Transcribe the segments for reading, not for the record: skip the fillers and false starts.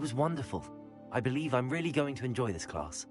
It was wonderful. I believe I'm really going to enjoy this class.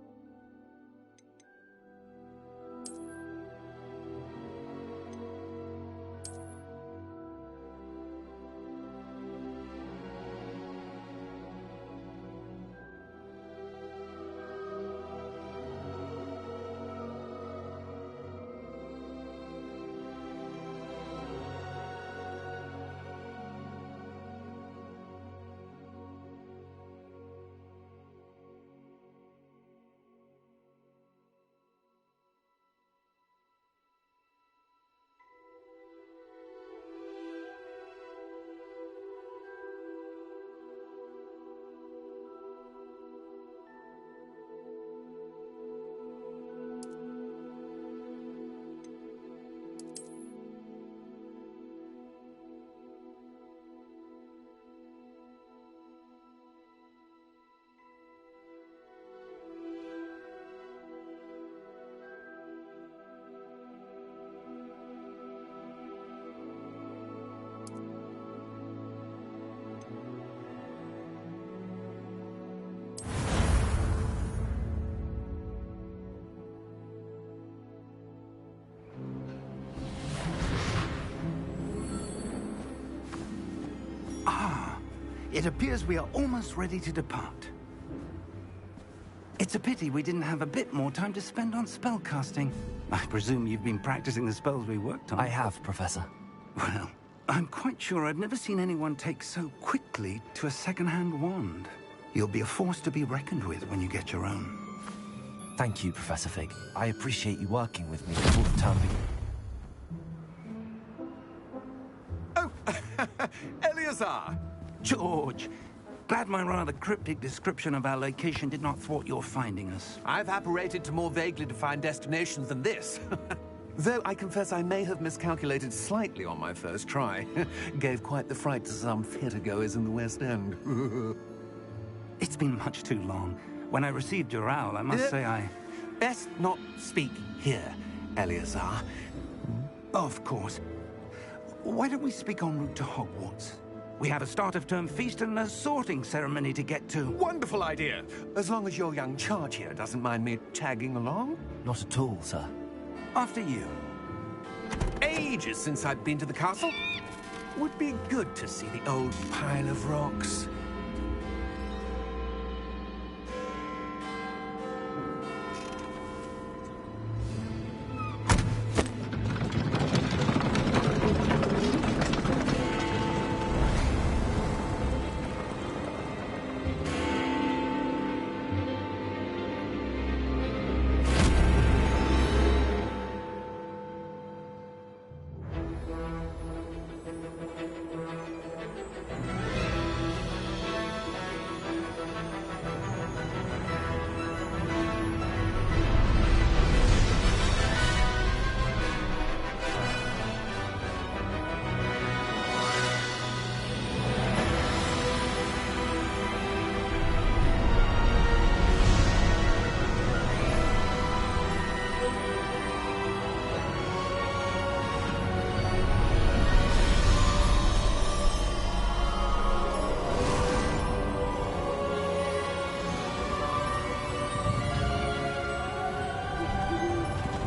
It appears we are almost ready to depart. It's a pity we didn't have a bit more time to spend on spellcasting. I presume you've been practicing the spells we worked on. I have, Professor. Well, I'm quite sure I've never seen anyone take so quickly to a second-hand wand. You'll be a force to be reckoned with when you get your own. Thank you, Professor Fig. I appreciate you working with me before the term begins. Oh, Eleazar! George! Glad my rather cryptic description of our location did not thwart your finding us. I've apparated to more vaguely defined destinations than this. Though I confess I may have miscalculated slightly on my first try. Gave quite the fright to some theatergoers in the West End. It's been much too long. When I received your owl, I must say I... Best not speak here, Eleazar. Of course. Why don't we speak en route to Hogwarts? We have a start-of-term feast and a sorting ceremony to get to. Wonderful idea! As long as your young charge here doesn't mind me tagging along. Not at all, sir. After you. Ages since I've been to the castle. Would be good to see the old pile of rocks.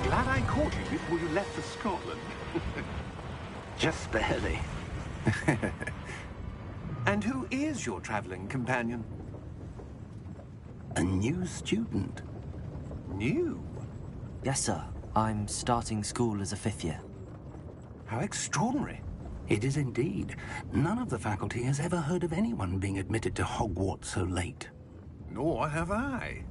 Glad I caught you before you left for Scotland. Just barely. And who is your traveling companion? A new student. New? Yes, sir. I'm starting school as a 5th year. How extraordinary. It is indeed. None of the faculty has ever heard of anyone being admitted to Hogwarts so late. Nor have I.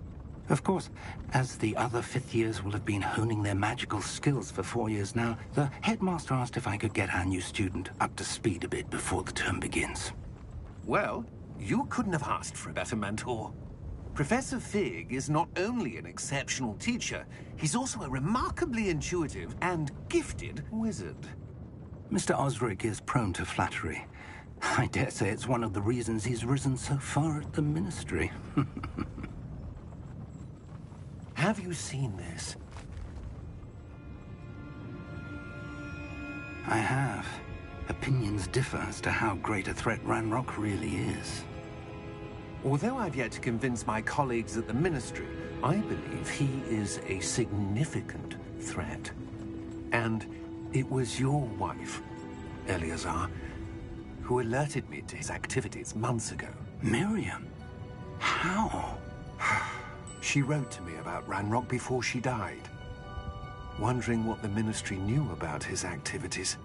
Of course, as the other 5th years will have been honing their magical skills for 4 years now, the headmaster asked if I could get our new student up to speed a bit before the term begins. Well, you couldn't have asked for a better mentor. Professor Fig is not only an exceptional teacher, he's also a remarkably intuitive and gifted wizard. Mr. Osric is prone to flattery. I dare say it's one of the reasons he's risen so far at the ministry. Have you seen this? I have. Opinions differ as to how great a threat Ranrock really is. Although I've yet to convince my colleagues at the Ministry, I believe he is a significant threat. And it was your wife, Eleazar, who alerted me to his activities months ago. Miriam? How? She wrote to me about Ranrock before she died, wondering what the Ministry knew about his activities.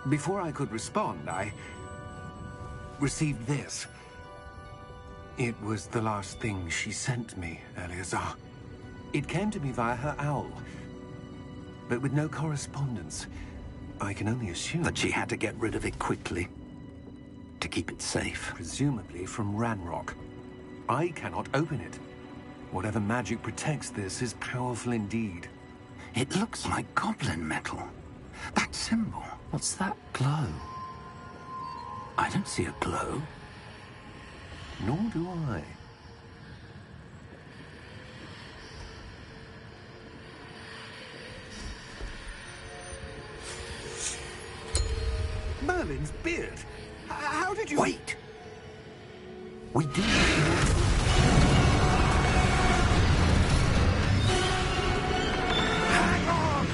Before I could respond, I received this. It was the last thing she sent me, Eleazar. It came to me via her owl, but with no correspondence. I can only assume That she had to get rid of it quickly, to keep it safe. presumably from Ranrock. I cannot open it. Whatever magic protects this is powerful indeed. It looks like goblin metal. That symbol. What's that glow? I don't see a glow. Nor do I. Merlin's beard. How did you... Wait! We do... Hang on!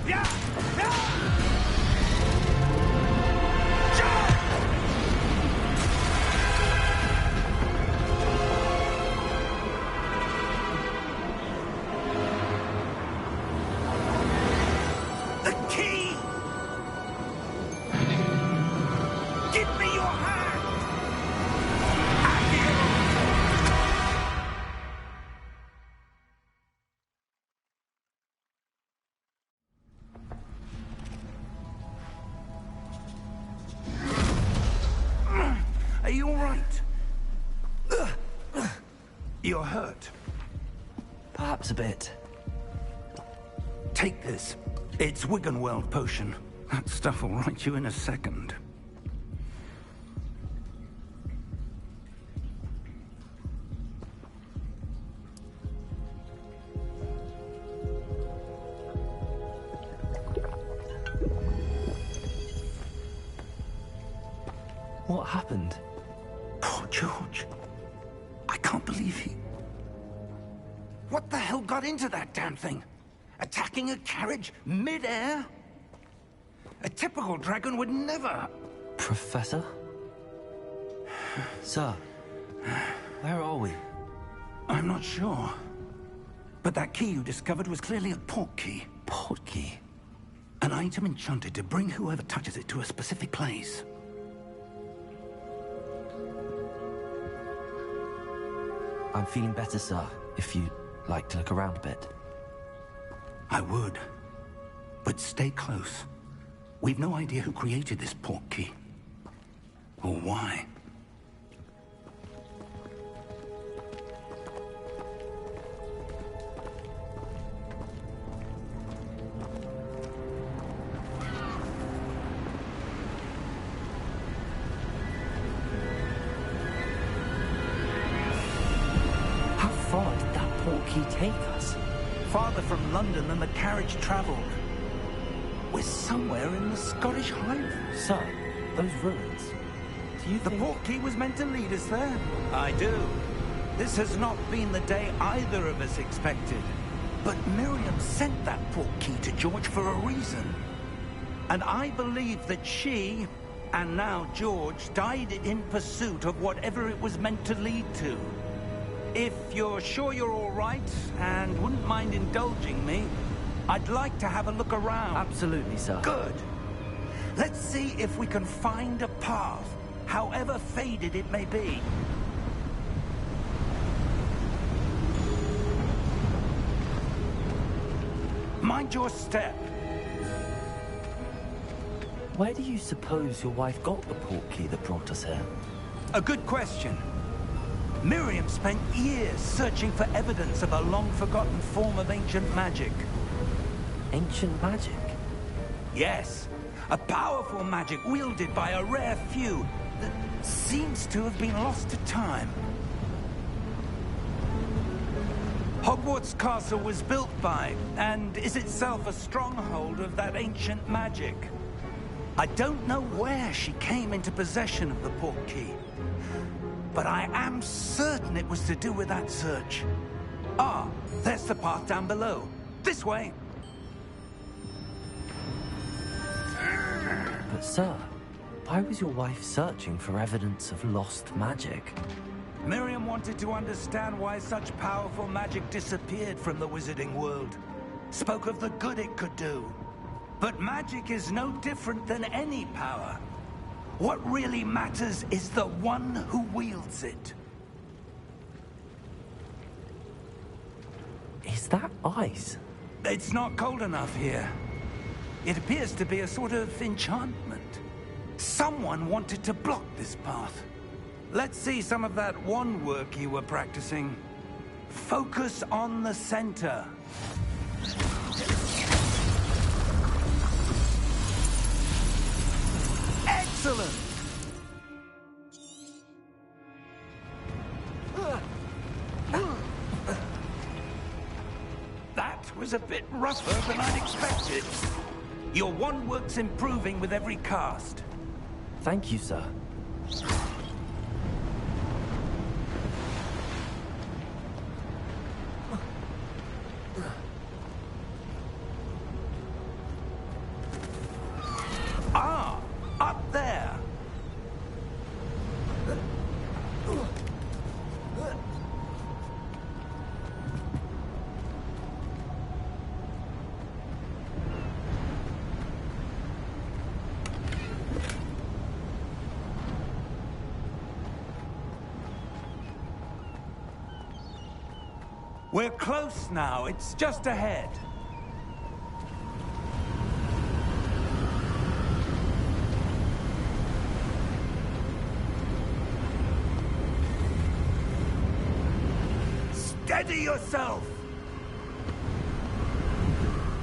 Yeah! Yeah! The key! Give me your hand! Are you all right? You're hurt. Perhaps a bit. Take this. It's Wiggenweld potion. That stuff will right you in a second. What happened? Poor George. I can't believe he... What the hell got into that damn thing? Attacking a carriage mid-air? A typical dragon would never... Professor? Sir, where are we? I'm not sure. But that key you discovered was clearly a port key. Port key? An item enchanted to bring whoever touches it to a specific place. I'm feeling better, sir, if you'd like to look around a bit. I would. But stay close. We've no idea who created this port key. Or why. How far did that port key take us? Farther from London than the carriage traveled. We're somewhere in the Scottish Highlands. Sir, those ruins. Do you The think... port key was meant to lead us there. I do. This has not been the day either of us expected. But Miriam sent that port key to George for a reason. And I believe that she, and now George, died in pursuit of whatever it was meant to lead to. If you're sure you're all right, and wouldn't mind indulging me, I'd like to have a look around. Absolutely, sir. Good. Let's see if we can find a path, however faded it may be. Mind your step. Where do you suppose your wife got the port key that brought us here? A good question. Miriam spent years searching for evidence of a long-forgotten form of ancient magic. Ancient magic? Yes, A powerful magic wielded by a rare few that seems to have been lost to time. Hogwarts Castle was built by, and is itself a stronghold of that ancient magic. I don't know where she came into possession of the portkey, but I am certain it was to do with that search. Ah, there's the path down below. This way. But sir, why was your wife searching for evidence of lost magic? Miriam wanted to understand why such powerful magic disappeared from the wizarding world. Spoke of the good it could do. But magic is no different than any power. What really matters is the one who wields it. Is that ice? It's not cold enough here. It appears to be a sort of enchantment. Someone wanted to block this path. Let's see some of that wand work you were practicing. Focus on the center. Excellent! That was a bit rougher than I'd expected. Your wand work's improving with every cast. Thank you, sir. Ah, up there. We're close now. It's just ahead. Steady yourself!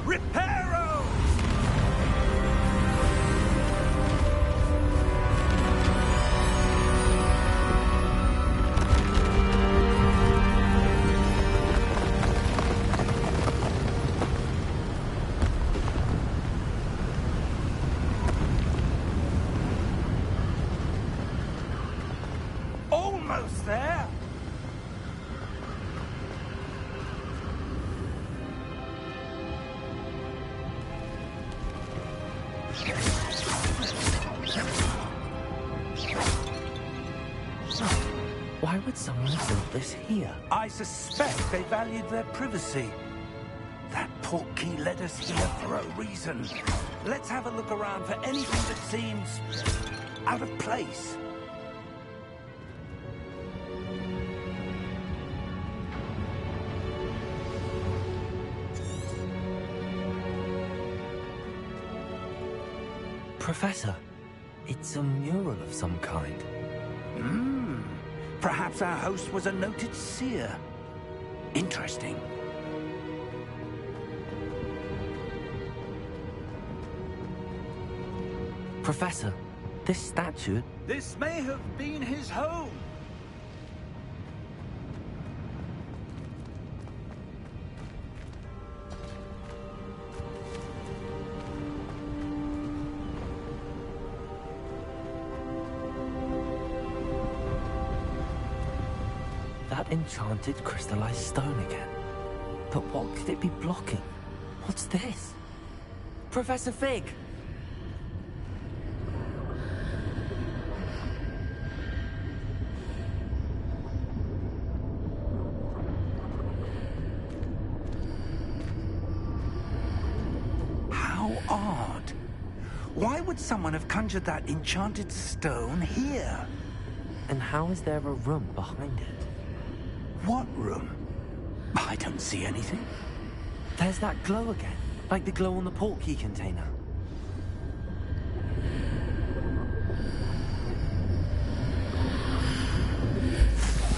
Reparo! Almost there! Why would someone have built this here? I suspect they valued their privacy. That portkey led us here for a reason. Let's have a look around for anything that seems out of place. Professor, it's a mural of some kind. Perhaps our host was a noted seer. Interesting. Professor, this statue... This may have been his home. That enchanted crystallized stone again. But what could it be blocking? What's this? Professor Fig! How odd. Why would someone have conjured that enchanted stone here? And how is there a room behind it? What room? I don't see anything. There's that glow again, like the glow on the portkey container.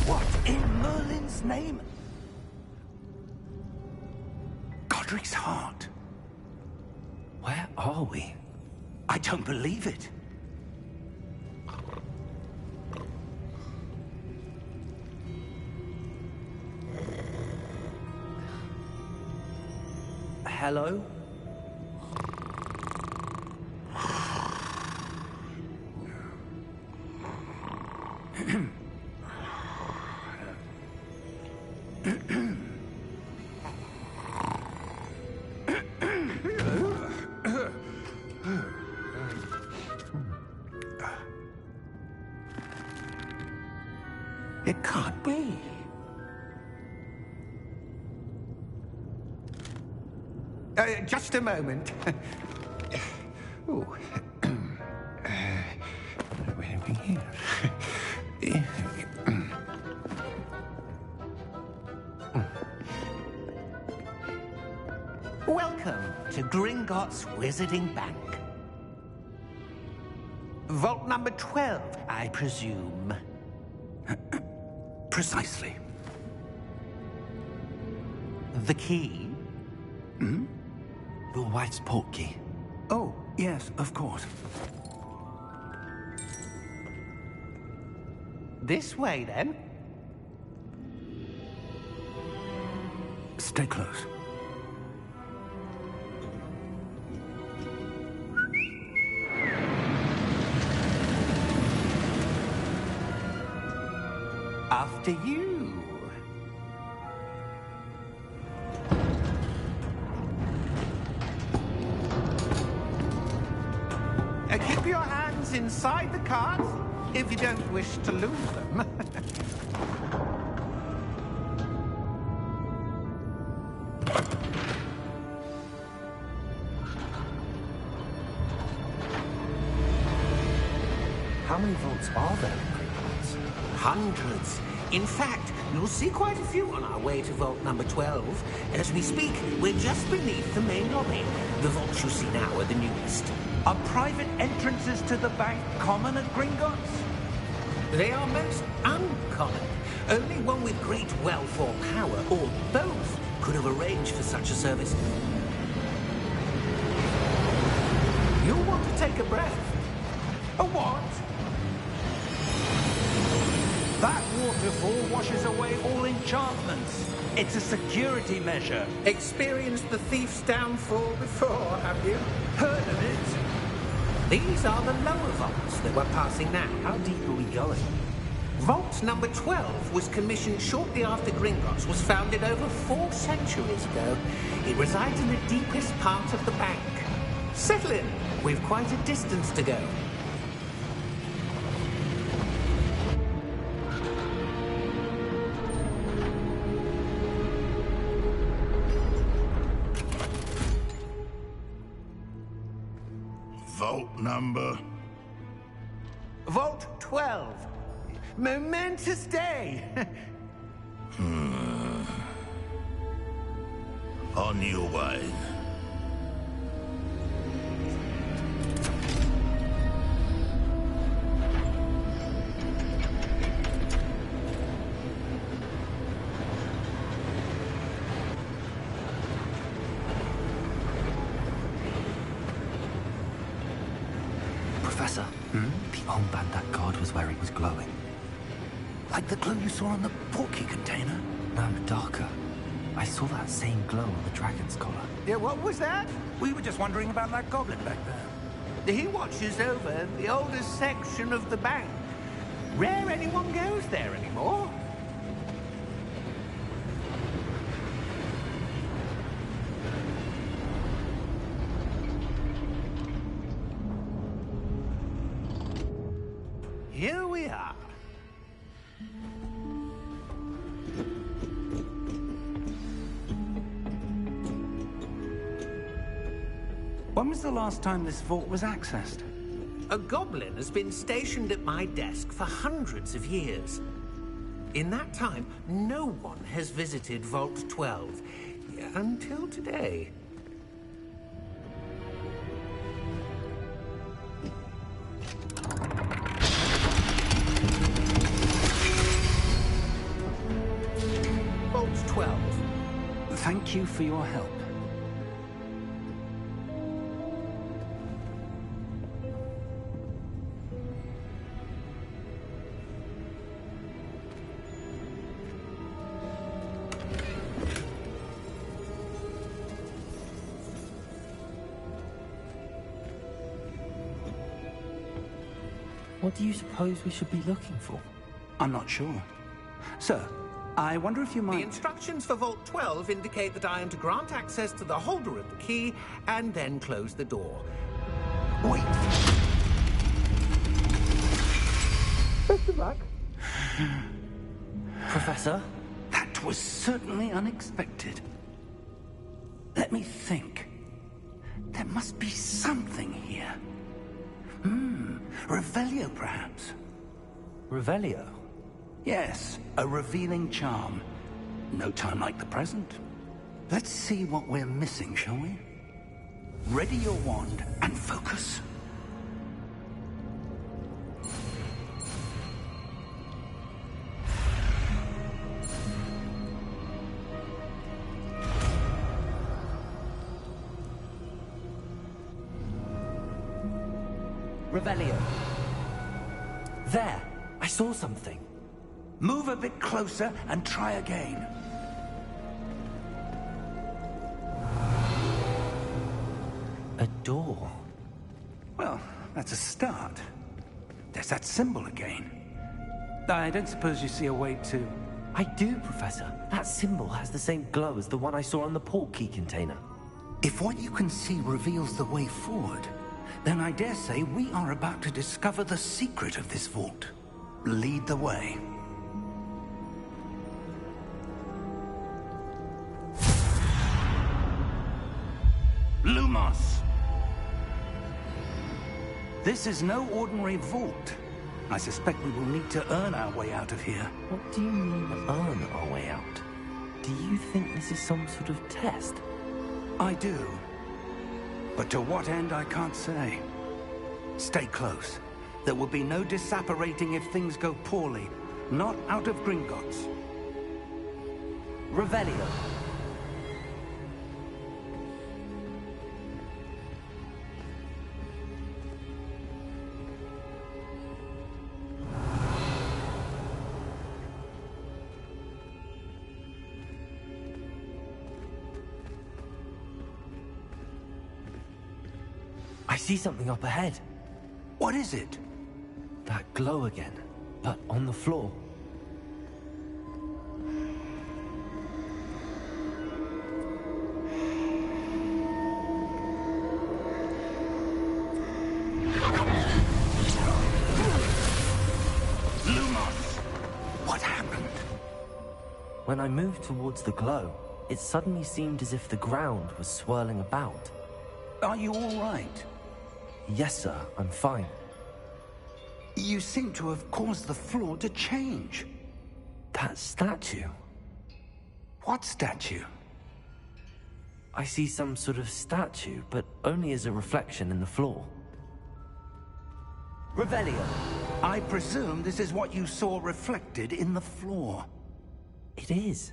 What in Merlin's name? Godric's heart. Where are we? I don't believe it. Hello? It can't be. Just a moment. Ooh. What have we here? Welcome to Gringotts Wizarding Bank. Vault number 12, I presume. Precisely. The key? Hmm? Your wife's portkey. Oh, yes, of course. This way, then. Stay close. After you. Keep your hands inside the cart if you don't wish to lose them. How many vaults are there in Gringotts? Hundreds. In fact, you'll see quite a few on our way to vault number 12. As we speak, we're just beneath the main lobby. The vaults you see now are the newest. Are private entrances to the bank common at Gringotts? They are most uncommon. Only one with great wealth or power, or both, could have arranged for such a service. You'll want to take a breath. A what? That waterfall washes away all enchantments. It's a security measure. Experienced the thief's downfall before, have you? Heard of it? These are the lower vaults that we're passing now. How deep are we going? Vault number 12 was commissioned shortly after Gringotts was founded over 4 centuries ago. It resides in the deepest part of the bank. Settle in. We've quite a distance to go. Vault number? Vault 12. Momentous day. On your way. Professor, the armband that guard was wearing was glowing. Like the glow you saw on the portkey container? No, darker. I saw that same glow on the dragon's collar. Yeah, what was that? We were just wondering about that goblin back there. He watches over the oldest section of the bank. Rare anyone goes there anymore. Here we are. When was the last time this vault was accessed? A goblin has been stationed at my desk for hundreds of years. In that time, no one has visited Vault 12 until today. Vault 12. Thank you for your help. What do you suppose we should be looking for? I'm not sure. Sir, I wonder if you The might... instructions for Vault 12 indicate that I am to grant access to the holder of the key and then close the door. Wait. Best of luck. Professor? That was certainly unexpected. Let me think. There must be something here. Revelio, perhaps. Revelio? Yes, a revealing charm. No time like the present. Let's see what we're missing, shall we? Ready your wand and focus. Revelio. There! I saw something. Move a bit closer and try again. A door. Well, that's a start. There's that symbol again. I don't suppose you see a way to... I do, Professor. That symbol has the same glow as the one I saw on the port key container. If what you can see reveals the way forward, then I dare say we are about to discover the secret of this vault. Lead the way. Lumos! This is no ordinary vault. I suspect we will need to earn our way out of here. What do you mean, earn our way out? Do you think this is some sort of test? I do. But to what end, I can't say. Stay close. There will be no disapparating if things go poorly. Not out of Gringotts. Revelio. I see something up ahead. What is it? That glow again, but on the floor. Lumos! What happened? When I moved towards the glow, it suddenly seemed as if the ground was swirling about. Are you all right? Yes, sir, I'm fine. You seem to have caused the floor to change. That statue. What statue? I see some sort of statue, but only as a reflection in the floor. Revelio. I presume this is what you saw reflected in the floor. It is.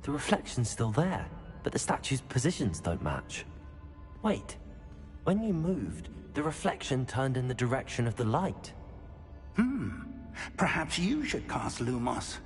The reflection's still there, but the statue's positions don't match. Wait. When you moved, the reflection turned in the direction of the light. Perhaps you should cast Lumos.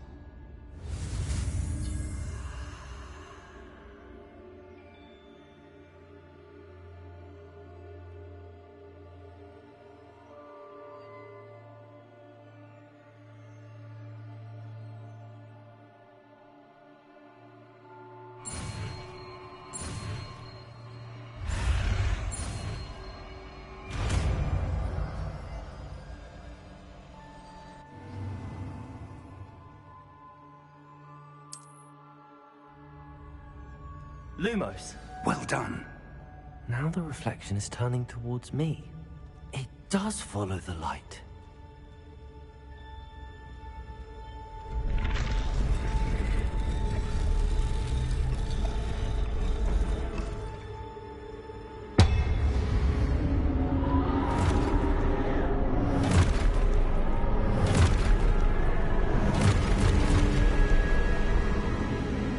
Lumos. Well done. Now the reflection is turning towards me. It does follow the light.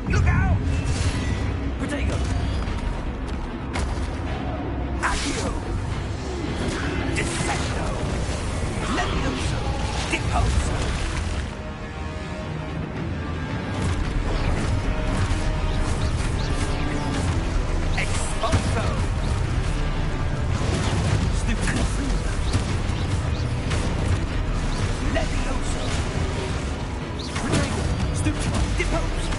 Look out! Protego! Accio! Defendo! Leviosa!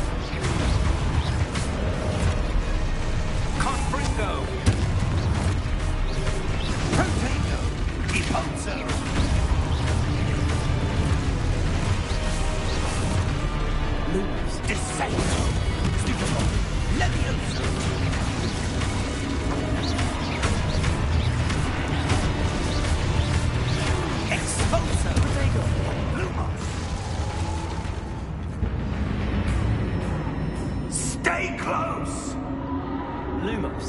Confringo! Protego! Ipozzo! Lumos. Descendo! Stupido! Leviosa! Expulso! Protego! Lumos! Stay close! Lumos.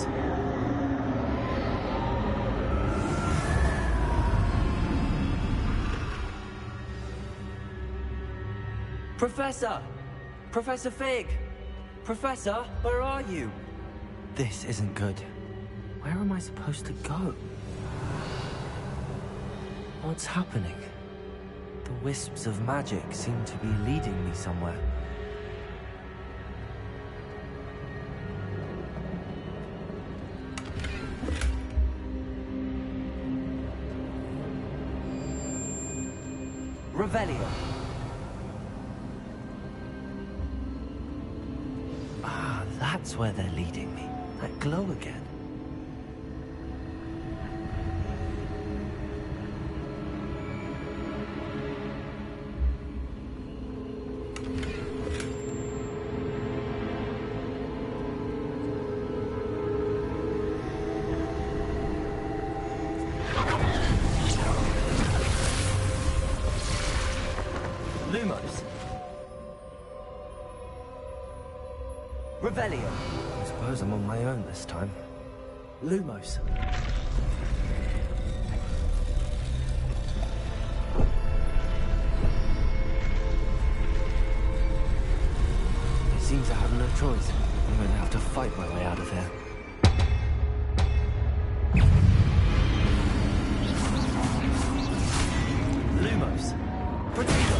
Professor! Professor Fig! Professor, where are you? This isn't good. Where am I supposed to go? What's happening? The wisps of magic seem to be leading me somewhere. Revelio. Ah, that's where they're leading me. That glow again. Lumos. Revelio. I suppose I'm on my own this time. Lumos. I seem to have no choice. I'm going to have to fight my way out of here. Lumos. Protego.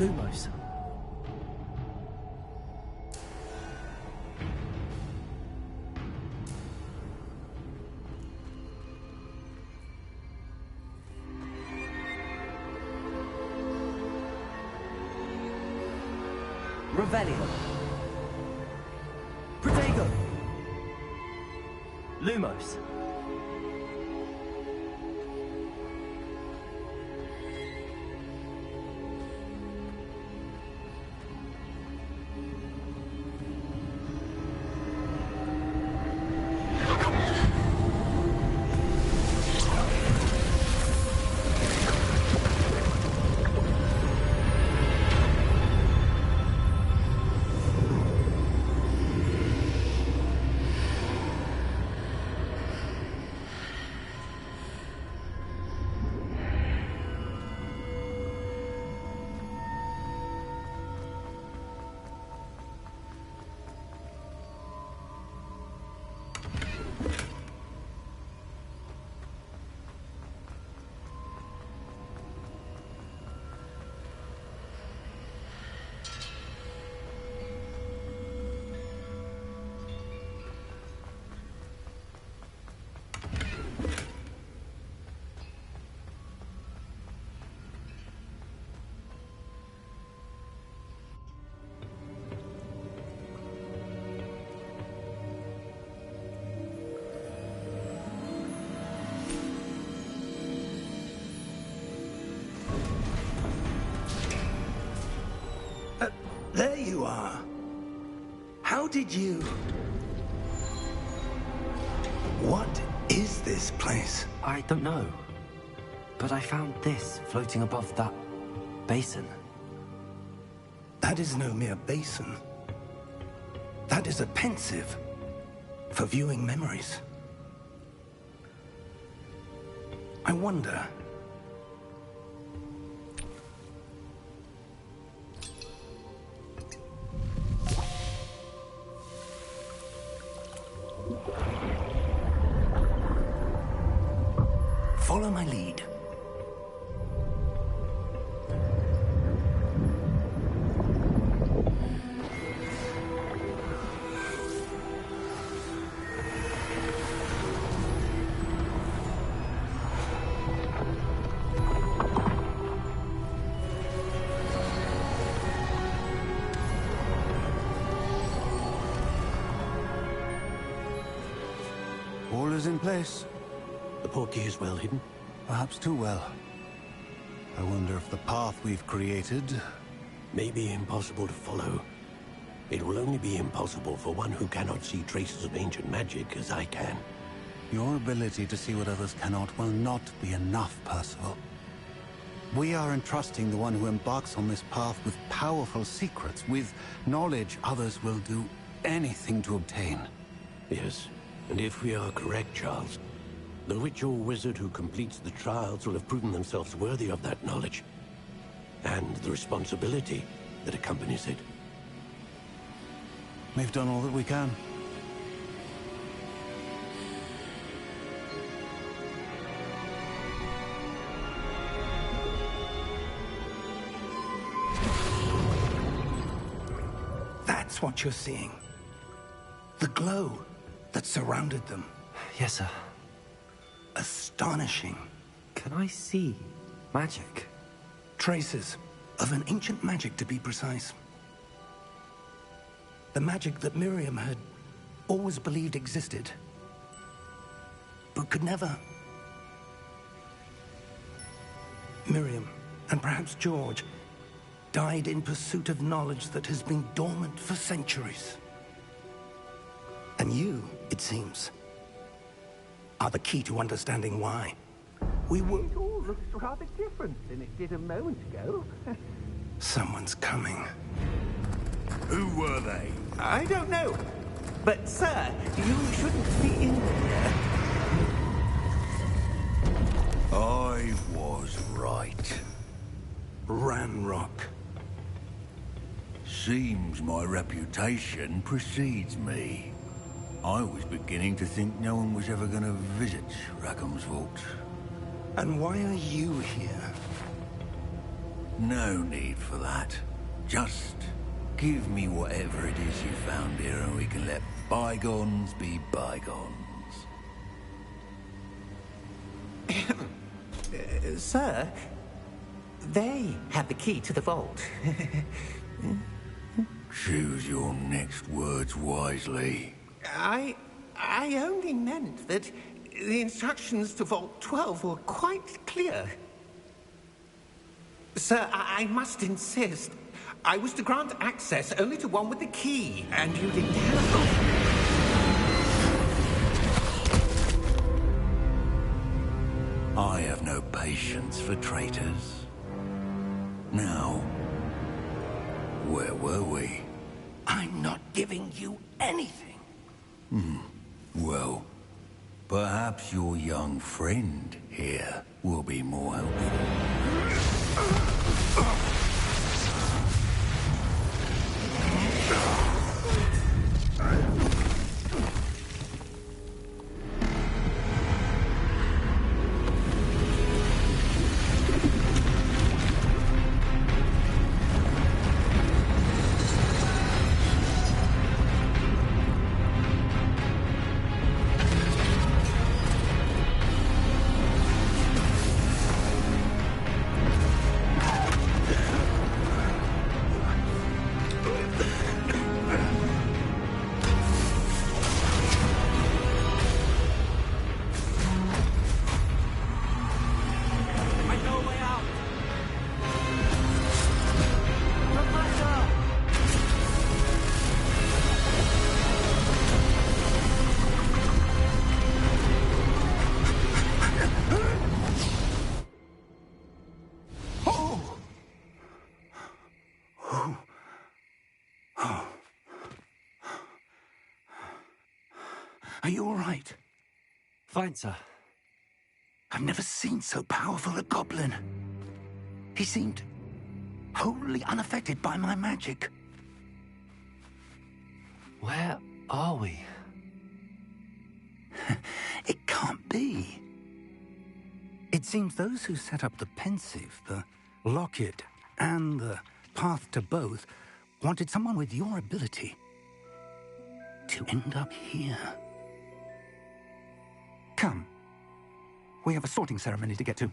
Lumos. Revelio. Protego. Lumos. There you are. How did you... What is this place? I don't know. But I found this floating above that basin. That is no mere basin. That is a pensive for viewing memories. I wonder... Follow my lead. All is in place. The portkey is well hidden. Perhaps too well. I wonder if the path we've created... May be impossible to follow. It will only be impossible for one who cannot see traces of ancient magic as I can. Your ability to see what others cannot will not be enough, Percival. We are entrusting the one who embarks on this path with powerful secrets, with knowledge others will do anything to obtain. Yes, and if we are correct, Charles, the witch or wizard who completes the trials will have proven themselves worthy of that knowledge, and the responsibility that accompanies it. We've done all that we can. That's what you're seeing. The glow that surrounded them. Yes, sir. Astonishing. Can I see magic? Traces of an ancient magic, to be precise. The magic that Miriam had always believed existed, but could never. Miriam, and perhaps George, died in pursuit of knowledge that has been dormant for centuries. And you, it seems, are the key to understanding why. We were... It all looks rather different than it did a moment ago. Someone's coming. Who were they? I don't know. But, sir, you shouldn't be in here. I was right. Ranrock. Seems my reputation precedes me. I was beginning to think no one was ever going to visit Rackham's vault. And why are you here? No need for that. Just give me whatever it is you found here and we can let bygones be bygones. Sir, they have the key to the vault. Choose your next words wisely. I only meant that the instructions to Vault 12 were quite clear. Sir, I must insist. I was to grant access only to one with the key, and you didn't have... I have no patience for traitors. Now, where were we? I'm not giving you anything. Well, perhaps your young friend here will be more helpful. Are you all right? Fine, sir. I've never seen so powerful a goblin. He seemed wholly unaffected by my magic. Where are we? It can't be. It seems those who set up the pensive, the locket, and the path to both wanted someone with your ability to end up here. Come. We have a sorting ceremony to get to.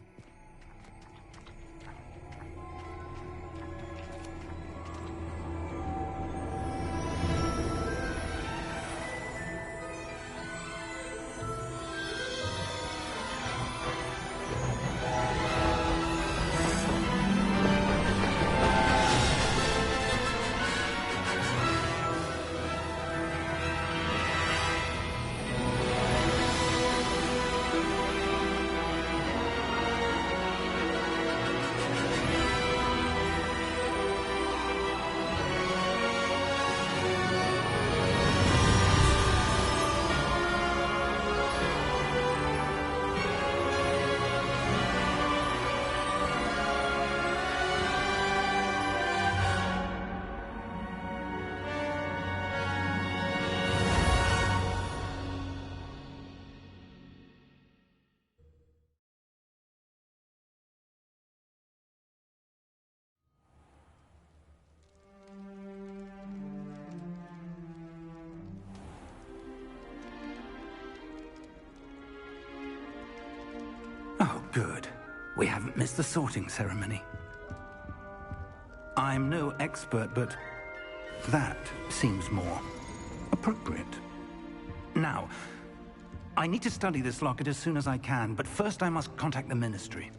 Oh, good. We haven't missed the sorting ceremony. I'm no expert, but that seems more appropriate. Now, I need to study this locket as soon as I can, but first I must contact the Ministry.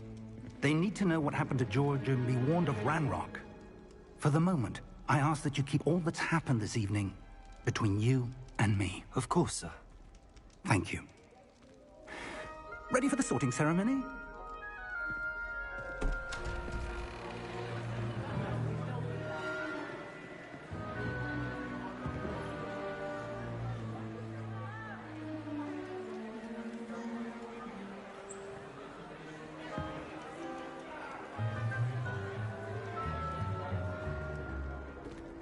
They need to know what happened to George and be warned of Ranrock. For the moment, I ask that you keep all that's happened this evening between you and me. Of course, sir. Thank you. Ready for the sorting ceremony?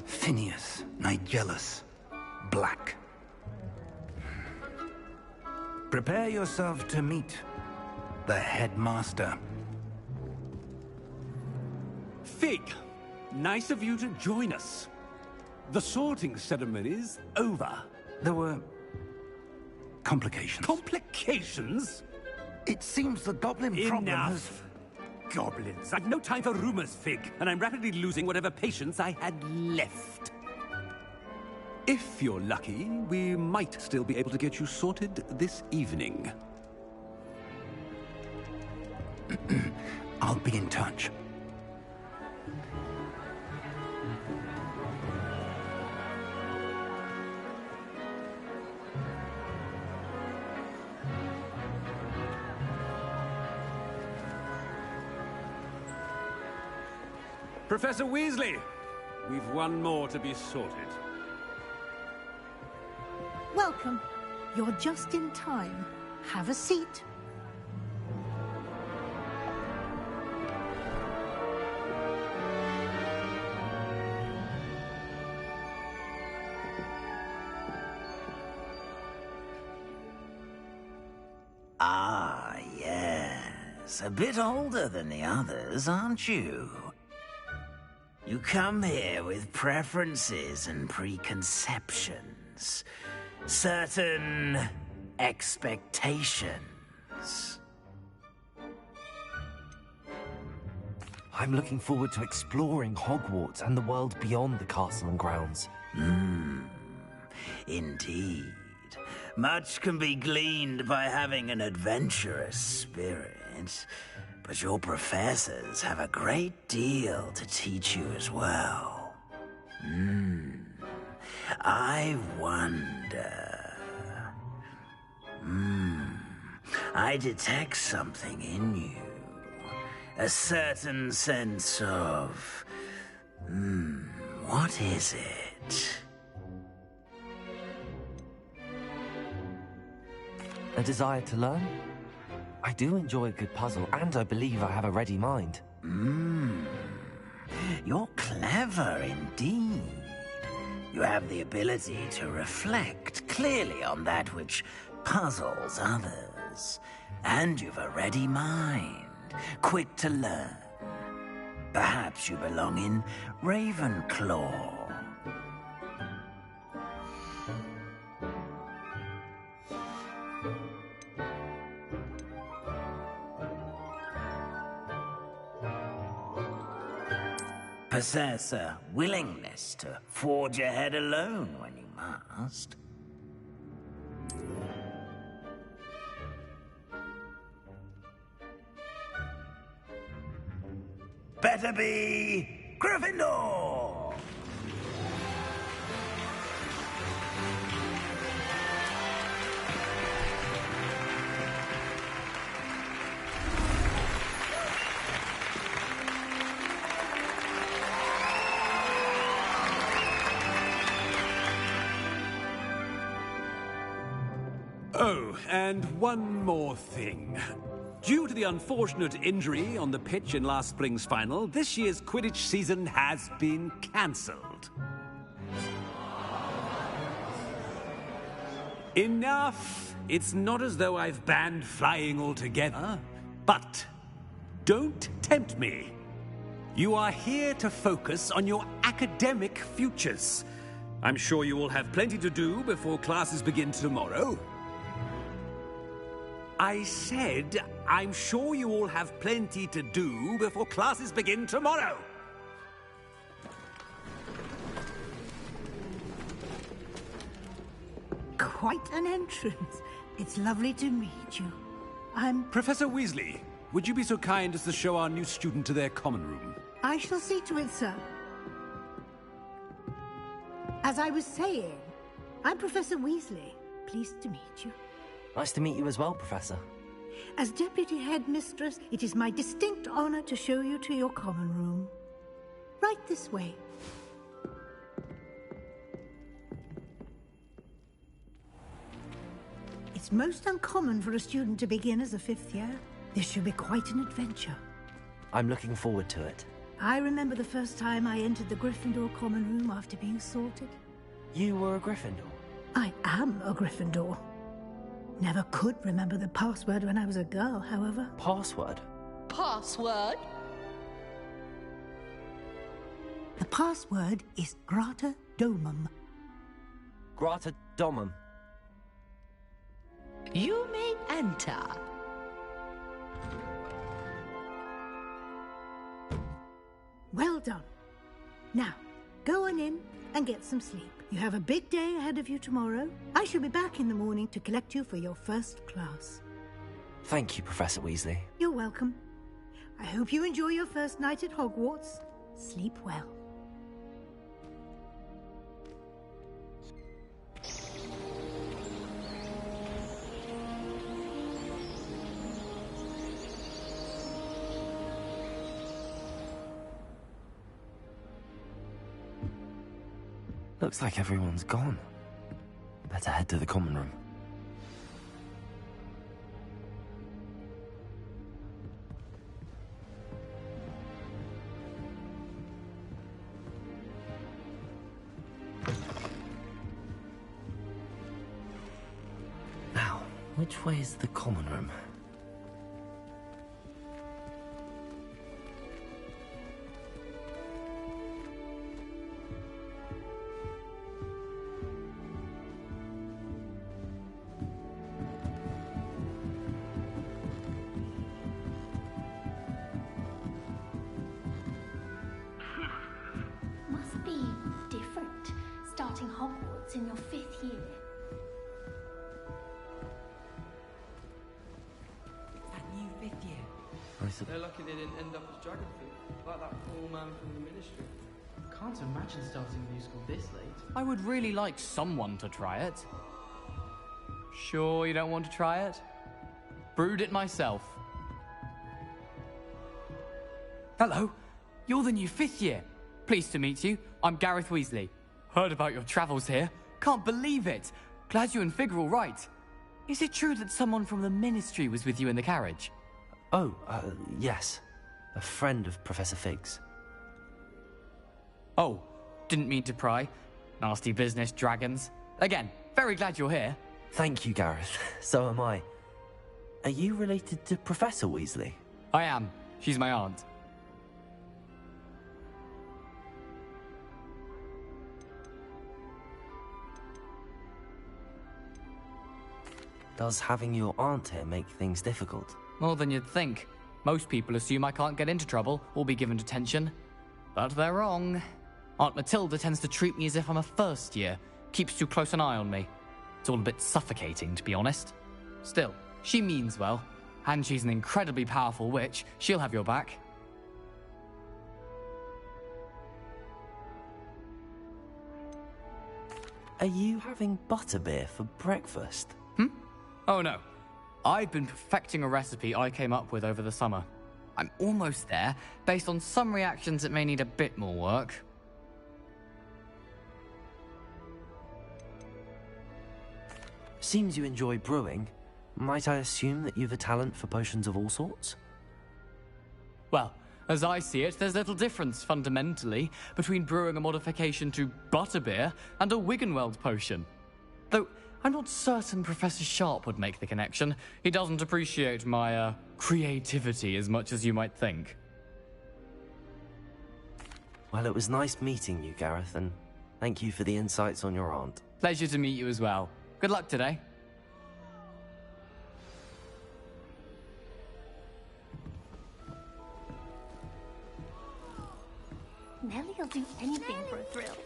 Phineas, Nigellus, Black. Prepare yourself to meet the headmaster. Fig, nice of you to join us. The sorting ceremony's over. There were complications. Complications? It seems the goblin problem has... Enough. Goblins. I've no time for rumors, Fig, and I'm rapidly losing whatever patience I had left. If you're lucky, we might still be able to get you sorted this evening. I'll be in touch. Professor Weasley, we've one more to be sorted. Welcome. You're just in time. Have a seat. Ah, yes. A bit older than the others, aren't you? You come here with preferences and preconceptions. Certain expectations. I'm looking forward to exploring Hogwarts and the world beyond the castle and grounds. Indeed. Much can be gleaned by having an adventurous spirit, but your professors have a great deal to teach you as well. I wonder... I detect something in you. A certain sense of... what is it? A desire to learn? I do enjoy a good puzzle, and I believe I have a ready mind. You're clever indeed. You have the ability to reflect clearly on that which puzzles others. And you've a ready mind, quick to learn. Perhaps you belong in Ravenclaw. Possess a willingness to forge ahead alone when you must. Better be Gryffindor! Oh, and one more thing. Due to the unfortunate injury on the pitch in last spring's final, this year's Quidditch season has been cancelled. Enough! It's not as though I've banned flying altogether, but don't tempt me. You are here to focus on your academic futures. I'm sure you will have plenty to do before classes begin tomorrow. I said, I'm sure you all have plenty to do before classes begin tomorrow. Quite an entrance. It's lovely to meet you. I'm... Professor Weasley, would you be so kind as to show our new student to their common room? I shall see to it, sir. As I was saying, I'm Professor Weasley. Pleased to meet you. Nice to meet you as well, Professor. As Deputy Headmistress, it is my distinct honor to show you to your common room. Right this way. It's most uncommon for a student to begin as a fifth year. This should be quite an adventure. I'm looking forward to it. I remember the first time I entered the Gryffindor common room after being sorted. You were a Gryffindor? I am a Gryffindor. Never could remember the password when I was a girl, however. Password? Password? The password is Grata Domum. Grata Domum. You may enter. Well done. Now, go on in and get some sleep. You have a big day ahead of you tomorrow. I shall be back in the morning to collect you for your first class. Thank you, Professor Weasley. You're welcome. I hope you enjoy your first night at Hogwarts. Sleep well. Looks like everyone's gone. Better head to the common room. Now, which way is the common room? Must be different, starting Hogwarts in your 5th year. That new 5th year. They're lucky they didn't end up as Dragonfeet, like that poor man from the Ministry. Can't imagine starting a new school this late. I would really like someone to try it. Sure you don't want to try it? Brewed it myself. Hello, you're the new 5th year. Pleased to meet you. I'm Gareth Weasley. Heard about your travels here. Can't believe it. Glad you and Fig are all right. is it true that someone from the Ministry was with you in the carriage? Oh, yes. A friend of Professor Fig's. Oh, didn't mean to pry. Nasty business, dragons. Again, very glad you're here. Thank you, Gareth. So am I. Are you related to Professor Weasley? I am. She's my aunt. Does having your aunt here make things difficult? More than you'd think. Most people assume I can't get into trouble or be given detention. But they're wrong. Aunt Matilda tends to treat me as if I'm a first year, keeps too close an eye on me. It's all a bit suffocating, to be honest. Still, she means well, and she's an incredibly powerful witch. She'll have your back. Are you having butterbeer for breakfast? Oh no. I've been perfecting a recipe I came up with over the summer. I'm almost there. Based on some reactions, it may need a bit more work. Seems you enjoy brewing. Might I assume that you've a talent for potions of all sorts? Well, as I see it, there's little difference, fundamentally, between brewing a modification to butterbeer and a Wiggenweld potion. Though, I'm not certain Professor Sharp would make the connection. He doesn't appreciate my, creativity as much as you might think. Well, it was nice meeting you, Gareth, and thank you for the insights on your aunt. Pleasure to meet you as well. Good luck today. Nellie'll do anything for a thrill.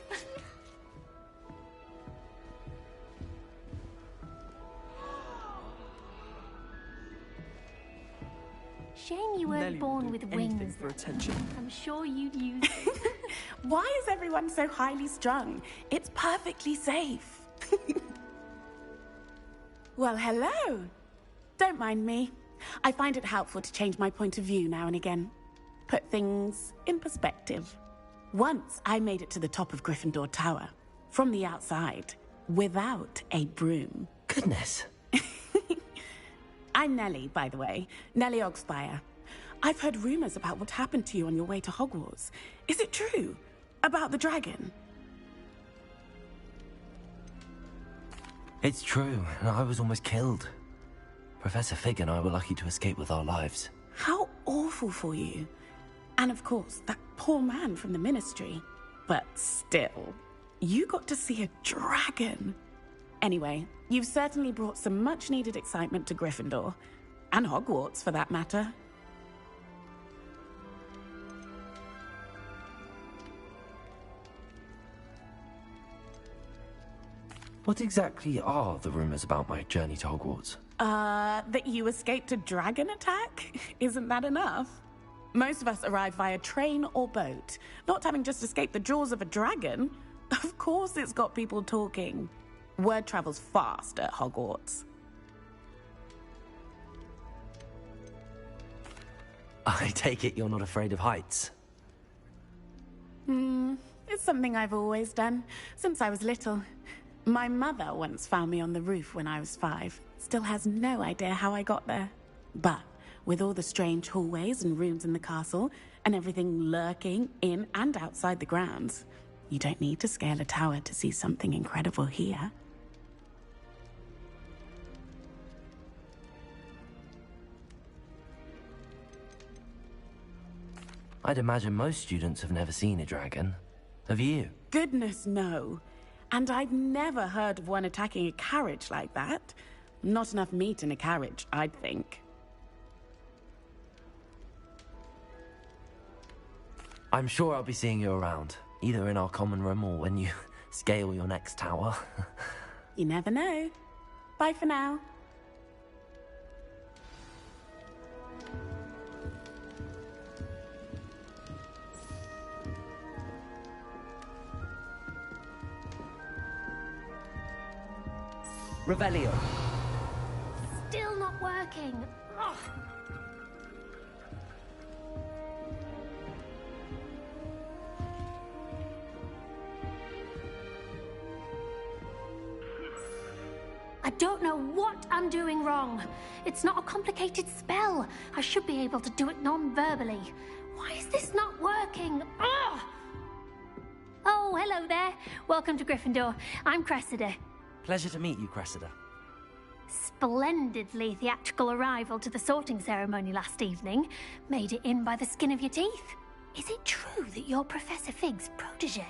Shame you weren't born with wings. For attention. I'm sure you'd use it. Why is everyone so highly strung? It's perfectly safe. Well, hello. Don't mind me. I find it helpful to change my point of view now and again. Put things in perspective. Once I made it to the top of Gryffindor Tower, from the outside, without a broom. Goodness. I'm Nellie, by the way. Nellie Ogspire. I've heard rumors about what happened to you on your way to Hogwarts. Is it true? About the dragon? It's true, and I was almost killed. Professor Fig and I were lucky to escape with our lives. How awful for you. And of course, that poor man from the Ministry. But still, you got to see a dragon. Anyway, you've certainly brought some much-needed excitement to Gryffindor. And Hogwarts, for that matter. What exactly are the rumors about my journey to Hogwarts? That you escaped a dragon attack? Isn't that enough? Most of us arrive via train or boat, not having just escaped the jaws of a dragon. Of course it's got people talking. Word travels fast at Hogwarts. I take it you're not afraid of heights? It's something I've always done, since I was little. My mother once found me on the roof when I was 5. Still has no idea how I got there. But with all the strange hallways and rooms in the castle, and everything lurking in and outside the grounds, you don't need to scale a tower to see something incredible here. I'd imagine most students have never seen a dragon. Have you? Goodness, no. And I've never heard of one attacking a carriage like that. Not enough meat in a carriage, I'd think. I'm sure I'll be seeing you around, either in our common room or when you scale your next tower. You never know. Bye for now. Revelio. Still not working. Ugh. A don't know what I'm doing wrong. It's not a complicated spell. I should be able to do it non-verbally. Why is this not working? Ugh! Oh, hello there. Welcome to Gryffindor. I'm Cressida. Pleasure to meet you, Cressida. Splendidly theatrical arrival to the sorting ceremony last evening. Made it in by the skin of your teeth. Is it true that you're Professor Fig's protege?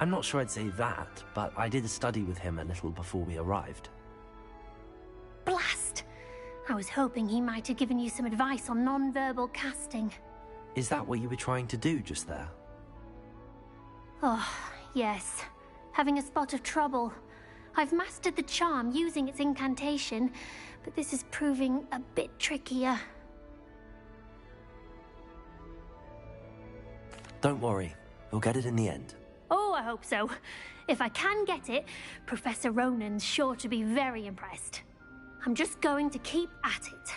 I'm not sure I'd say that, but I did study with him a little before we arrived. Blast! I was hoping he might have given you some advice on non-verbal casting. Is that what you were trying to do just there? Oh, yes. Having a spot of trouble. I've mastered the charm using its incantation, but this is proving a bit trickier. Don't worry, we'll get it in the end. Oh, I hope so. If I can get it, Professor Ronan's sure to be very impressed. I'm just going to keep at it.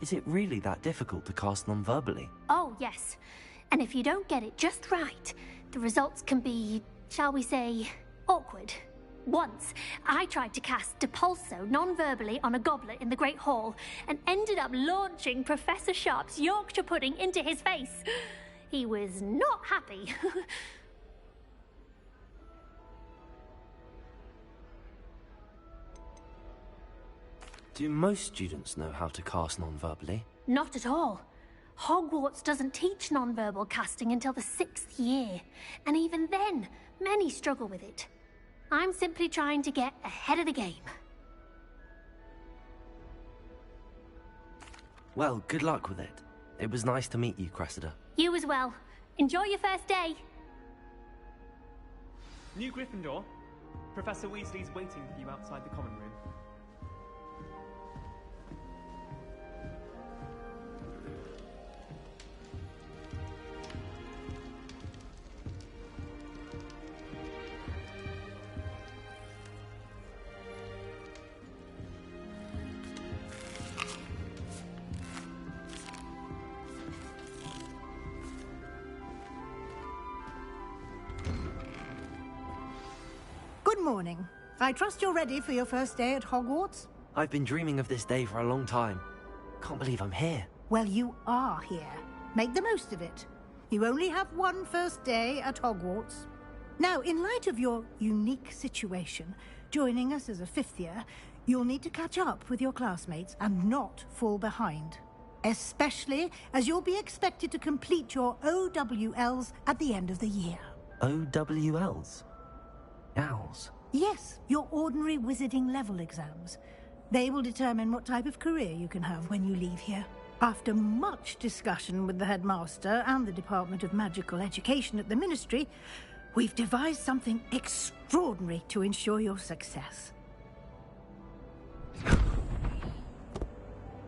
Is it really that difficult to cast non-verbally? Oh, yes. And if you don't get it just right, the results can be, shall we say, awkward. Once, I tried to cast Depulso non-verbally on a goblet in the Great Hall and ended up launching Professor Sharp's Yorkshire pudding into his face. He was not happy. Do most students know how to cast non-verbally? Not at all. Hogwarts doesn't teach non-verbal casting until the 6th year, and even then, many struggle with it. I'm simply trying to get ahead of the game. Well, good luck with it. It was nice to meet you, Cressida. You as well. Enjoy your first day. New Gryffindor. Professor Weasley's waiting for you outside the common room. Good morning. I trust you're ready for your first day at Hogwarts? I've been dreaming of this day for a long time. Can't believe I'm here. Well, you are here. Make the most of it. You only have one first day at Hogwarts. Now, in light of your unique situation, joining us as a 5th year, you'll need to catch up with your classmates and not fall behind. Especially as you'll be expected to complete your OWLs at the end of the year. OWLs? Owls? Yes, your ordinary wizarding level exams. They will determine what type of career you can have when you leave here. After much discussion with the headmaster and the Department of Magical Education at the Ministry, we've devised something extraordinary to ensure your success.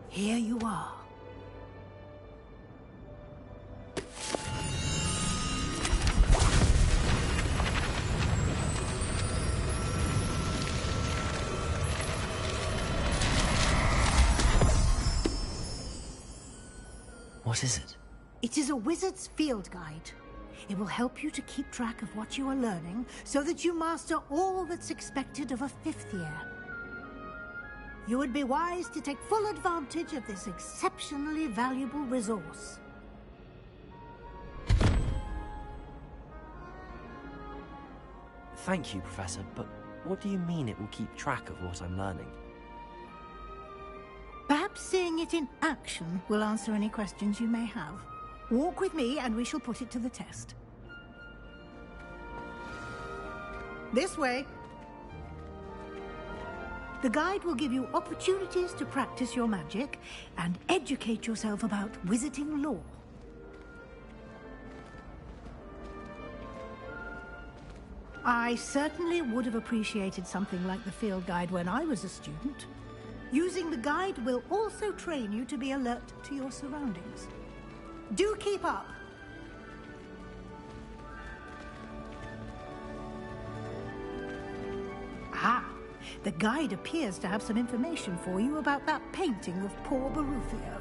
Here you are. What is it? It is a wizard's field guide. It will help you to keep track of what you are learning so that you master all that's expected of a 5th year. You would be wise to take full advantage of this exceptionally valuable resource. Thank you, Professor, but what do you mean it will keep track of what I'm learning? Perhaps seeing it in action will answer any questions you may have. Walk with me and we shall put it to the test. This way. The guide will give you opportunities to practice your magic and educate yourself about wizarding lore. I certainly would have appreciated something like the field guide when I was a student. Using the guide will also train you to be alert to your surroundings. Do keep up. Ah, the guide appears to have some information for you about that painting of poor Baruthio.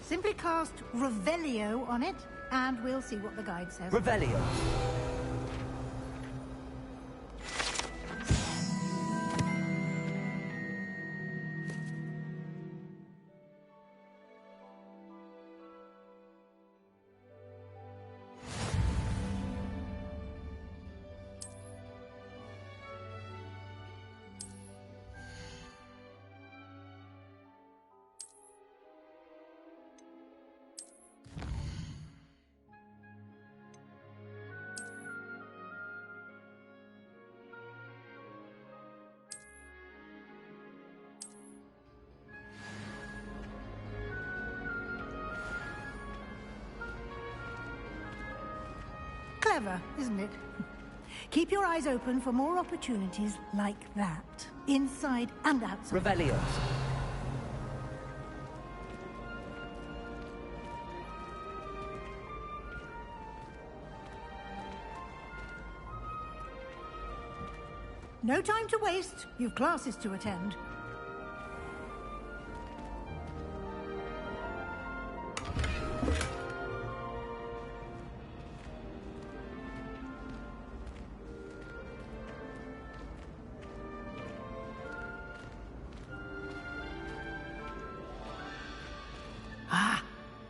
Simply cast Revelio on it, and we'll see what the guide says. Revelio. Clever, isn't it? Keep your eyes open for more opportunities like that, inside and outside. Revelio. No time to waste. You've classes to attend.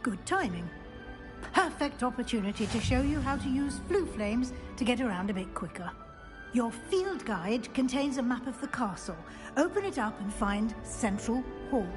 Good timing. Perfect opportunity to show you how to use flue flames to get around a bit quicker. Your field guide contains a map of the castle. Open it up and find Central Hall.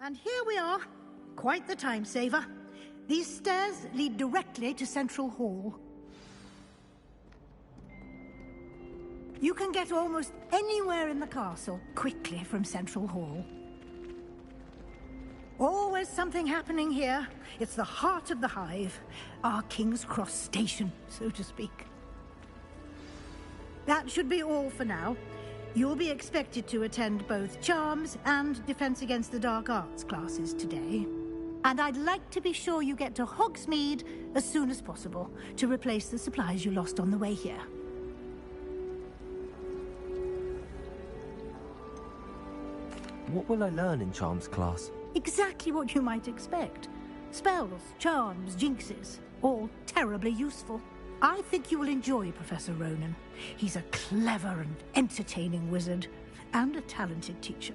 And here we are. Quite the time saver. These stairs lead directly to Central Hall. You can get almost anywhere in the castle quickly from Central Hall. Always something happening here. It's the heart of the hive. Our King's Cross station, so to speak. That should be all for now. You'll be expected to attend both Charms and Defense Against the Dark Arts classes today. And I'd like to be sure you get to Hogsmeade as soon as possible to replace the supplies you lost on the way here. What will I learn in Charms class? Exactly what you might expect. Spells, charms, jinxes, all terribly useful. I think you will enjoy Professor Ronan. He's a clever and entertaining wizard, and a talented teacher.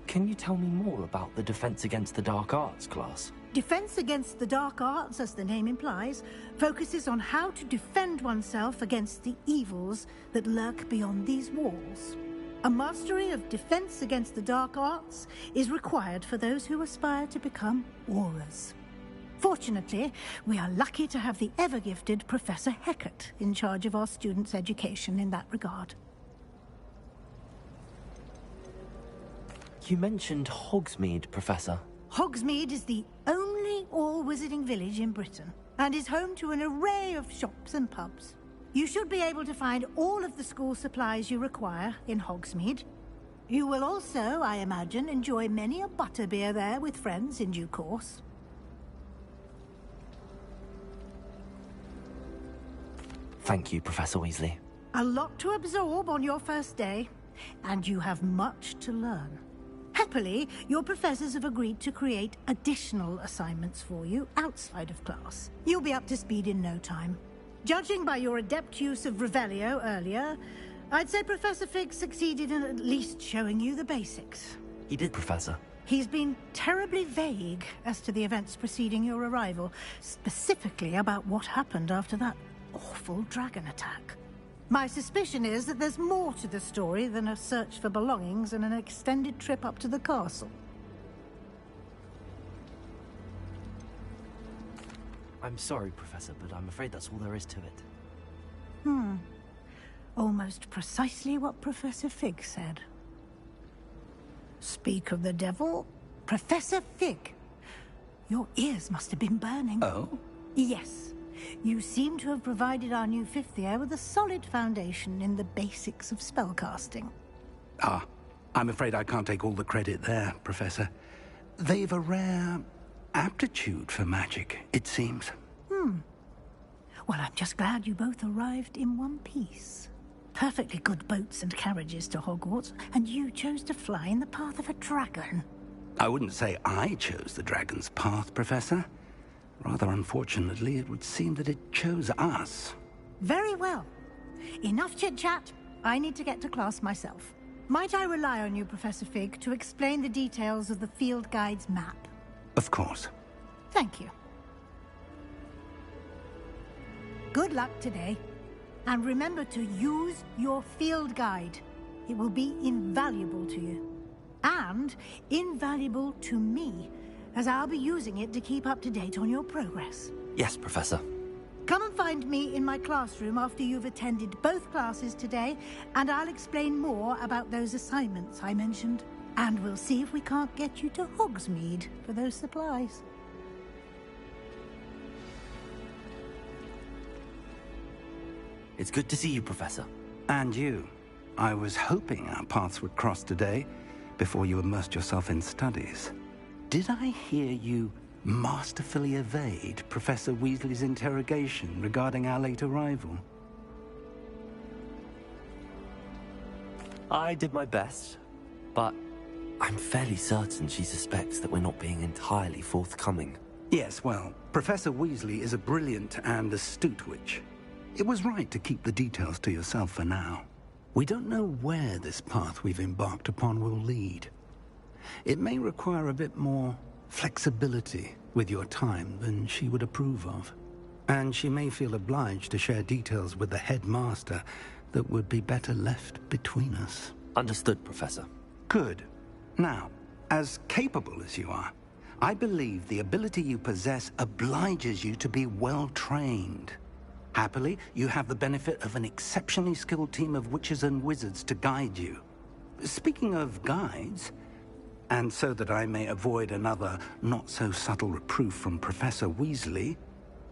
Can you tell me more about the Defense Against the Dark Arts class? Defense Against the Dark Arts, as the name implies, focuses on how to defend oneself against the evils that lurk beyond these walls. A mastery of Defense Against the Dark Arts is required for those who aspire to become Aurors. Fortunately, we are lucky to have the ever-gifted Professor Hecat in charge of our students' education in that regard. You mentioned Hogsmeade, Professor. Hogsmeade is the only all-wizarding village in Britain, and is home to an array of shops and pubs. You should be able to find all of the school supplies you require in Hogsmeade. You will also, I imagine, enjoy many a butterbeer there with friends in due course. Thank you, Professor Weasley. A lot to absorb on your first day, and you have much to learn. Happily, your professors have agreed to create additional assignments for you outside of class. You'll be up to speed in no time. Judging by your adept use of Revelio earlier, I'd say Professor Fig succeeded in at least showing you the basics. He did, Professor. He's been terribly vague as to the events preceding your arrival, specifically about what happened after that awful dragon attack. My suspicion is that there's more to the story than a search for belongings and an extended trip up to the castle. I'm sorry, Professor, but I'm afraid that's all there is to it. Almost precisely what Professor Fig said. Speak of the devil, Professor Fig. Your ears must have been burning. Oh? Yes. You seem to have provided our new fifth year with a solid foundation in the basics of spellcasting. Ah, I'm afraid I can't take all the credit there, Professor. They've a rare aptitude for magic, it seems. Well, I'm just glad you both arrived in one piece. Perfectly good boats and carriages to Hogwarts, and you chose to fly in the path of a dragon. I wouldn't say I chose the dragon's path, Professor. Rather unfortunately, it would seem that it chose us. Very well. Enough chit-chat. I need to get to class myself. Might I rely on you, Professor Fig, to explain the details of the field guide's map? Of course. Thank you. Good luck today. And remember to use your field guide. It will be invaluable to you. And invaluable to me, as I'll be using it to keep up to date on your progress. Yes, Professor. Come and find me in my classroom after you've attended both classes today, and I'll explain more about those assignments I mentioned. And we'll see if we can't get you to Hogsmeade for those supplies. It's good to see you, Professor. And you. I was hoping our paths would cross today, before you immersed yourself in studies. Did I hear you masterfully evade Professor Weasley's interrogation regarding our late arrival? I did my best, but I'm fairly certain she suspects that we're not being entirely forthcoming. Yes, well, Professor Weasley is a brilliant and astute witch. It was right to keep the details to yourself for now. We don't know where this path we've embarked upon will lead. It may require a bit more flexibility with your time than she would approve of. And she may feel obliged to share details with the headmaster that would be better left between us. Understood, Professor. Good. Now, as capable as you are, I believe the ability you possess obliges you to be well trained. Happily, you have the benefit of an exceptionally skilled team of witches and wizards to guide you. Speaking of guides, and so that I may avoid another not-so-subtle reproof from Professor Weasley,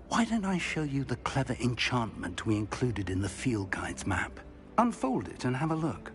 why don't I show you the clever enchantment we included in the field guide's map? Unfold it and have a look.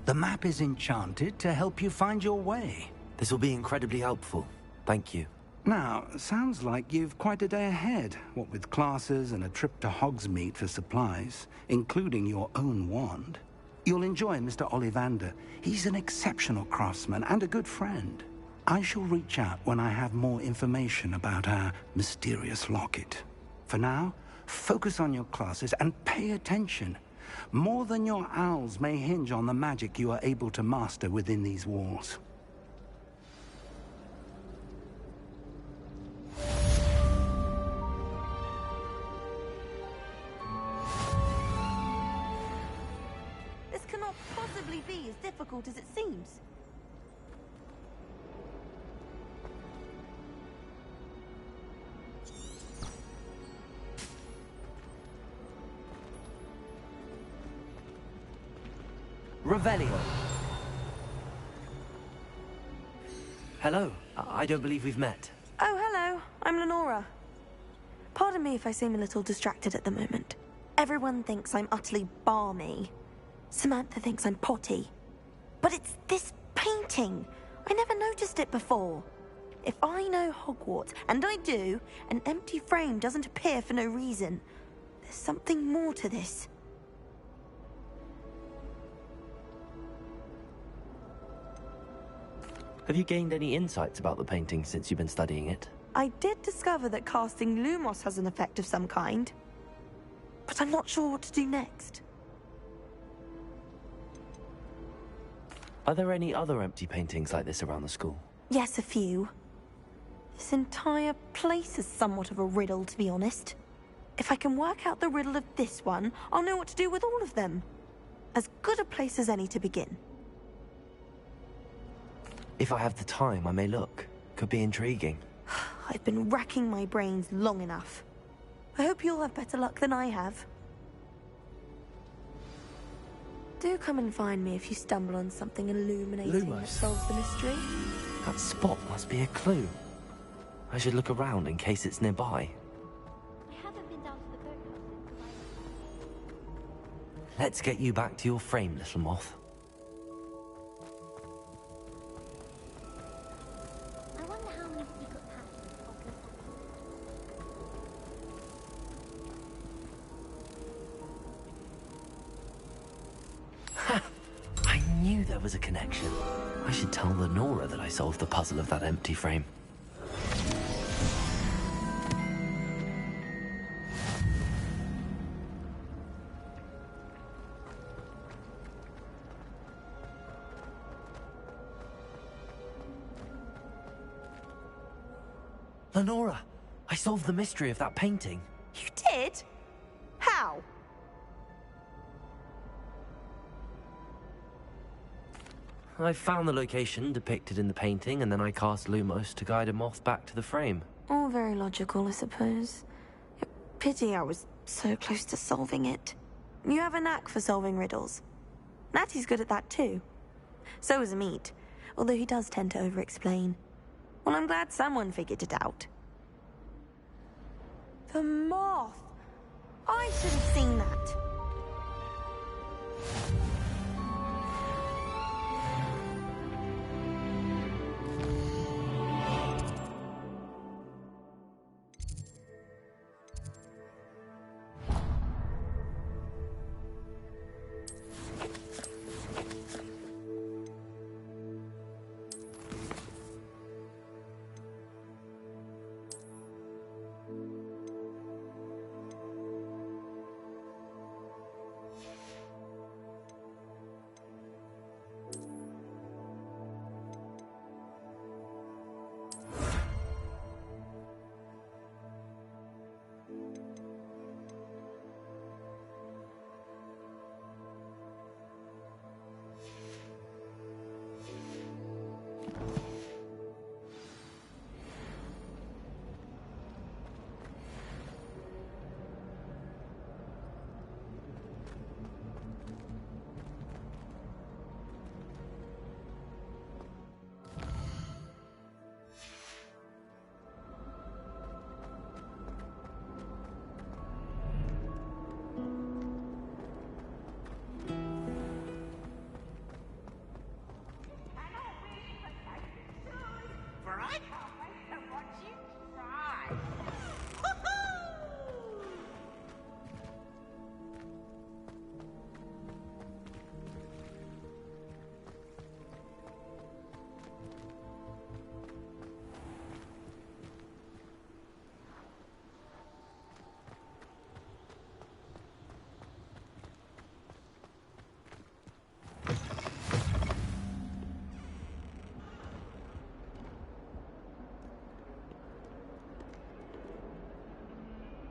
The map is enchanted to help you find your way. This will be incredibly helpful. Thank you. Now, sounds like you've quite a day ahead, what with classes and a trip to Hogsmeade for supplies, including your own wand. You'll enjoy Mr. Ollivander. He's an exceptional craftsman and a good friend. I shall reach out when I have more information about our mysterious locket. For now, focus on your classes and pay attention. More than your owls may hinge on the magic you are able to master within these walls. This cannot possibly be as difficult as it seems. Revelio. Hello. I don't believe we've met. Oh, hello. I'm Lenora. Pardon me if I seem a little distracted at the moment. Everyone thinks I'm utterly balmy. Samantha thinks I'm potty. But it's this painting. I never noticed it before. If I know Hogwarts, and I do, an empty frame doesn't appear for no reason. There's something more to this. Have you gained any insights about the painting since you've been studying it? I did discover that casting Lumos has an effect of some kind. But I'm not sure what to do next. Are there any other empty paintings like this around the school? Yes, a few. This entire place is somewhat of a riddle, to be honest. If I can work out the riddle of this one, I'll know what to do with all of them. As good a place as any to begin. If I have the time, I may look. Could be intriguing. I've been racking my brains long enough. I hope you'll have better luck than I have. Do come and find me if you stumble on something illuminating that solves the mystery. That spot must be a clue. I should look around in case it's nearby. I haven't been down to the boathouse since Let's get you back to your frame, little moth. I wonder how many secret passages Ha! I knew there was a connection. I should tell Lenora that I solved the puzzle of that empty frame. Lenora, I solved the mystery of that painting. You did? How? I found the location depicted in the painting, and then I cast Lumos to guide a moth back to the frame. All very logical, I suppose. Pity I was so close to solving it. You have a knack for solving riddles. Natty's good at that too. So is Amit, although he does tend to over-explain. Well, I'm glad someone figured it out. The moth! I should have seen that.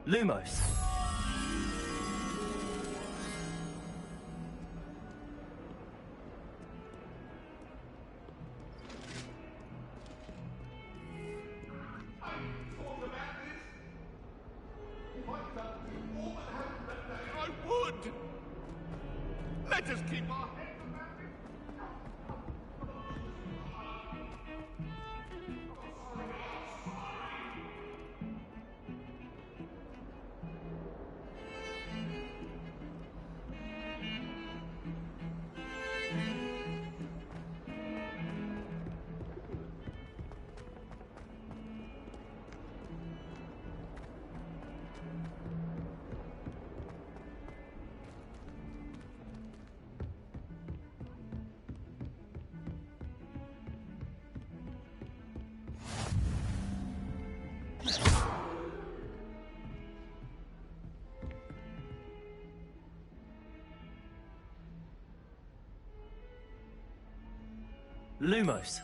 Lumos. I would! Let us keep our heads Lumos.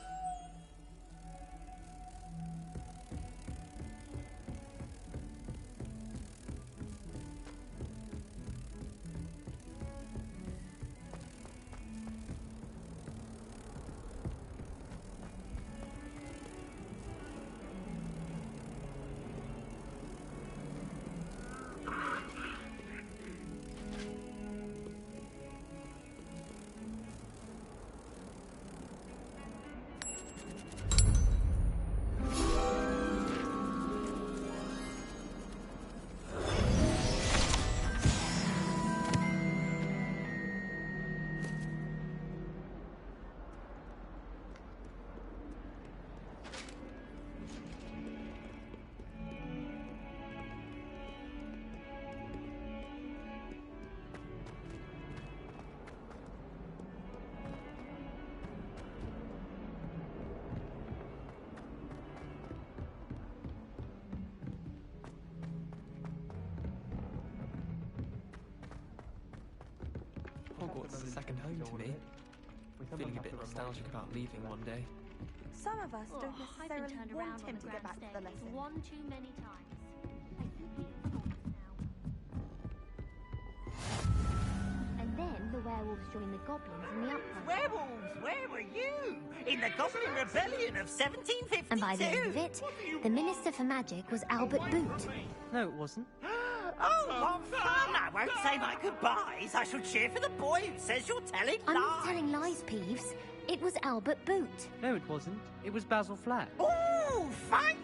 Hogwarts is a second home to me. Feeling a bit nostalgic about leaving one day. Some of us don't I've been necessarily turned want around on him the to go back to the grandstand lesson. one too many times. I think he's gone now. And then the werewolves joined the goblins in the uprising. Werewolves, where were you? In the Goblin Rebellion of 1752? And by the end of it, the Minister for Magic was Albert Boot. No, it wasn't. Oh, what fun! I won't say my goodbyes. I shall cheer for the boy who says you're telling lies. I'm not telling lies, Peeves. It was Albert Boot. No, it wasn't. It was Basil Flack. Oh, fight!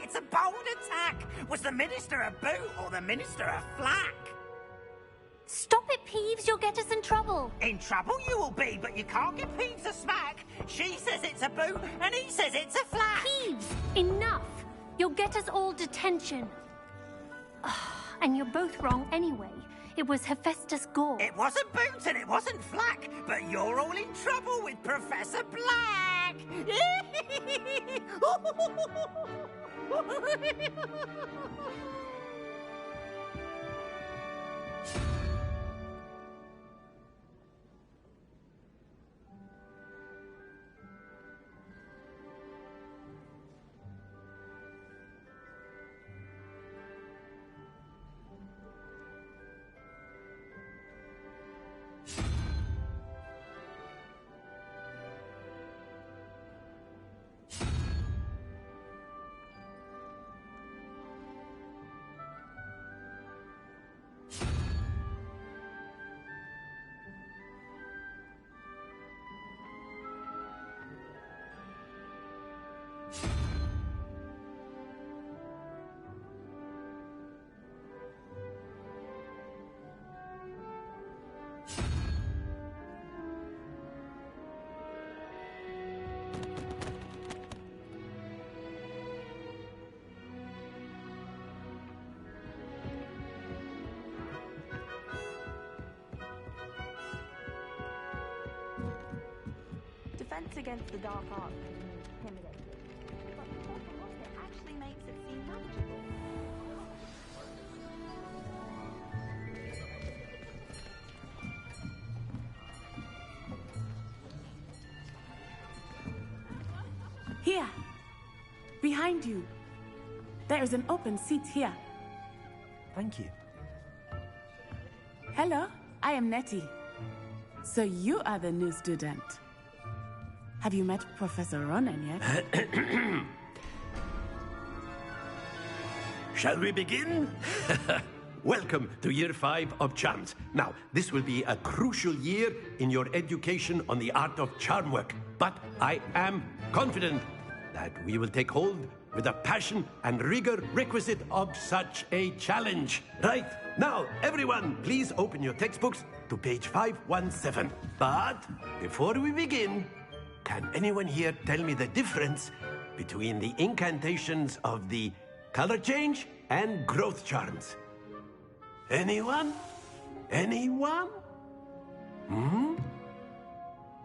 It's a bold attack. Was the Minister a boot or the Minister a flack? Stop it, Peeves. You'll get us in trouble. In trouble you will be, but you can't give Peeves a smack. She says it's a boot, and he says it's a flack. Peeves, enough. You'll get us all detention. And you're both wrong anyway. It was Hephaestus Gore. It wasn't boot and it wasn't flack, but you're all in trouble with Professor Black. Defense against the dark arts may be intimidating, but the problem of it actually makes it seem manageable. Here! Behind you! There is an open seat here. Thank you. Hello, I am Nettie. So you are the new student. Have you met Professor Ronan yet? Shall we begin? Welcome to Year 5 of Charms. Now, this will be a crucial year in your education on the art of charm work. But I am confident that we will take hold with the passion and rigor requisite of such a challenge. Right, now, everyone, please open your textbooks to page 517. But before we begin, can anyone here tell me the difference between the incantations of the color change and growth charms? Anyone? Anyone?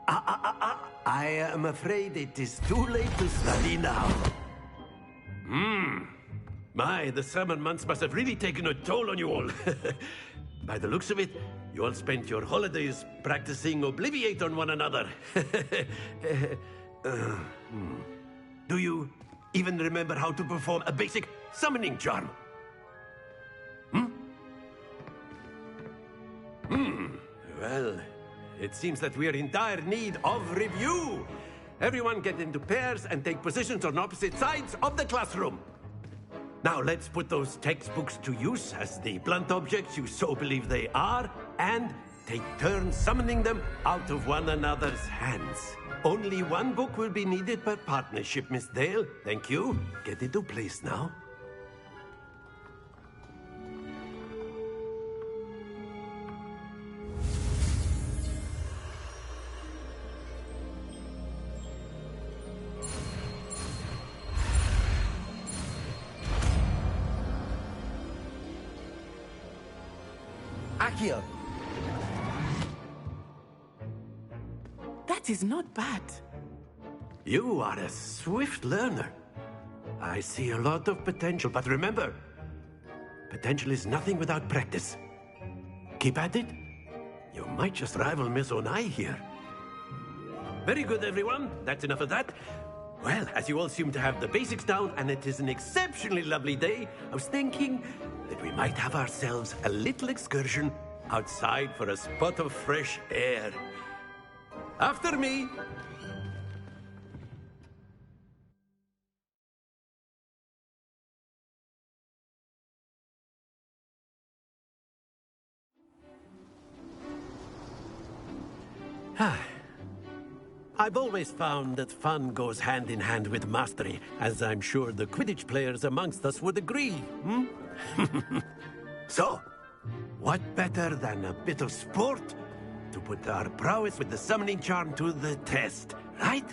I am afraid it is too late to study now. My, the summer months must have really taken a toll on you all. By the looks of it, you all spent your holidays practicing Obliviate on one another. Do you even remember how to perform a basic summoning charm? Well, it seems that we are in dire need of review. Everyone get into pairs and take positions on opposite sides of the classroom. Now let's put those textbooks to use as the blunt objects you so believe they are, and take turns summoning them out of one another's hands. Only one book will be needed per partnership, Miss Dale. Thank you. Get into place now. Accio! That is not bad. You are a swift learner. I see a lot of potential, but remember, potential is nothing without practice. Keep at it. You might just rival Miss Onai here. Very good, everyone. That's enough of that. Well, as you all seem to have the basics down, and it is an exceptionally lovely day, I was thinking that we might have ourselves a little excursion outside for a spot of fresh air. After me. I've always found that fun goes hand in hand with mastery, as I'm sure the Quidditch players amongst us would agree. So, what better than a bit of sport to put our prowess with the summoning charm to the test, right?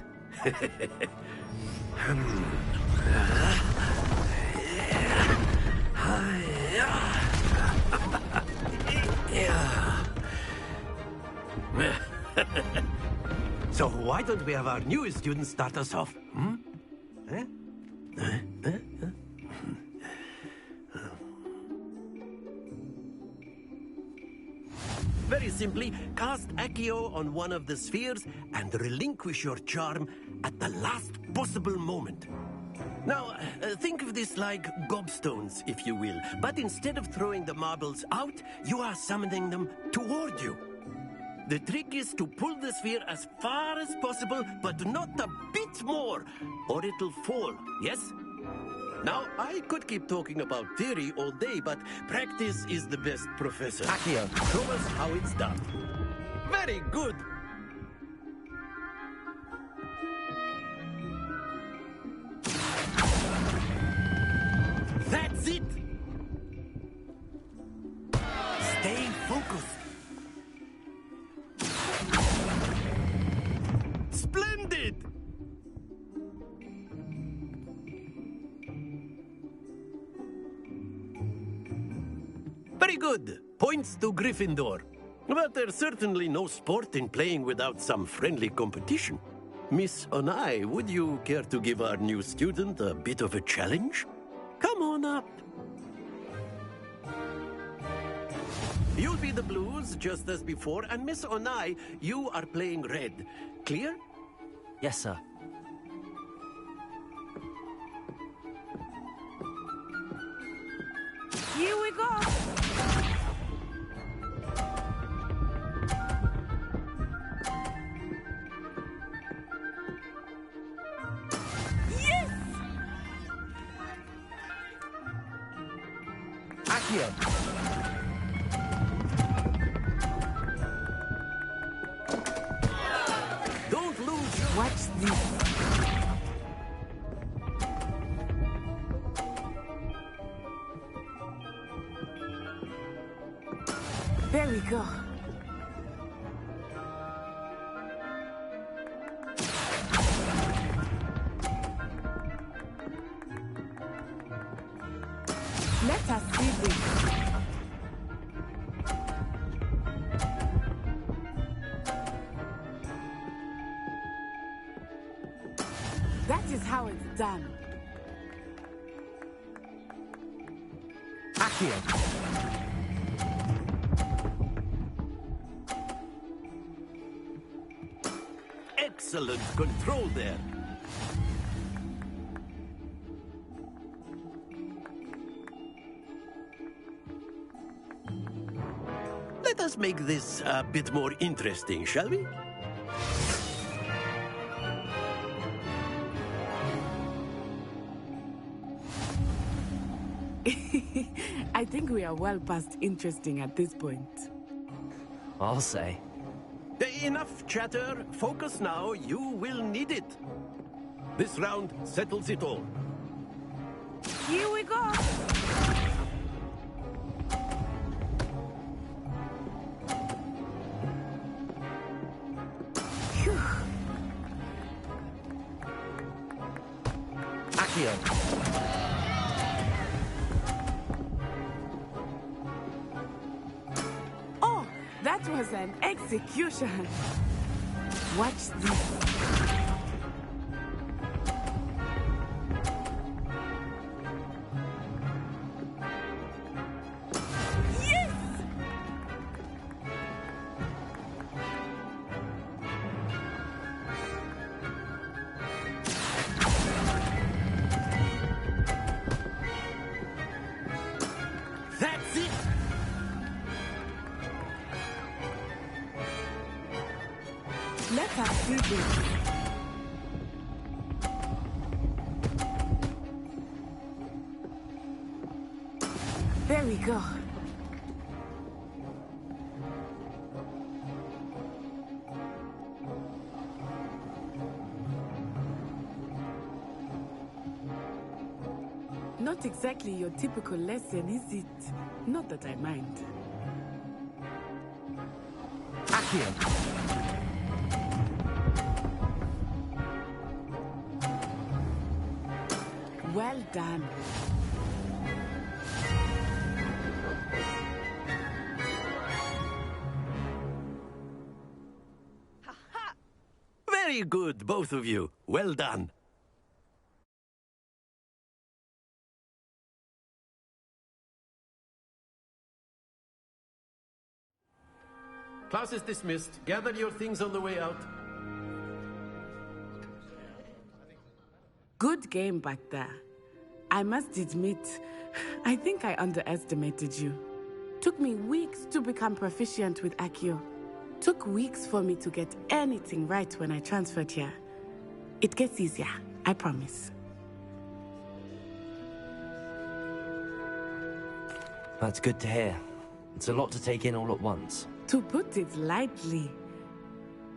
So why don't we have our newest student start us off? Very simply, cast Accio on one of the spheres and relinquish your charm at the last possible moment. Now, think of this like gobstones, if you will. But instead of throwing the marbles out, you are summoning them toward you. The trick is to pull the sphere as far as possible, but not a bit more, or it'll fall, yes? Now, I could keep talking about theory all day, but practice is the best professor. Accio, show us how it's done. Very good. That's it. Stay focused. Splendid! Very good. Points to Gryffindor. But there's certainly no sport in playing without some friendly competition. Miss Onai, would you care to give our new student a bit of a challenge? Come on up. You'll be the blues, just as before, and Miss Onai, you are playing red. Clear? Yes, sir. Here we go. Yes! Accio! Don't lose. Watch this. There we go. Let us see this. That is how it's done. Accio! excellent control there. Let us make this a bit more interesting, shall we? I think we are well past interesting at this point. I'll say. Enough chatter. Focus now. You will need it. This round settles it all. Here we go! Accio. Oh, that was an execution. Watch this. Yes! That's it! Let us see this. There we go. Not exactly your typical lesson, is it? Not that I mind. Accio. Well done. Very good, both of you. Well done. Class is dismissed. Gather your things on the way out. Good game back there. I must admit, I think I underestimated you. Took me weeks to become proficient with Accio. Took weeks for me to get anything right when I transferred here. It gets easier, I promise. That's good to hear. It's a lot to take in all at once. To put it lightly,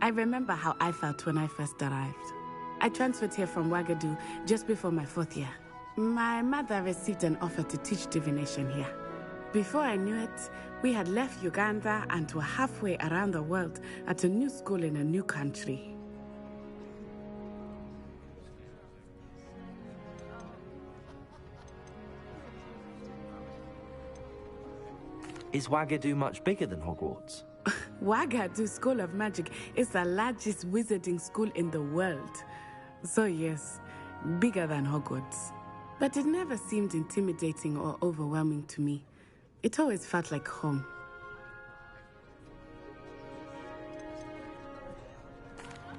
I remember how I felt when I first arrived. I transferred here from Ouagadougou just before my 4th year. My mother received an offer to teach divination here. Before I knew it, we had left Uganda and were halfway around the world at a new school in a new country. Is Ouagadougou much bigger than Hogwarts? Ouagadougou School of Magic is the largest wizarding school in the world. So yes, bigger than Hogwarts. But it never seemed intimidating or overwhelming to me. It always felt like home.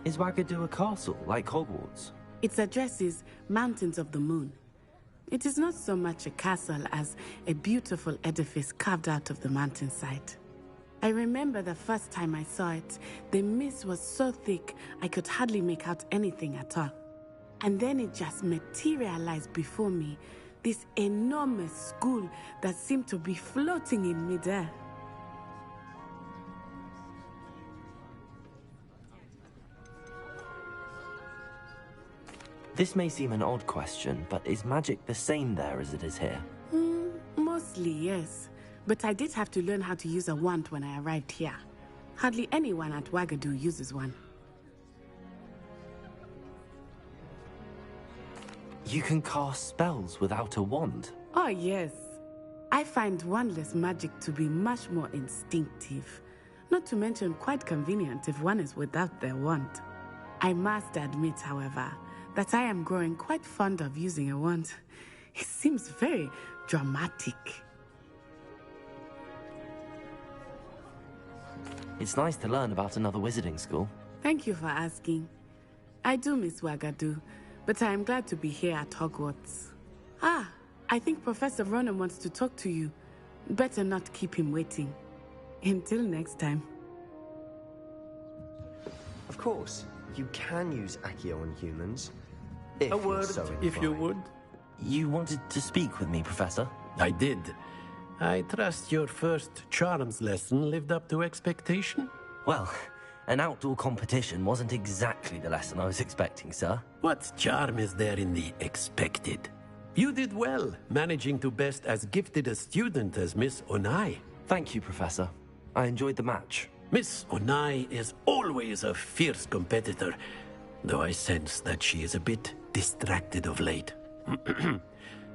Is Ouagadougou a castle, like Hogwarts? Its address is Mountains of the Moon. It is not so much a castle as a beautiful edifice carved out of the mountainside. I remember the first time I saw it, the mist was so thick I could hardly make out anything at all. And then it just materialized before me, this enormous school that seemed to be floating in midair. This may seem an odd question, but is magic the same there as it is here? Mostly, yes. But I did have to learn how to use a wand when I arrived here. Hardly anyone at Ouagadougou uses one. You can cast spells without a wand? Oh, yes. I find wandless magic to be much more instinctive. Not to mention quite convenient if one is without their wand. I must admit, however, that I am growing quite fond of using a wand. It seems very dramatic. It's nice to learn about another wizarding school. Thank you for asking. I do miss Wagadu, but I am glad to be here at Hogwarts. Ah, I think Professor Ronan wants to talk to you. Better not keep him waiting. Until next time. Of course, you can use Accio on humans. If A you're word, so if you inclined. would. You wanted to speak with me, Professor? I did. I trust your first charms lesson lived up to expectation? Well, an outdoor competition wasn't exactly the lesson I was expecting, sir. What charm is there in the expected? You did well, managing to best as gifted a student as Miss Onai. Thank you, Professor. I enjoyed the match. Miss Onai is always a fierce competitor, though I sense that she is a bit distracted of late.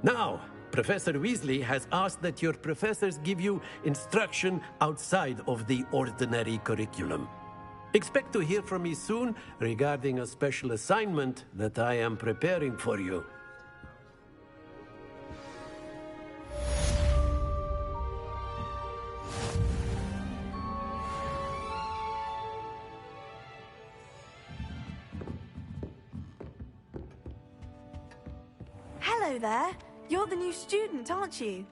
Now, Professor Weasley has asked that your professors give you instruction outside of the ordinary curriculum. Expect to hear from me soon regarding a special assignment that I am preparing for you. Hello there. You're the new student, aren't you?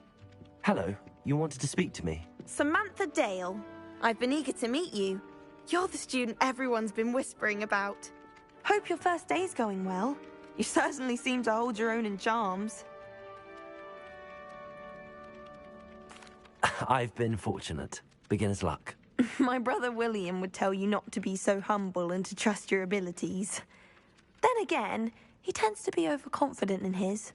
Hello, you wanted to speak to me? Samantha Dale. I've been eager to meet you. You're the student everyone's been whispering about. Hope your first day's going well. You certainly seem to hold your own in charms. I've been fortunate. Beginner's luck. My brother William would tell you not to be so humble and to trust your abilities. Then again, he tends to be overconfident in his.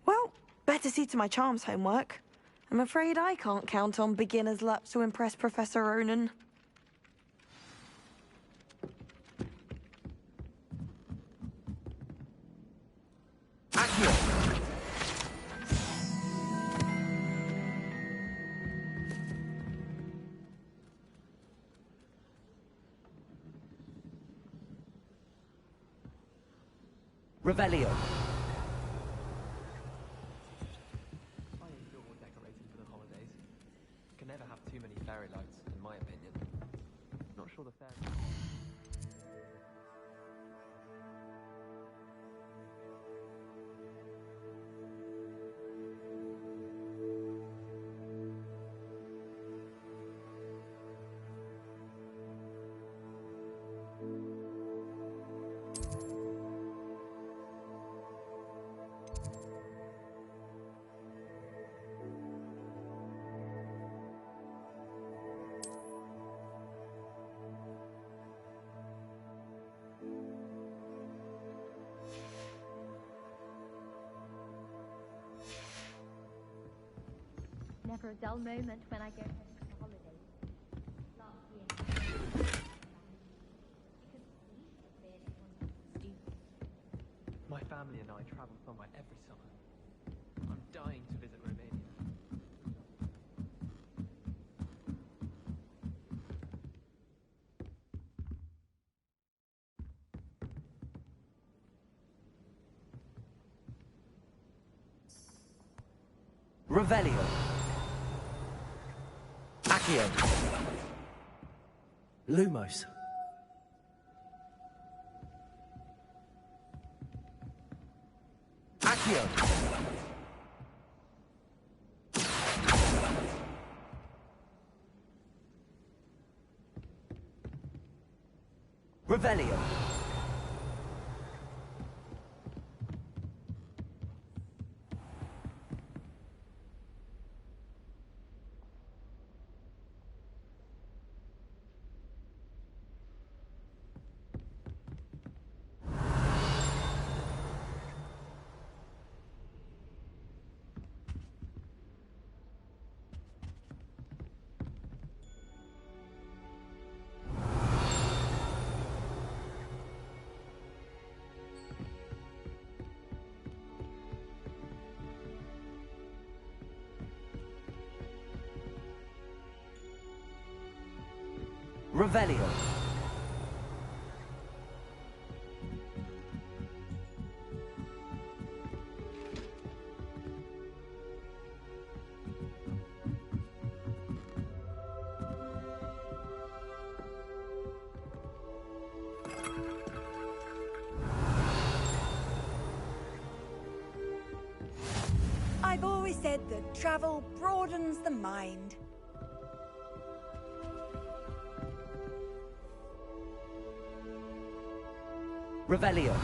Well, better see to my charms homework. I'm afraid I can't count on beginner's luck to impress Professor Ronan. Revelio. Decorating for the holidays. Can never have too many fairy lights, in my opinion. Not sure the fairy. Never a dull moment when I go home for the holidays. Last year. My family and I travel somewhere every summer. I'm dying to visit Romania. Revelio. Accio. Lumos. Accio. Revelio. Revelio. always said that travel broadens the mind. Revelio.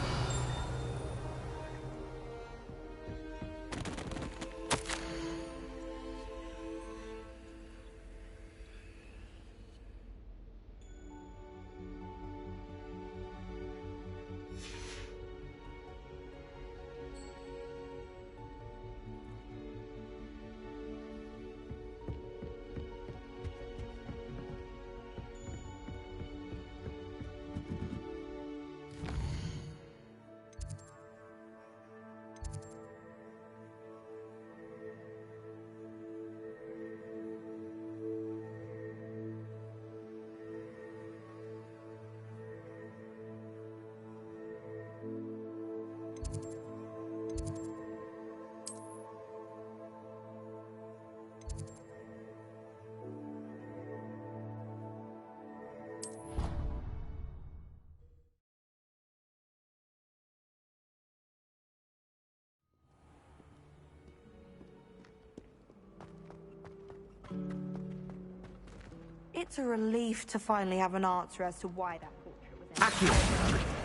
It's a relief to finally have an answer as to why that portrait was empty. Accio.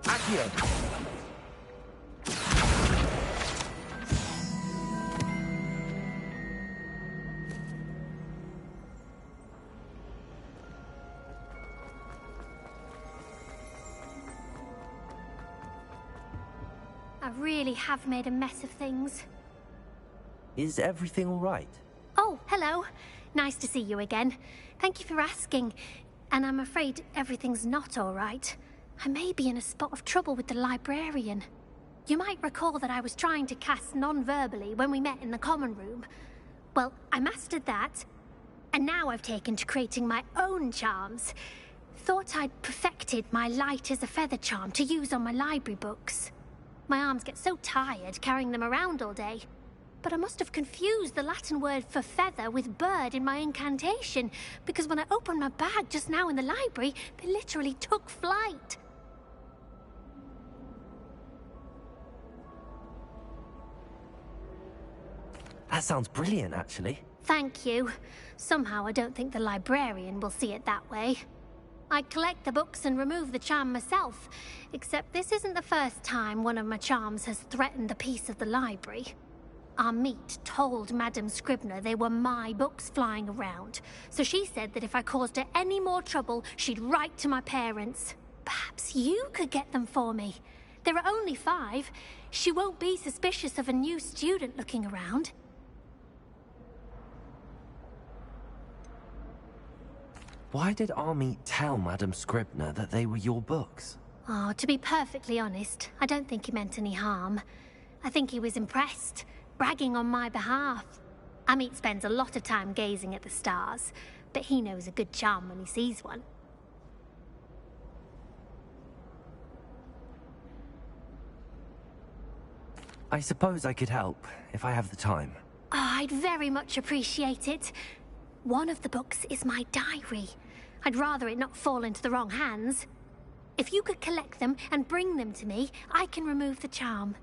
Accio. I really have made a mess of things. Is everything all right? Oh, hello. Nice to see you again. Thank you for asking. And I'm afraid everything's not all right. I may be in a spot of trouble with the librarian. You might recall that I was trying to cast non-verbally when we met in the common room. Well, I mastered that, and now I've taken to creating my own charms. Thought I'd perfected my light as a feather charm to use on my library books. My arms get so tired carrying them around all day. But I must have confused the Latin word for feather with bird in my incantation, because when I opened my bag just now in the library, they literally took flight. That sounds brilliant, actually. Thank you. Somehow I don't think the librarian will see it that way. I collect the books and remove the charm myself, except this isn't the first time one of my charms has threatened the peace of the library. Our meet told Madame Scribner they were my books flying around, so she said that if I caused her any more trouble, she'd write to my parents. Perhaps you could get them for me. There are only 5. She won't be suspicious of a new student looking around. Why did Army tell Madame Scribner that they were your books? Oh, to be perfectly honest, I don't think he meant any harm. I think he was impressed, bragging on my behalf. Amit spends a lot of time gazing at the stars, but he knows a good charm when he sees one. I suppose I could help, if I have the time. Oh, I'd very much appreciate it. One of the books is my diary. I'd rather it not fall into the wrong hands. If you could collect them and bring them to me, I can remove the charm.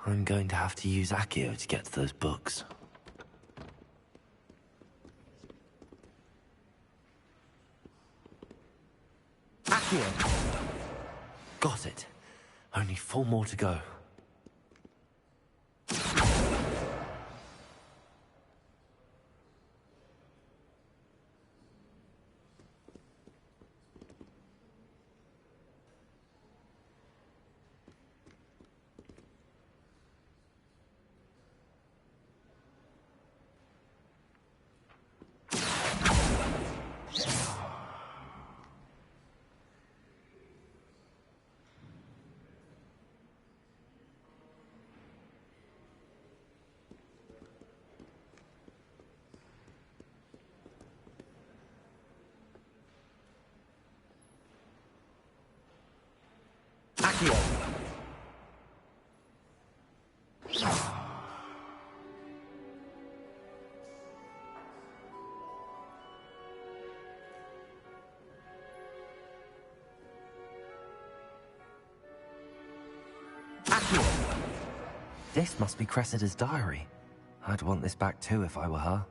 I'm going to have to use Accio to get to those books. Accio! Got it. Only 4 more to go. Accio! Accio! This must be Cressida's diary. I'd want this back too if I were her.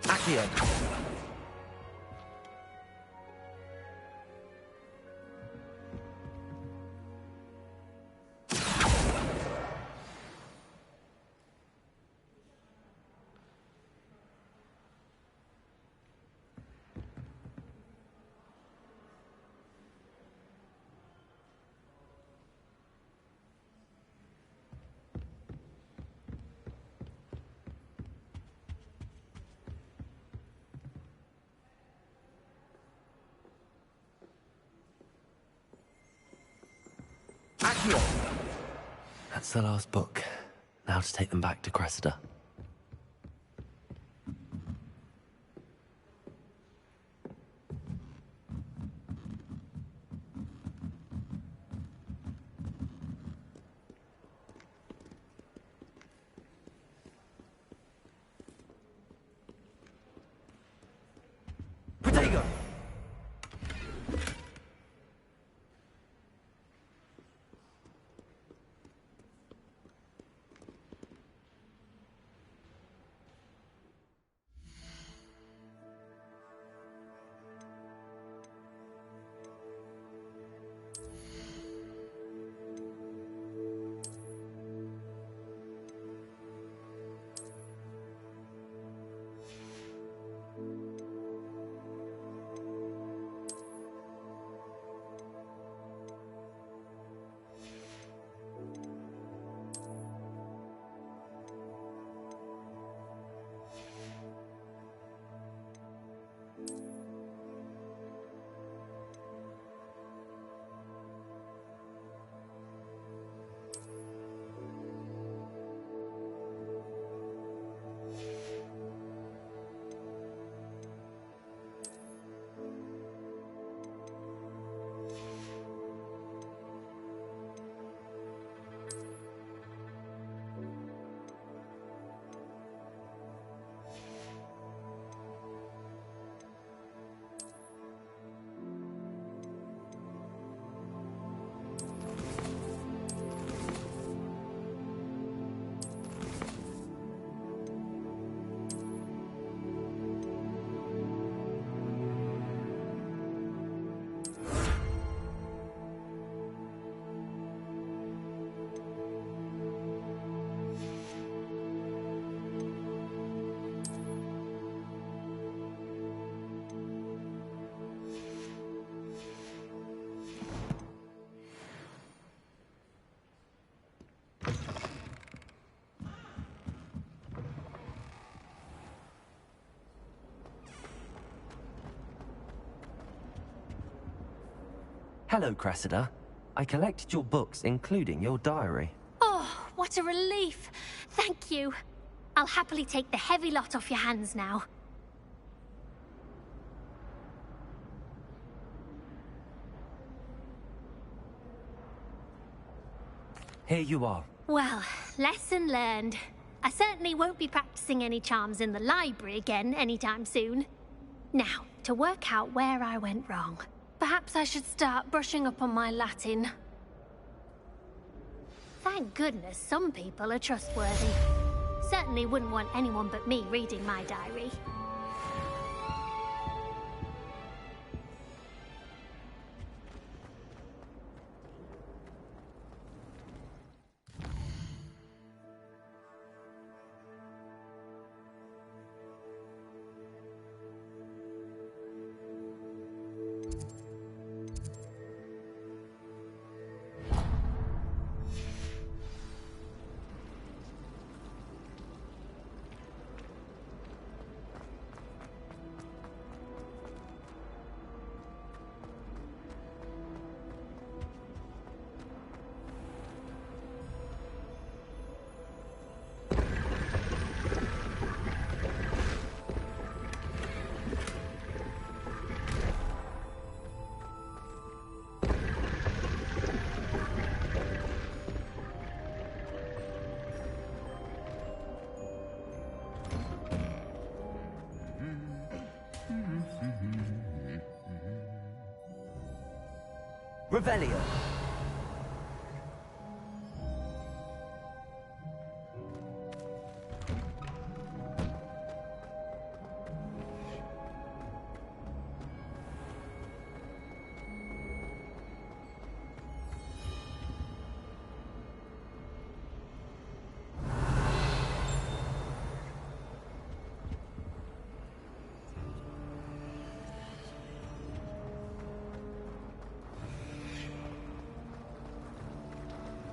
Accio! Accio! That's the last book. Now to take them back to Cressida. Protego! Hello, Cressida. I collected your books, including your diary. Oh, what a relief. Thank you. I'll happily take the heavy lot off your hands now. Here you are. Well, lesson learned. I certainly won't be practicing any charms in the library again anytime soon. Now, to work out where I went wrong. Perhaps I should start brushing up on my Latin. Thank goodness some people are trustworthy. Certainly wouldn't want anyone but me reading my diary. Revelio.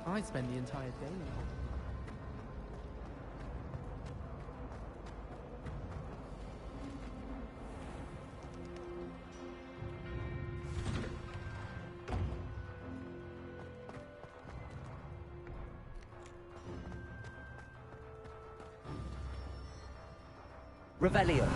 I'd spend the entire day in Hogwarts. Revelio.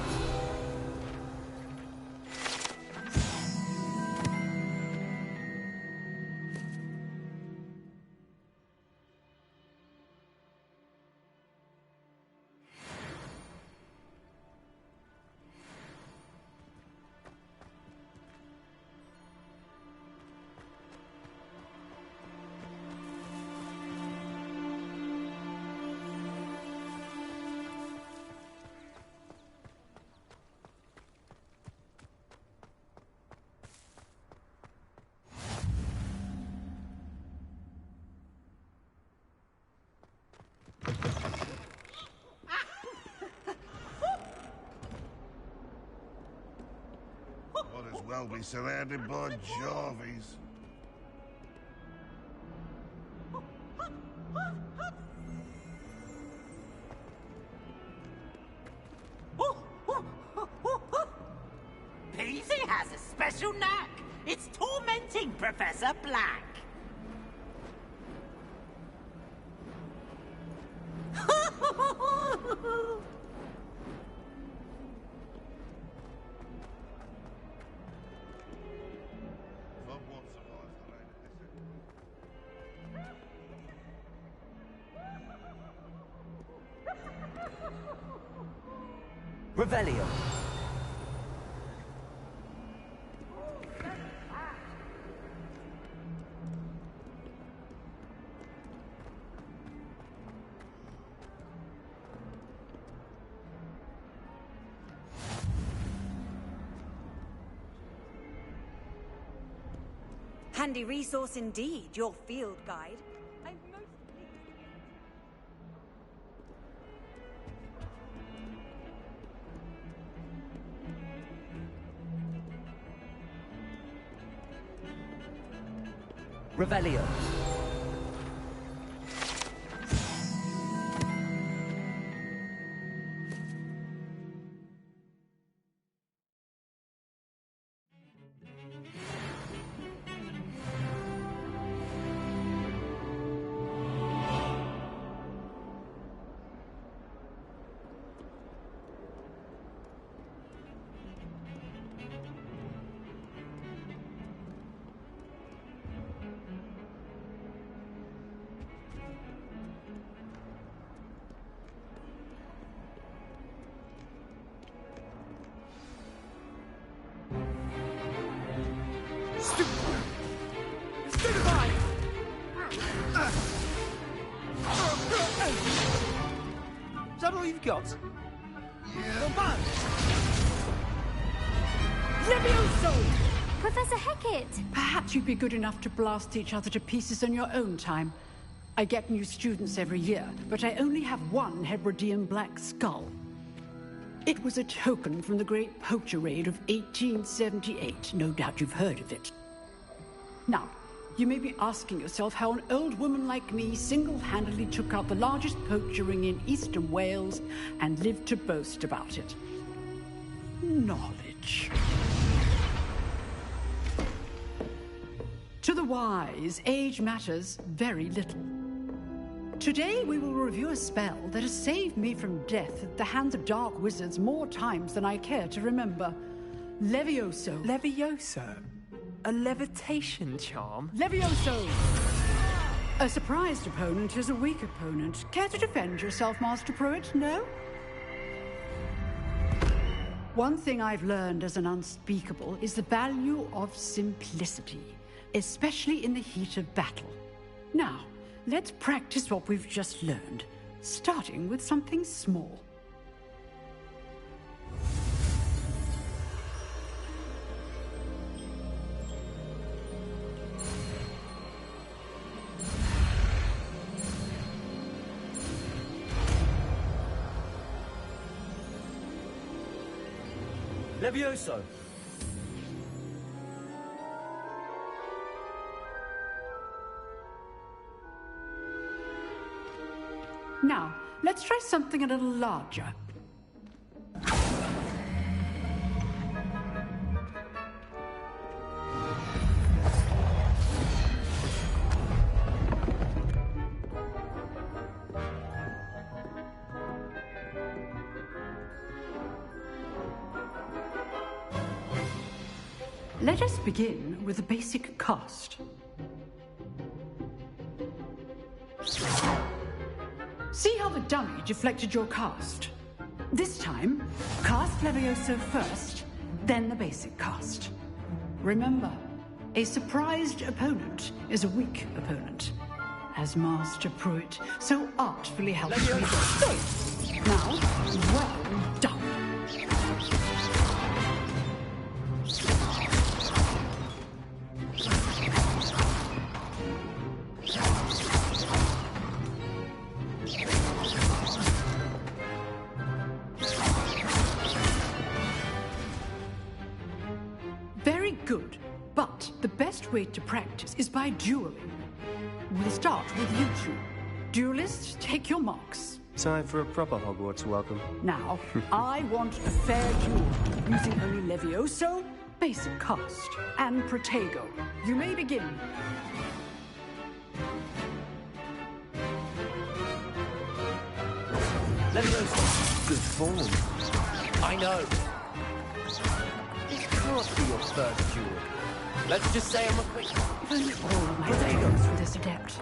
Might as well be surrounded by Jarvies. Peasy has a special knack. It's tormenting Professor Black. Revelio. Handy resource indeed, your field guide. I'm most pleased. Revelio. Is that all you've got? Yeah. Come on! Levioso! Professor Hecat! Perhaps you'd be good enough to blast each other to pieces in your own time. I get new students every year, but I only have one Hebridean black skull. It was a token from the Great Poacher Raid of 1878. No doubt you've heard of it. Now, you may be asking yourself how an old woman like me single-handedly took out the largest poacher ring in eastern Wales and lived to boast about it. Knowledge. To the wise, age matters very little. Today we will review a spell that has saved me from death at the hands of dark wizards more times than I care to remember. Levioso. Levioso? A levitation charm? Levioso! A surprised opponent is a weak opponent. Care to defend yourself, Master Pruitt? No? One thing I've learned as an unspeakable is the value of simplicity. especially in the heat of battle. Now, let's practice what we've just learned, starting with something small. Levioso! Now, let's try something a little larger. Let us begin with the basic cast. See how the dummy deflected your cast? This time, cast Levioso first, then the basic cast. Remember, a surprised opponent is a weak opponent, as Master Pruitt so artfully helps me. Good. Now, well done. Good, but the best way to practice is by dueling. We'll start with you two. Duelists, take your marks. Time for a proper Hogwarts welcome. Now, I want a fair duel, using only Levioso, basic cast, and Protego. You may begin. Levioso! Good form. I know. Can't be your first duel. Let's just say I'm a quick. If only all my potatoes for this adept.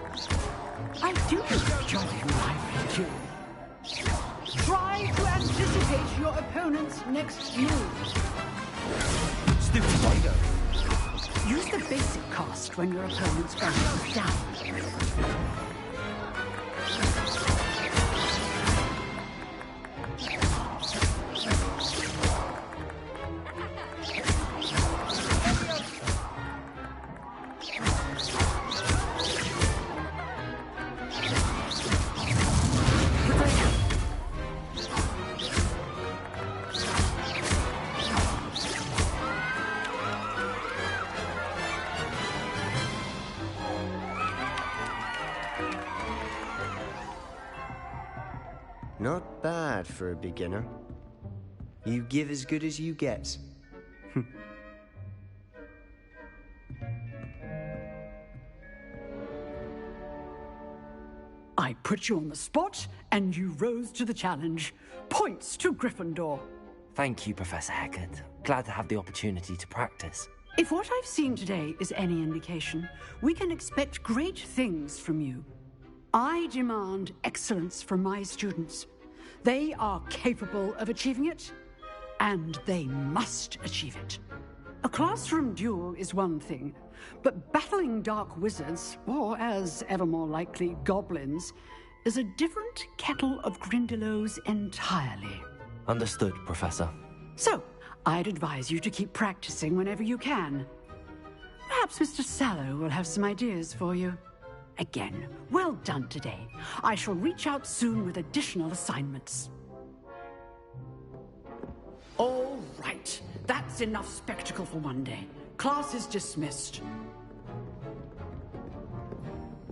I do enjoy a lively duel. Try to anticipate your opponent's next move. Stupid potato. Use the basic cast when your opponent's guard is down. Not bad for a beginner. You give as good as you get. I put you on the spot, and you rose to the challenge. Points to Gryffindor. Thank you, Professor Hecat. Glad to have the opportunity to practice. If what I've seen today is any indication, we can expect great things from you. I demand excellence from my students. They are capable of achieving it, and they must achieve it. A classroom duel is one thing, but battling dark wizards, or as ever more likely, goblins, is a different kettle of Grindylows entirely. Understood, Professor. So, I'd advise you to keep practicing whenever you can. Perhaps Mr. Sallow will have some ideas for you. Again, well done today. I shall reach out soon with additional assignments. All right. That's enough spectacle for one day. Class is dismissed.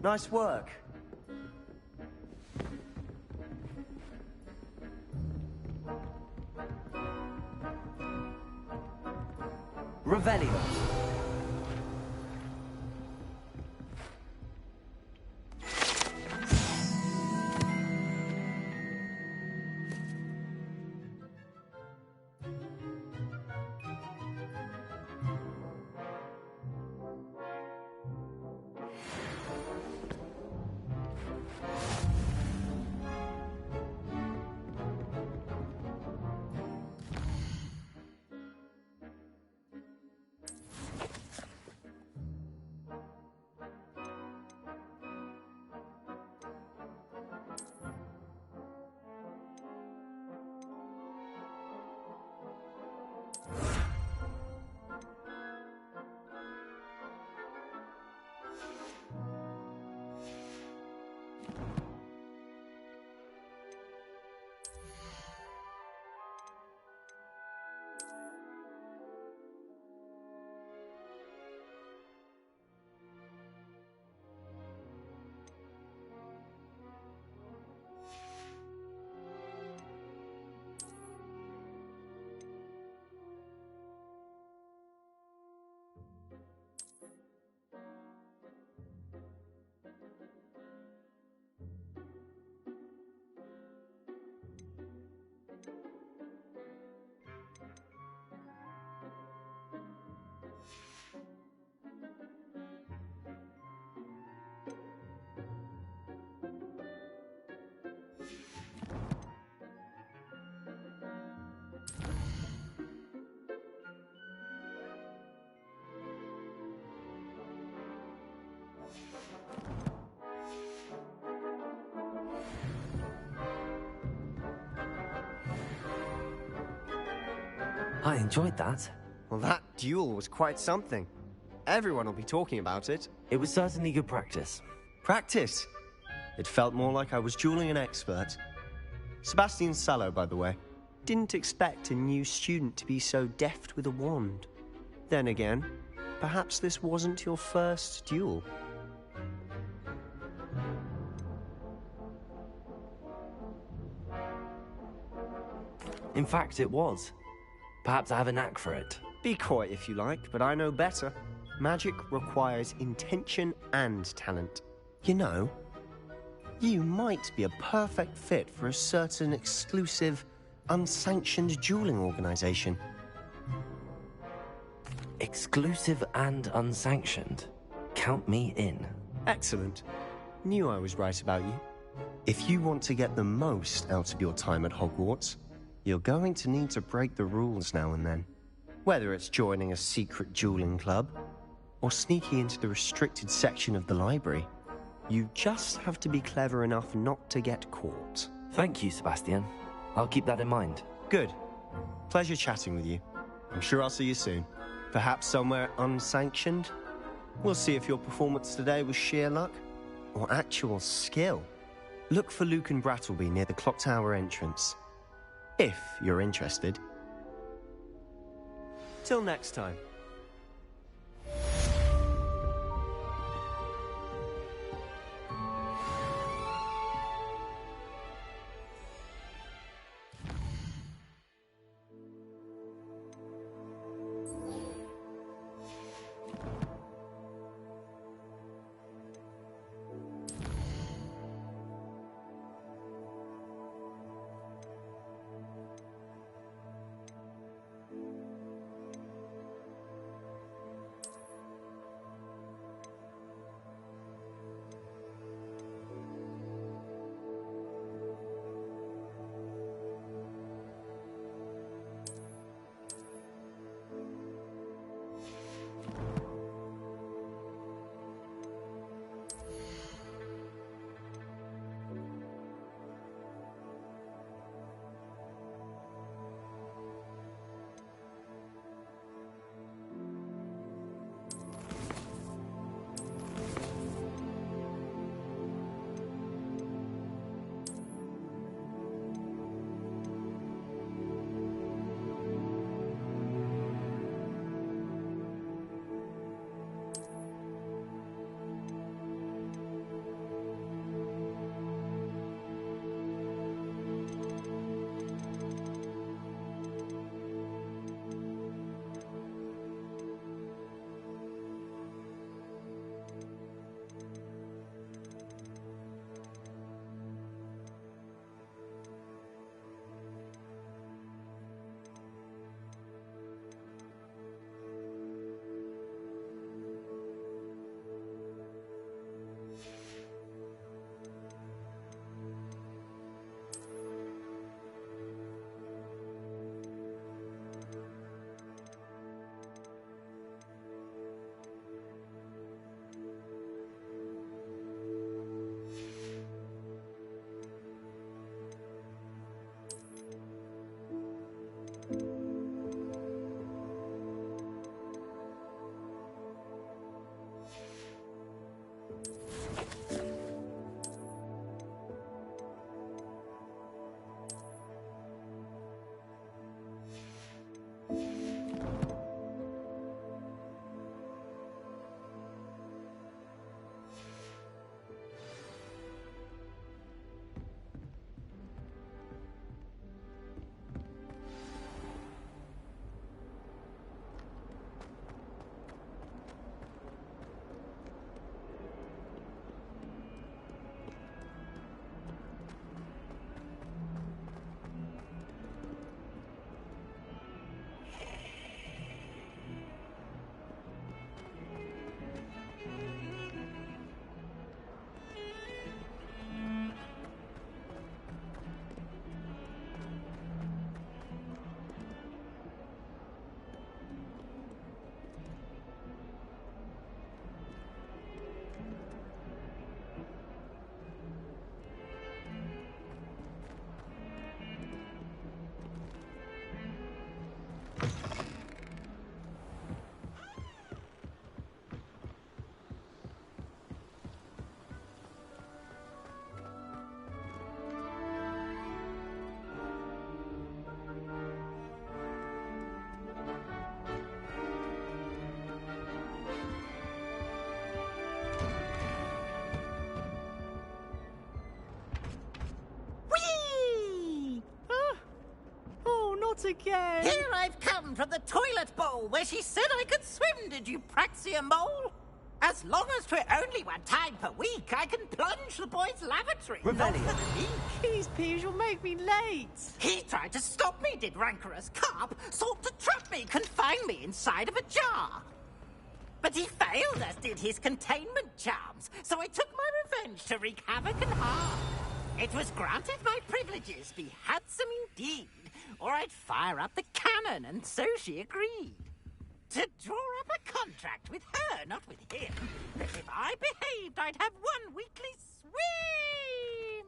Nice work. Revelio. I enjoyed that. Well, that duel was quite something. Everyone will be talking about it. It was certainly good practice. Practice? It felt more like I was dueling an expert. Sebastian Sallow, by the way. Didn't expect a new student to be so deft with a wand. Then again, perhaps this wasn't your first duel. In fact, it was. Perhaps I have a knack for it. Be coy if you like, but I know better. Magic requires intention and talent. You know, you might be a perfect fit for a certain exclusive, unsanctioned dueling organization. Exclusive and unsanctioned? Count me in. Excellent. Knew I was right about you. If you want to get the most out of your time at Hogwarts, you're going to need to break the rules now and then. Whether it's joining a secret dueling club, or sneaking into the restricted section of the library, you just have to be clever enough not to get caught. Thank you, Sebastian. I'll keep that in mind. Good. Pleasure chatting with you. I'm sure I'll see you soon. Perhaps somewhere unsanctioned? We'll see if your performance today was sheer luck, or actual skill. Look for Luke and Brattleby near the clock tower entrance. If you're interested. Till next time. Not again! Here I've come from the toilet bowl where she said I could swim, did you praxia mole? As long as 'twere only one time per week, I can plunge the boy's lavatory. Rebellion. Not for the leak. Please, Peeves, you'll make me late. He tried to stop me, did rancorous carp. Sought to trap me, confine me inside of a jar. But he failed, as did his containment charms. So I took my revenge to wreak havoc and harm. It was granted my privileges be handsome indeed, or I'd fire up the cannon, and so she agreed. To draw up a contract with her, not with him, that if I behaved, I'd have one weekly swim.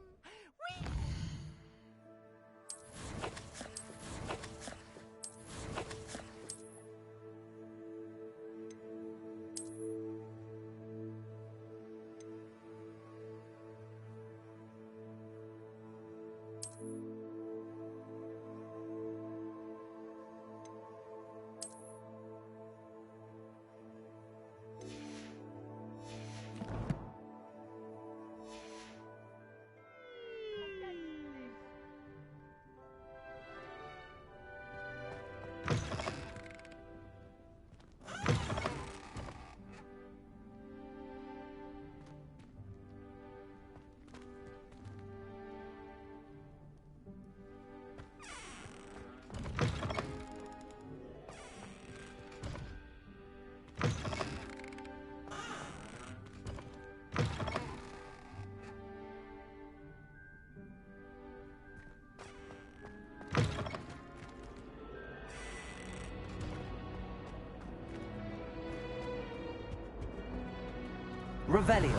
Revelio.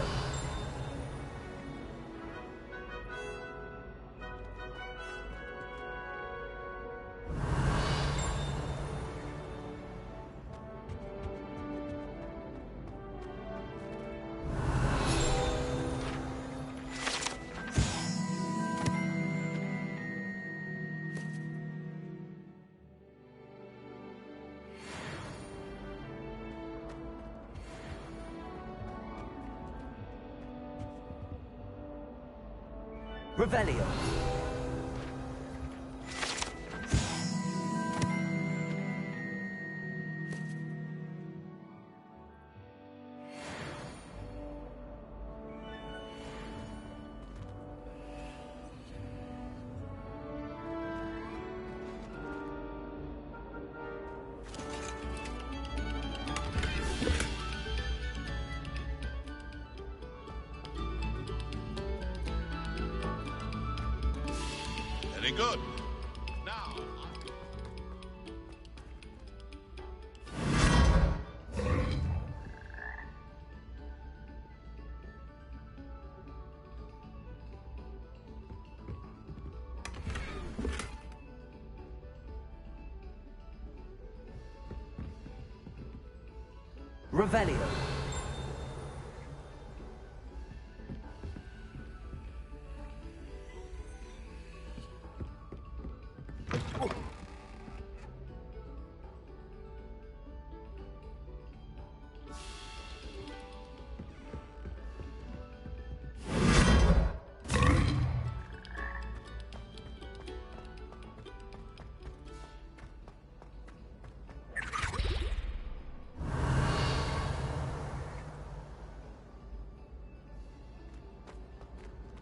Revelio. Very good. Now, Revelio.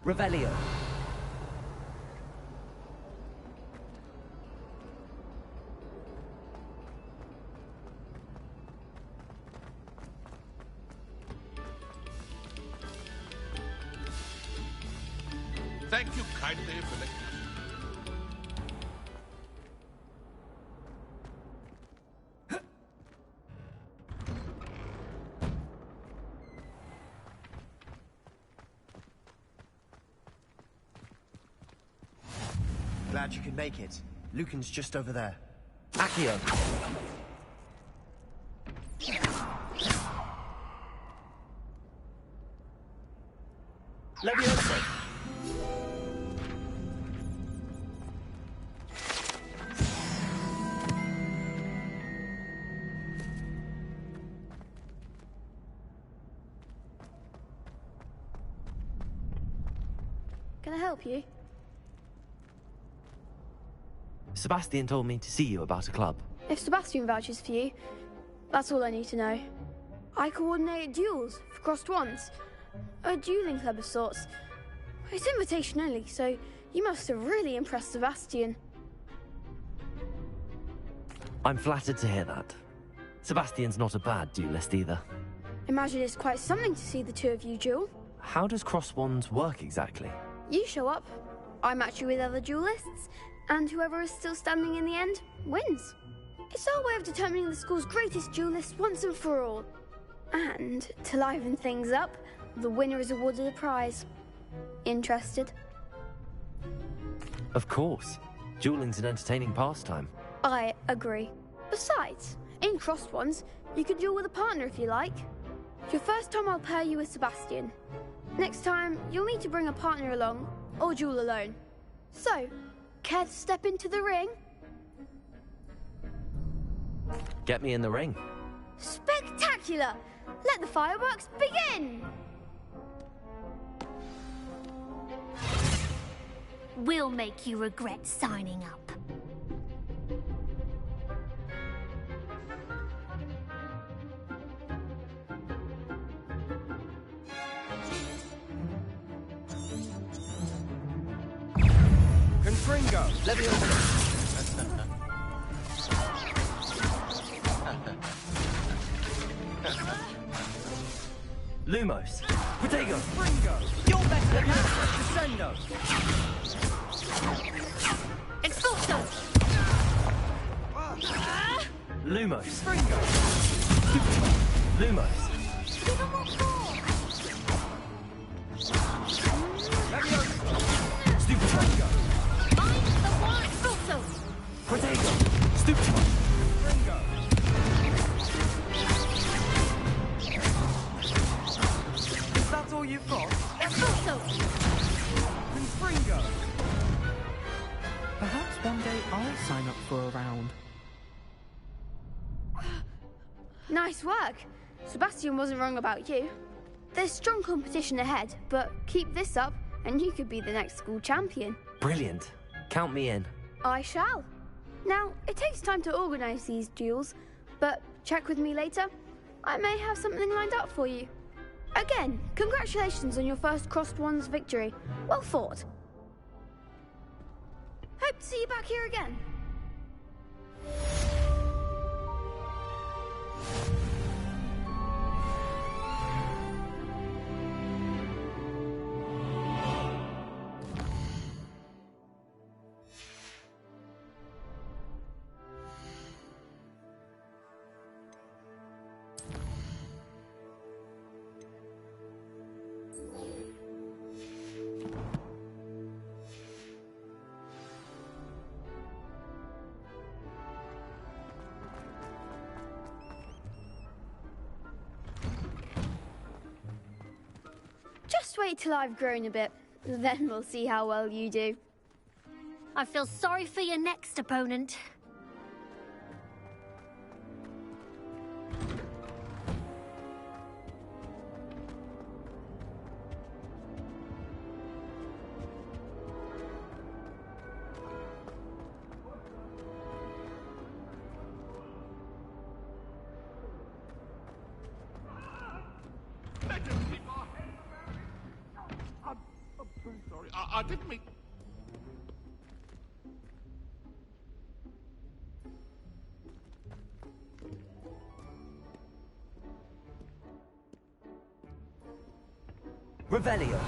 Revelio. thank you kindly for letting us. Glad you could make it. Lucan's just over there. Accio. Leviosa. Can I help you? Sebastian told me to see you about a club. If Sebastian vouches for you, that's all I need to know. I coordinate duels for crossed wands. A dueling club of sorts. It's invitation only, so you must have really impressed Sebastian. I'm flattered to hear that. Sebastian's not a bad duelist either. Imagine it's quite something to see the two of you duel. How does cross wands work exactly? You show up, I match you with other duelists, and whoever is still standing in the end wins. It's our way of determining the school's greatest duelist once and for all. And to liven things up, the winner is awarded a prize. Interested? Of course. Dueling's an entertaining pastime. I agree. Besides, in crossed ones, you can duel with a partner if you like. Your first time I'll pair you with Sebastian. Next time, you'll need to bring a partner along, or duel alone. So, care to step into the ring? Get me in the ring. Spectacular! Let the fireworks begin! We'll make you regret signing up. Confringo, Lumos. Protego. Confringo. You're better than that. Descendo. Expulso. Lumos. Confringo. Lumos. Give him what for? Stupid one. Mind the one. Expulso. Protego. Stupid one. Confringo. Is that all you've got? Expulso. Confringo. Perhaps one day I'll sign up for a round. Nice work. Sebastian wasn't wrong about you. There's strong competition ahead, but keep this up and you could be the next school champion. Brilliant. Count me in. I shall. Now, it takes time to organise these duels, but check with me later. I may have something lined up for you. Again, congratulations on your first crossed wands victory. Well fought. Hope to see you back here again. Just wait till I've grown a bit, then we'll see how well you do. I feel sorry for your next opponent. I'm so sorry. I didn't mean... Revelio.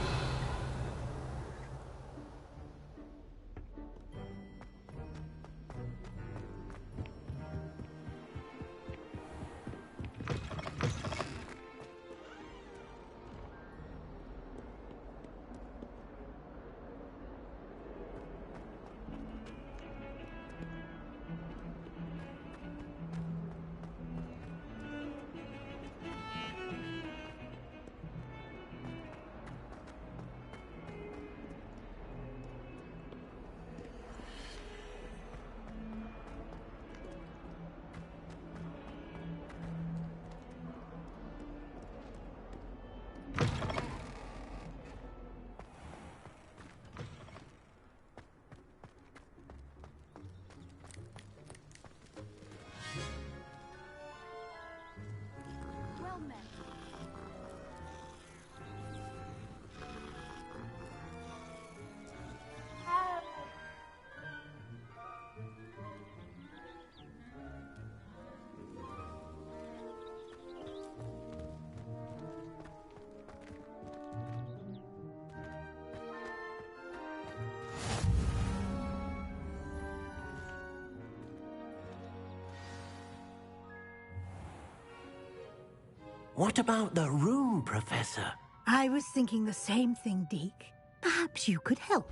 What about the room, Professor? I was thinking the same thing, Deke. Perhaps you could help.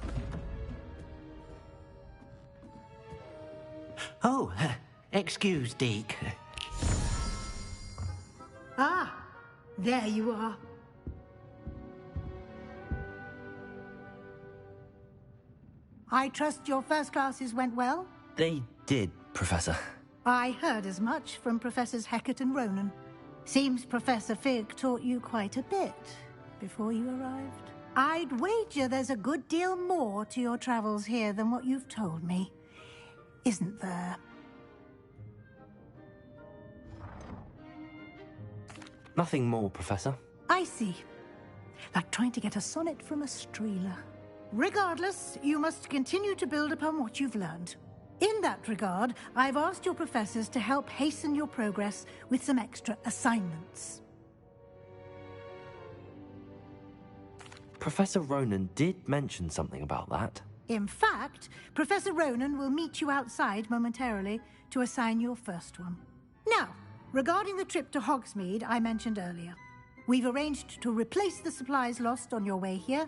Oh, excuse, Deke. Ah, there you are. I trust your first classes went well? They did, Professor. I heard as much from Professors Hecat and Ronan. Seems Professor Fig taught you quite a bit before you arrived. I'd wager there's a good deal more to your travels here than what you've told me. Isn't there? Nothing more, Professor. I see. Like trying to get a sonnet from a streeler. Regardless, you must continue to build upon what you've learned. In that regard, I've asked your professors to help hasten your progress with some extra assignments. Professor Ronan did mention something about that. In fact, Professor Ronan will meet you outside momentarily to assign your first one. Now, regarding the trip to Hogsmeade I mentioned earlier, we've arranged to replace the supplies lost on your way here,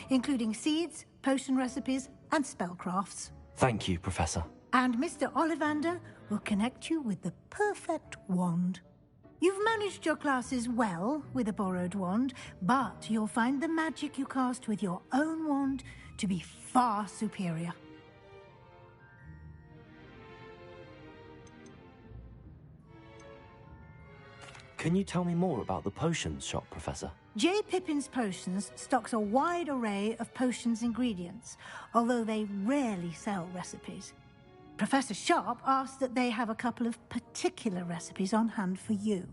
including seeds, potion recipes, and spellcrafts. Thank you, Professor. And Mr. Ollivander will connect you with the perfect wand. You've managed your classes well with a borrowed wand, but you'll find the magic you cast with your own wand to be far superior. Can you tell me more about the potions shop, Professor? J. Pippin's Potions stocks a wide array of potions ingredients, although they rarely sell recipes. Professor Sharp asked that they have a couple of particular recipes on hand for you.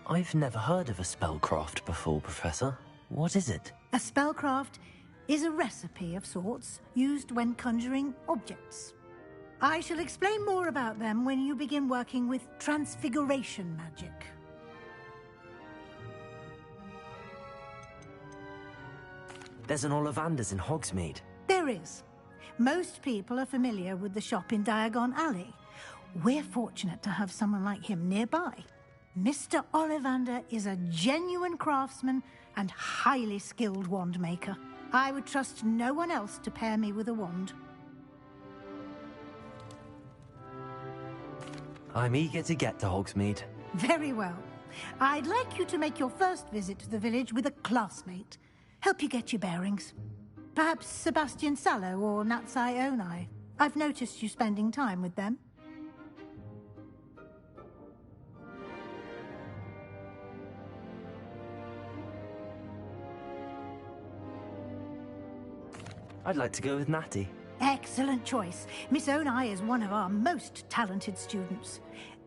I've never heard of a spellcraft before, Professor. What is it? A spellcraft is a recipe of sorts used when conjuring objects. I shall explain more about them when you begin working with transfiguration magic. There's an Ollivander's in Hogsmeade. There is. Most people are familiar with the shop in Diagon Alley. We're fortunate to have someone like him nearby. Mr. Ollivander is a genuine craftsman and highly skilled wand maker. I would trust no one else to pair me with a wand. I'm eager to get to Hogsmeade. Very well. I'd like you to make your first visit to the village with a classmate. Help you get your bearings. Perhaps Sebastian Sallow or Natsai Onai. I've noticed you spending time with them. I'd like to go with Natty. Excellent choice. Miss Onai is one of our most talented students.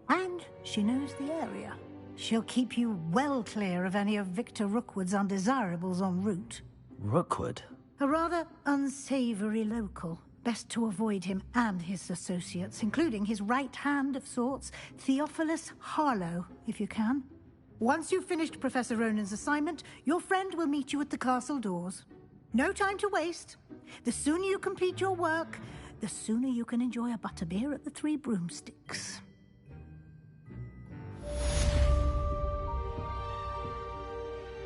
And she knows the area. She'll keep you well clear of any of Victor Rookwood's undesirables en route. Rookwood? A rather unsavory local. Best to avoid him and his associates, including his right hand of sorts, Theophilus Harlow, if you can. Once you've finished Professor Ronan's assignment, your friend will meet you at the castle doors. No time to waste. The sooner you complete your work, the sooner you can enjoy a butterbeer at the Three Broomsticks.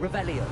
Revelio.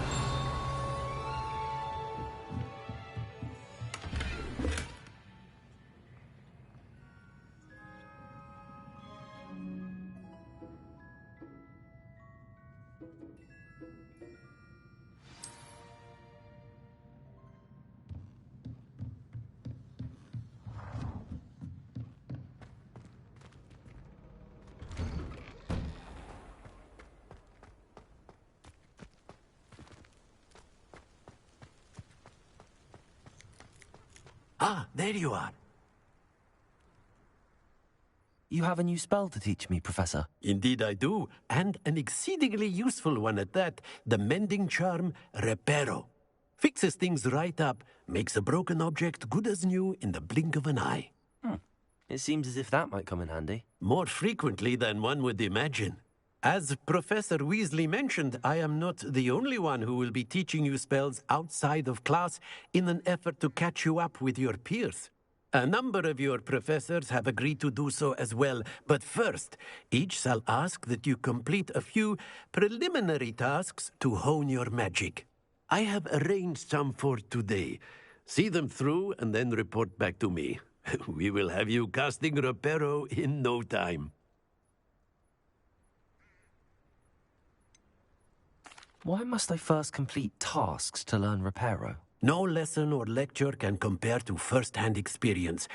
Ah, there you are. You have a new spell to teach me, Professor. Indeed I do, and an exceedingly useful one at that, the mending charm Reparo. Fixes things right up, makes a broken object good as new in the blink of an eye. It seems as if that might come in handy. More frequently than one would imagine. As Professor Weasley mentioned, I am not the only one who will be teaching you spells outside of class in an effort to catch you up with your peers. A number of your professors have agreed to do so as well, but first, each shall ask that you complete a few preliminary tasks to hone your magic. I have arranged some for today. See them through and then report back to me. We will have you casting Reparo in no time. Why must I first complete tasks to learn Reparo? No lesson or lecture can compare to first-hand experience,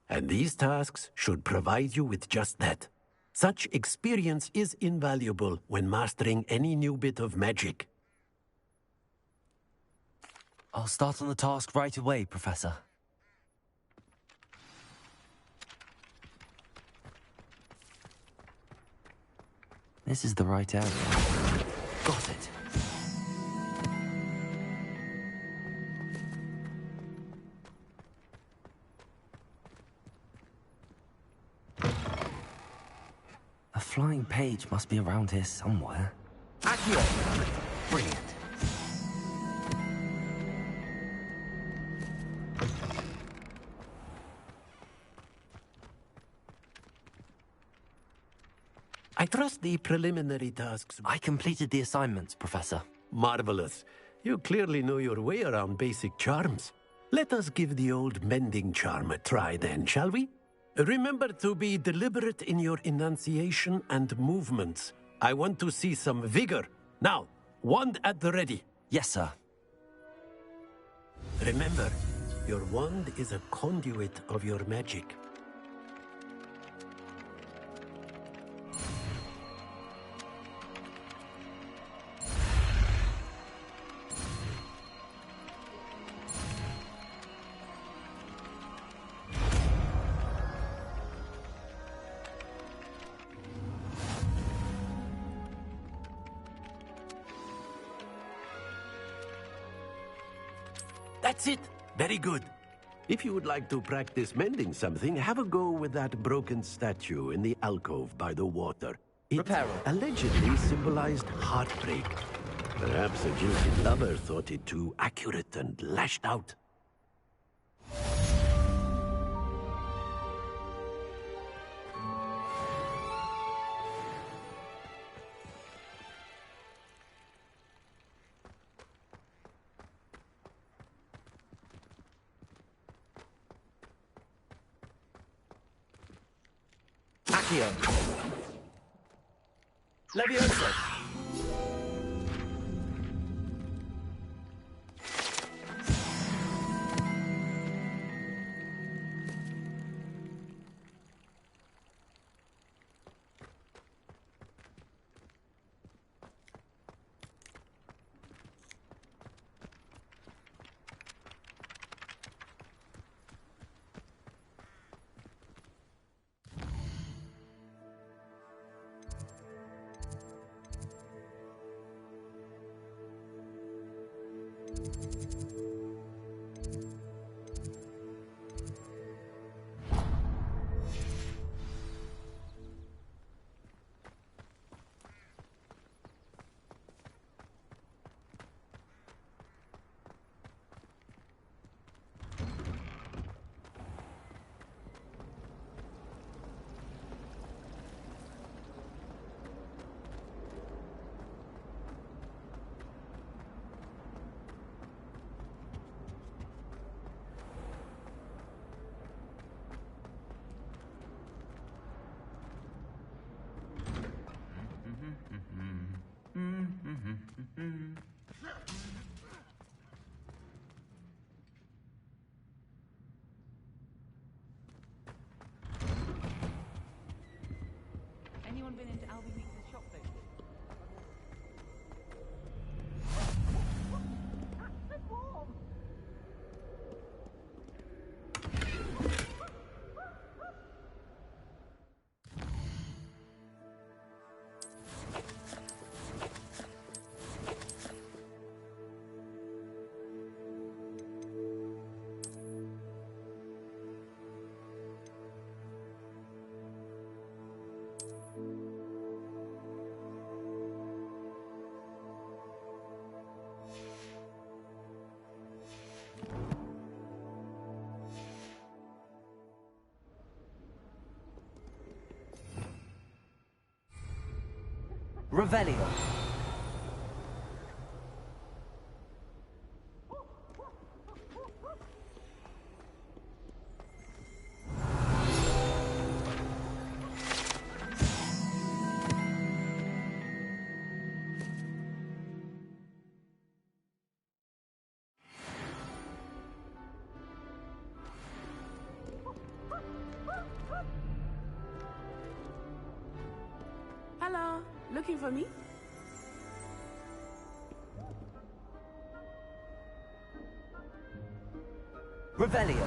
and these tasks should provide you with just that. Such experience is invaluable when mastering any new bit of magic. I'll start on the task right away, Professor. This is the right area. Got it. A flying page must be around here somewhere. Accio! Brilliant. I trust the preliminary tasks. I completed the assignments, Professor. Marvelous. You clearly know your way around basic charms. Let us give the old mending charm a try then, shall we? Remember to be deliberate in your enunciation and movements. I want to see some vigor. Now, wand at the ready. Yes, sir. Remember, your wand is a conduit of your magic. That's it. Very good. If you would like to practice mending something, have a go with that broken statue in the alcove by the water. It allegedly symbolized heartbreak. Perhaps a guilty lover thought it too accurate and lashed out. Accio! Leviosa! Anyone been into Albie Weeks' shop lately? Revelio. Hello, looking for me? Revelio.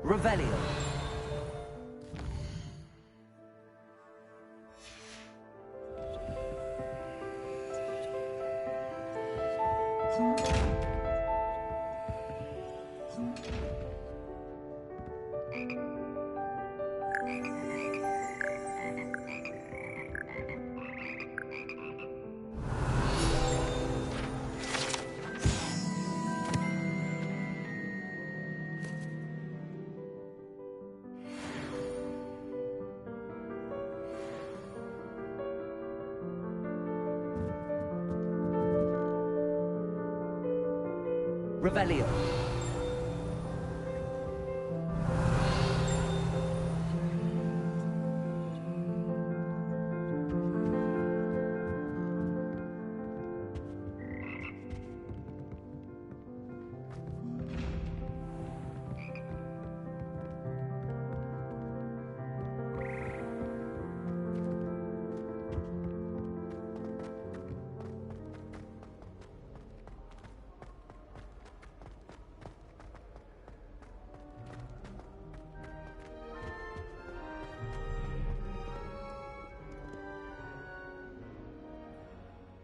Revelio. Revelio.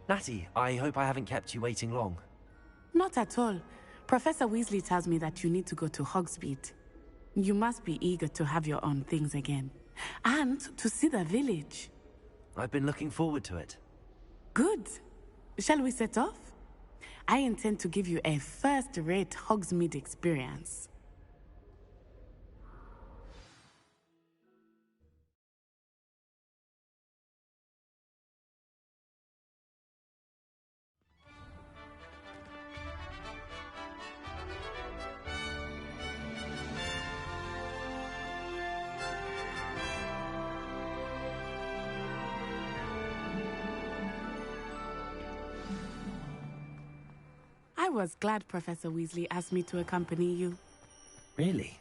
Natty, I hope I haven't kept you waiting long. Not at all. Professor Weasley tells me that you need to go to Hogsmeade. You must be eager to have your own things again. And to see the village. I've been looking forward to it. Good. Shall we set off? I intend to give you a first-rate Hogsmeade experience. I was glad Professor Weasley asked me to accompany you. Really?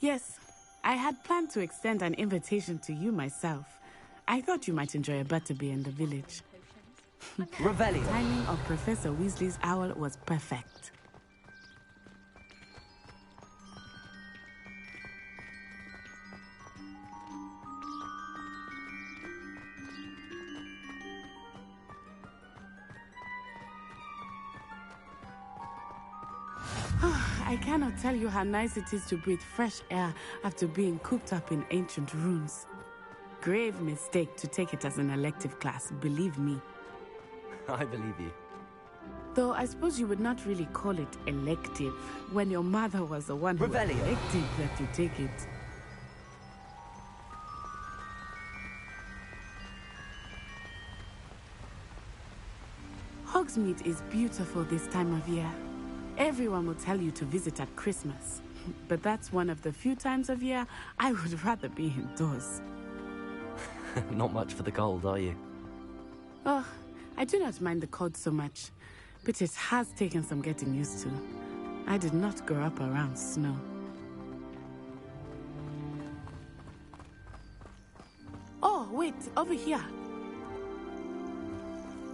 Yes. I had planned to extend an invitation to you myself. I thought you might enjoy a butterbeer in the village. Revelio. The timing of Professor Weasley's owl was perfect. I cannot tell you how nice it is to breathe fresh air after being cooped up in ancient rooms. Grave mistake to take it as an elective class, believe me. I believe you. Though I suppose you would not really call it elective when your mother was the one who Revelio. elected that you take it. Hogsmeade is beautiful this time of year. Everyone will tell you to visit at Christmas. But that's one of the few times of year I would rather be indoors. Not much for the cold, are you? Oh, I do not mind the cold so much, but it has taken some getting used to. I did not grow up around snow. Oh, wait, over here.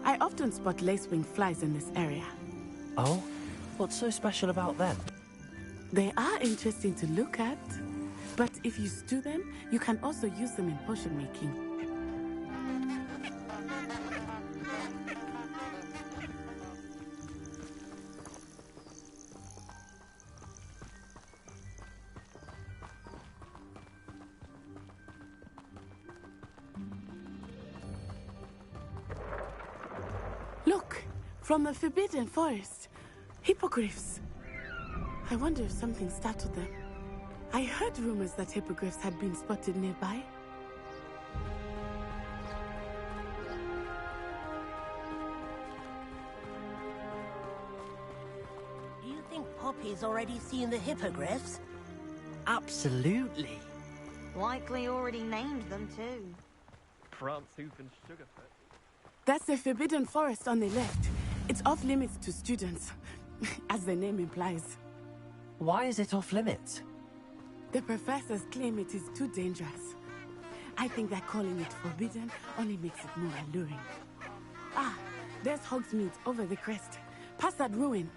I often spot lacewing flies in this area. Oh? What's so special about them? They are interesting to look at, but if you stew them, you can also use them in potion making. Look, from the Forbidden Forest, hippogriffs. I wonder if something startled them. I heard rumors that hippogriffs had been spotted nearby. Do you think Poppy's already seen the hippogriffs? Absolutely. Likely already named them too. Prantsoof and Sugarfoot. That's the Forbidden Forest on the left. It's off limits to students, as the name implies. Why is it off limits? The professors claim it is too dangerous. I think that calling it forbidden only makes it more alluring. Ah, there's Hogsmeade over the crest. Past that ruin.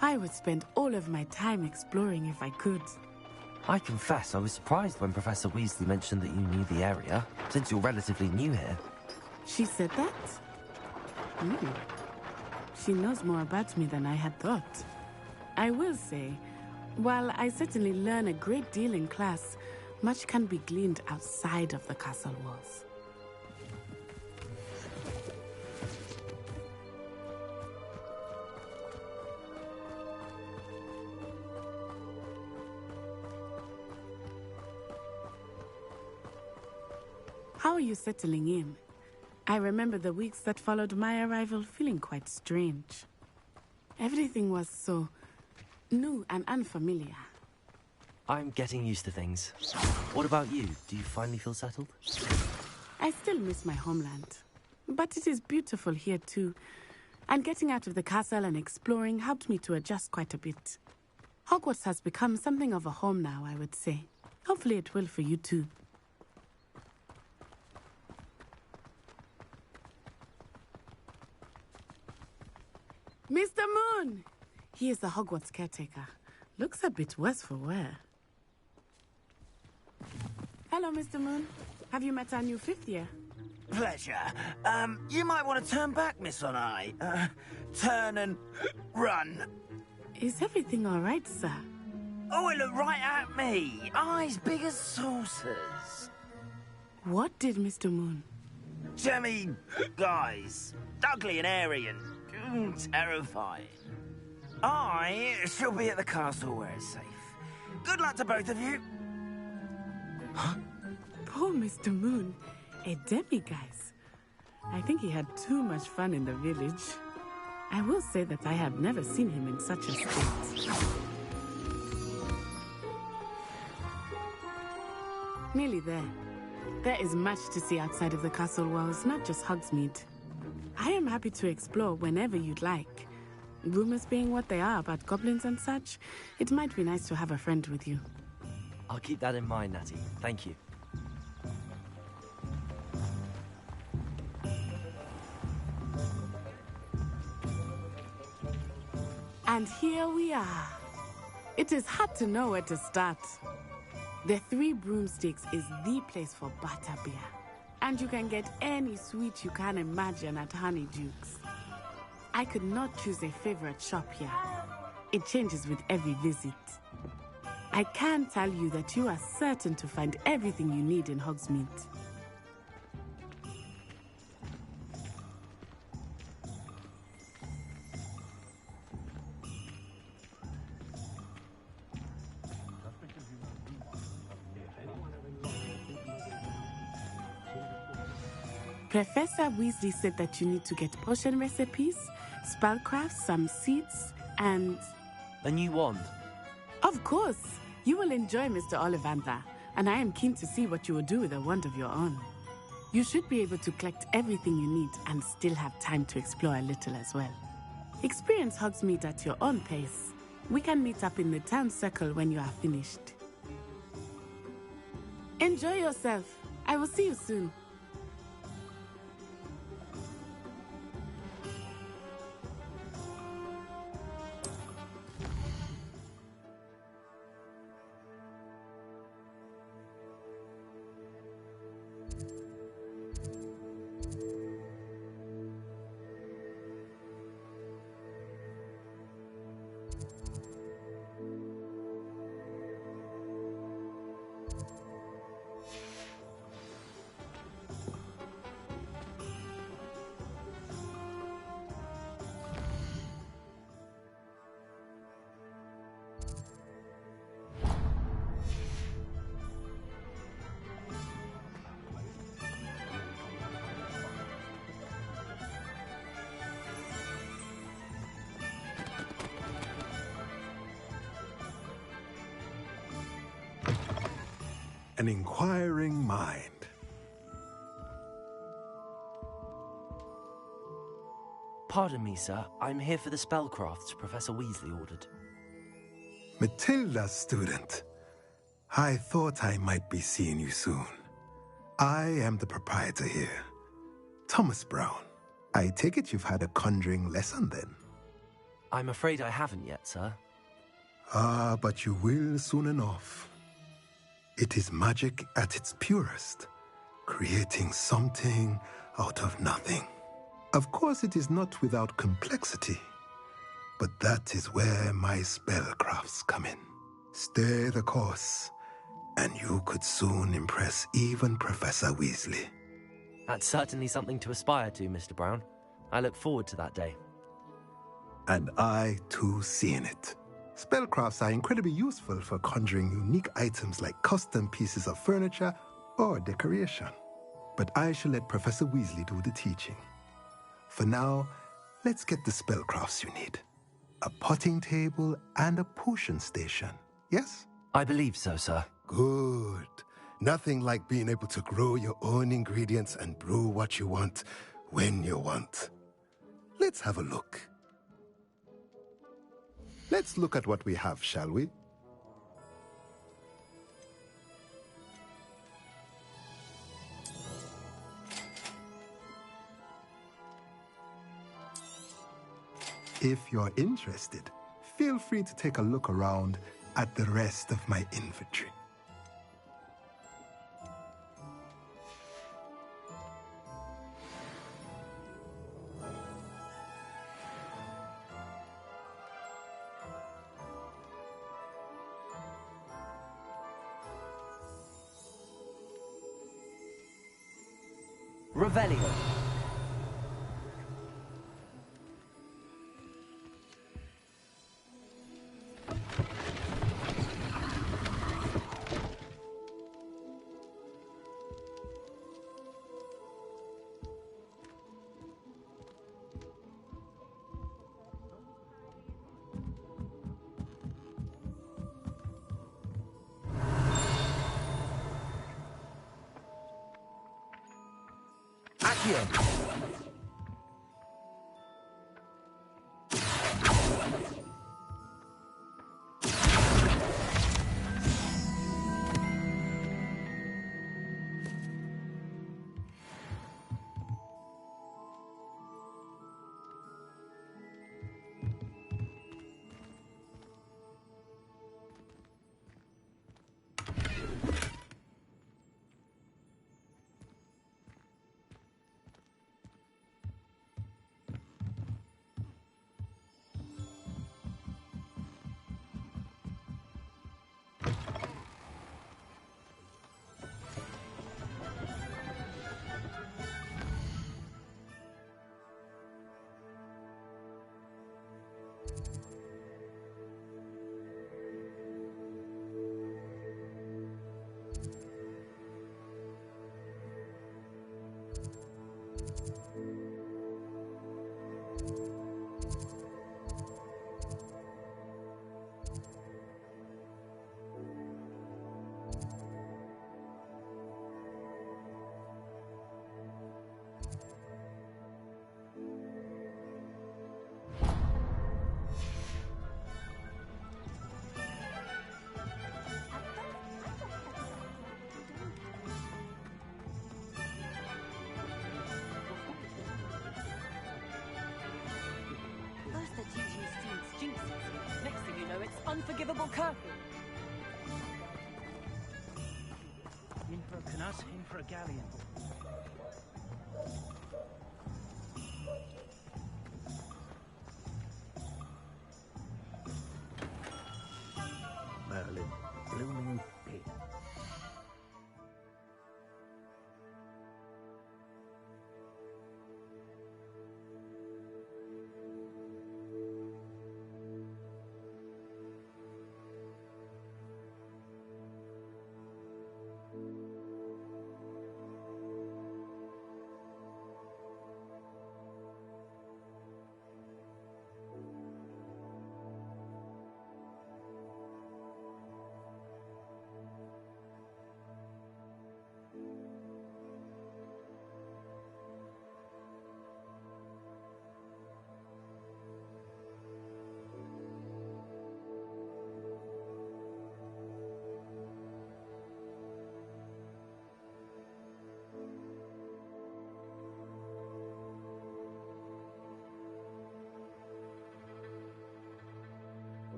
I would spend all of my time exploring if I could. I confess I was surprised when Professor Weasley mentioned that you knew the area, since you're relatively new here. She said that? She knows more about me than I had thought. I will say, while I certainly learn a great deal in class, much can be gleaned outside of the castle walls. How are you settling in? I remember the weeks that followed my arrival feeling quite strange. Everything was so new and unfamiliar. I'm getting used to things. What about you? Do you finally feel settled? I still miss my homeland, but it is beautiful here too. And getting out of the castle and exploring helped me to adjust quite a bit. Hogwarts has become something of a home now, I would say. Hopefully it will for you too. Mr. Moon! He is the Hogwarts caretaker. Looks a bit worse for wear. Hello, Mr. Moon. Have you met our new fifth year? Pleasure. You might want to turn back, Miss Onai. Turn and run. Is everything all right, sir? Oh, it looked right at me. Eyes big as saucers. What did Mr. Moon? Jemmy guys. Ugly and airy and terrifying. I shall be at the castle where it's safe. Good luck to both of you. Poor Mr. Moon. A demiguise. I think he had too much fun in the village. I will say that I have never seen him in such a state. Nearly there. There is much to see outside of the castle walls, not just Hogsmeade. I am happy to explore whenever you'd like. Rumors being what they are about goblins and such, it might be nice to have a friend with you. I'll keep that in mind, Natty. Thank you. And here we are. It is hard to know where to start. The Three Broomsticks is the place for butterbeer. And you can get any sweet you can imagine at Honeyduke's. I could not choose a favorite shop here. It changes with every visit. I can tell you that you are certain to find everything you need in Hogsmeade. Professor Weasley said that you need to get potion recipes, spellcrafts, some seeds, and... A new wand. Of course! You will enjoy Mr. Ollivander, and I am keen to see what you will do with a wand of your own. You should be able to collect everything you need and still have time to explore a little as well. Experience Hogsmeade at your own pace. We can meet up in the town circle when you are finished. Enjoy yourself. I will see you soon. An inquiring mind. Pardon me, sir. I'm here for the spellcrafts Professor Weasley ordered. Matilda's student. I thought I might be seeing you soon. I am the proprietor here, Thomas Brown. I take it you've had a conjuring lesson then? I'm afraid I haven't yet, sir. Ah, but you will soon enough. It is magic at its purest, creating something out of nothing. Of course, it is not without complexity, but that is where my spellcrafts come in. Stay the course, and you could soon impress even Professor Weasley. That's certainly something to aspire to, Mr. Brown. I look forward to that day. And I, too, seeing it. Spellcrafts are incredibly useful for conjuring unique items like custom pieces of furniture or decoration. But I shall let Professor Weasley do the teaching. For now, let's get the spellcrafts you need. A potting table and a potion station, yes? I believe so, sir. Good. Nothing like being able to grow your own ingredients and brew what you want when you want. Let's have a look. Let's look at what we have, shall we? If you're interested, feel free to take a look around at the rest of my inventory. Revelio. Accio. unforgivable curfew. In for a canus, in for a galleon. Merlin, blooming pig.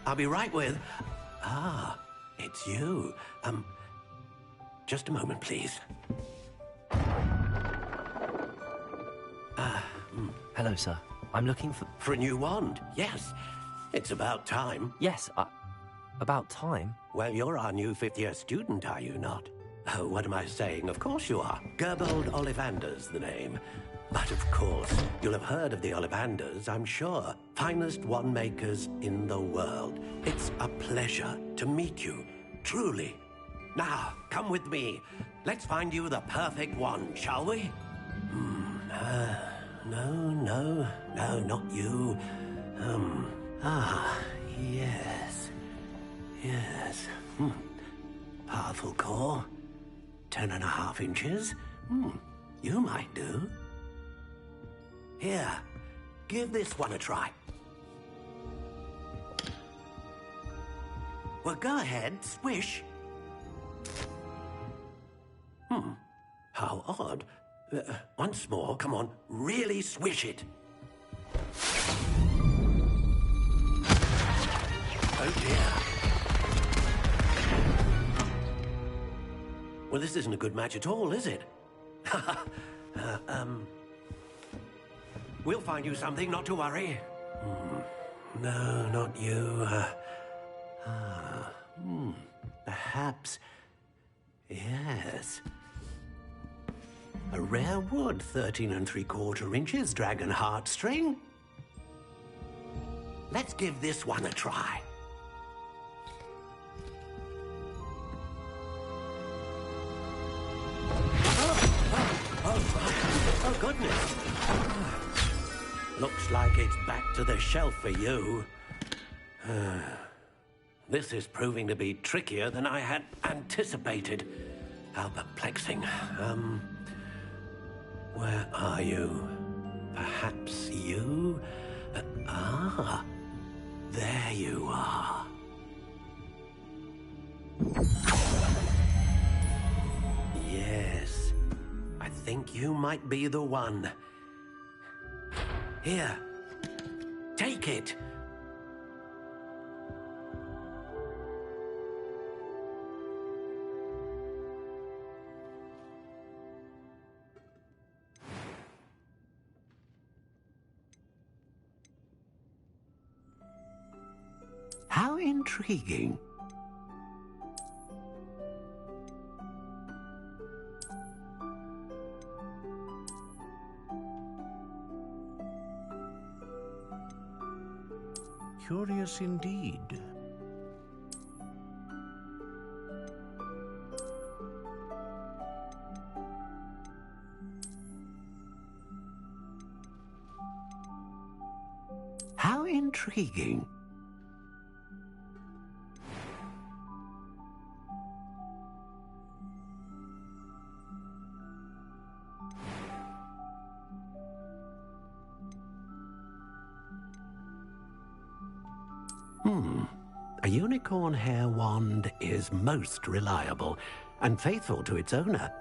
I'll be right with... Ah, it's you. Just a moment, please. Hello, sir. I'm looking for... For a new wand, yes. It's about time. Yes, about time? Well, you're our new fifth-year student, are you not? Oh, what am I saying? Of course you are. Gerbold Ollivander's the name. But of course, you'll have heard of the Ollivanders, I'm sure. Finest wand makers in the world. It's a pleasure to meet you, truly. Now, come with me. Let's find you the perfect wand, shall we? No, not you. Yes. Powerful core. 10.5 inches. You might do. Here, give this one a try. Well, go ahead, swish. How odd. Once more, come on, really swish it. Oh dear. Well, this isn't a good match at all, is it? We'll find you something, not to worry. No, not you. Perhaps... Yes. A rare wood, 13 3/4 inches, dragon heartstring. Let's give this one a try. Oh, goodness. Looks like it's back to the shelf for you. This is proving to be trickier than I had anticipated. How perplexing. Where are you? Perhaps you? There you are. Yes, I think you might be the one. Here, take it. How intriguing. Curious indeed. How intriguing. A unicorn hair wand is most reliable and faithful to its owner.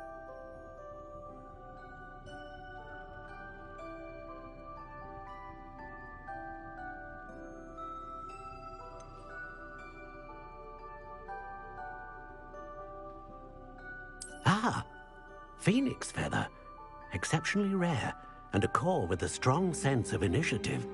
Phoenix feather. Exceptionally rare, and a core with a strong sense of initiative.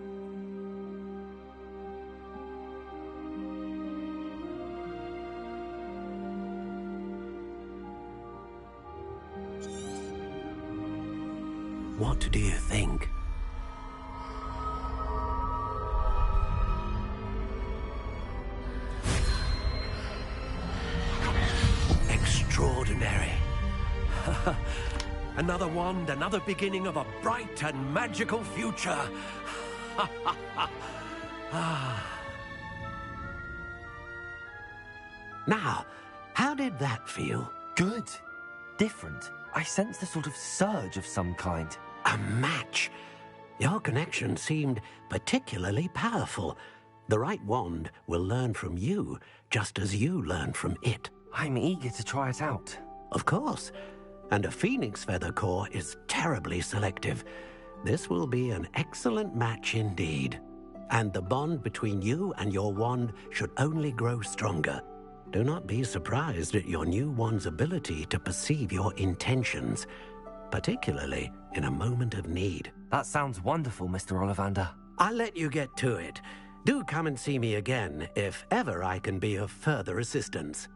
What do you think? Extraordinary. Another wand, another beginning of a bright and magical future. Now, how did that feel? Good. Different. I sensed a sort of surge of some kind. A match. Your connection seemed particularly powerful. The right wand will learn from you, just as you learn from it. I'm eager to try it out. Of course. And a phoenix feather core is terribly selective. This will be an excellent match indeed. and the bond between you and your wand should only grow stronger. Do not be surprised at your new wand's ability to perceive your intentions, particularly in a moment of need. That sounds wonderful, Mr. Ollivander. I'll let you get to it. Do come and see me again if ever I can be of further assistance.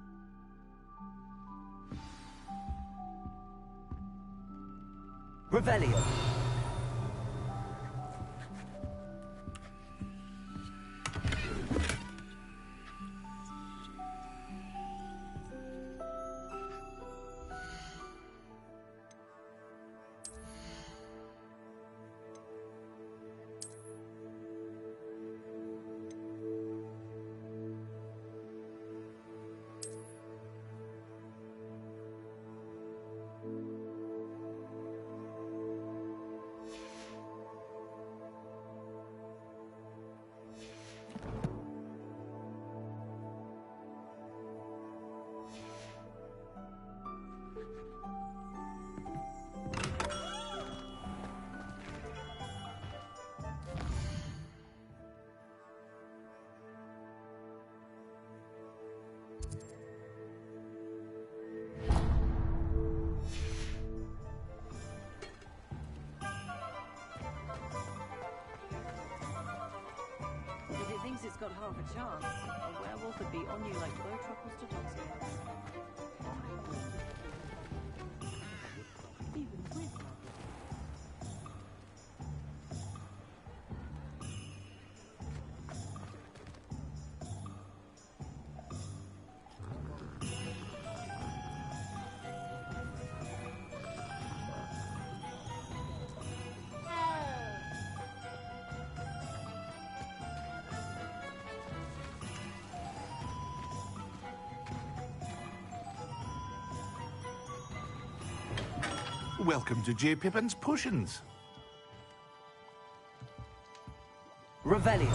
Revelio. If it thinks it's got half a chance, a werewolf would be on you like blow truffles to Toxie. Even with Welcome to J. Pippin's Potions. Revelio.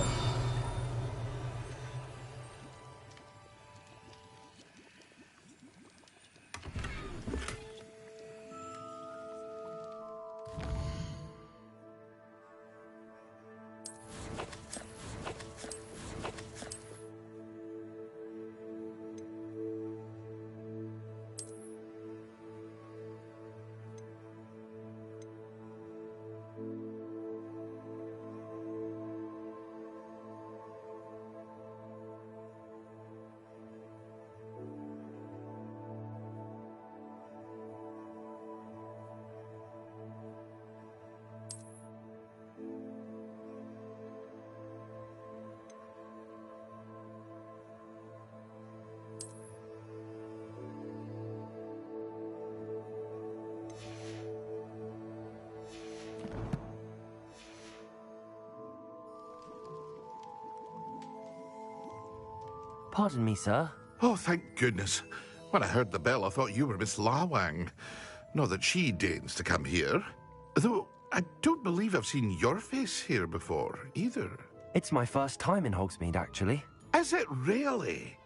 Pardon me, sir. Oh, thank goodness. When I heard the bell, I thought you were Miss Lawang. Not that she deigns to come here. Though, I don't believe I've seen your face here before, either. It's my first time in Hogsmeade, actually. Is it really?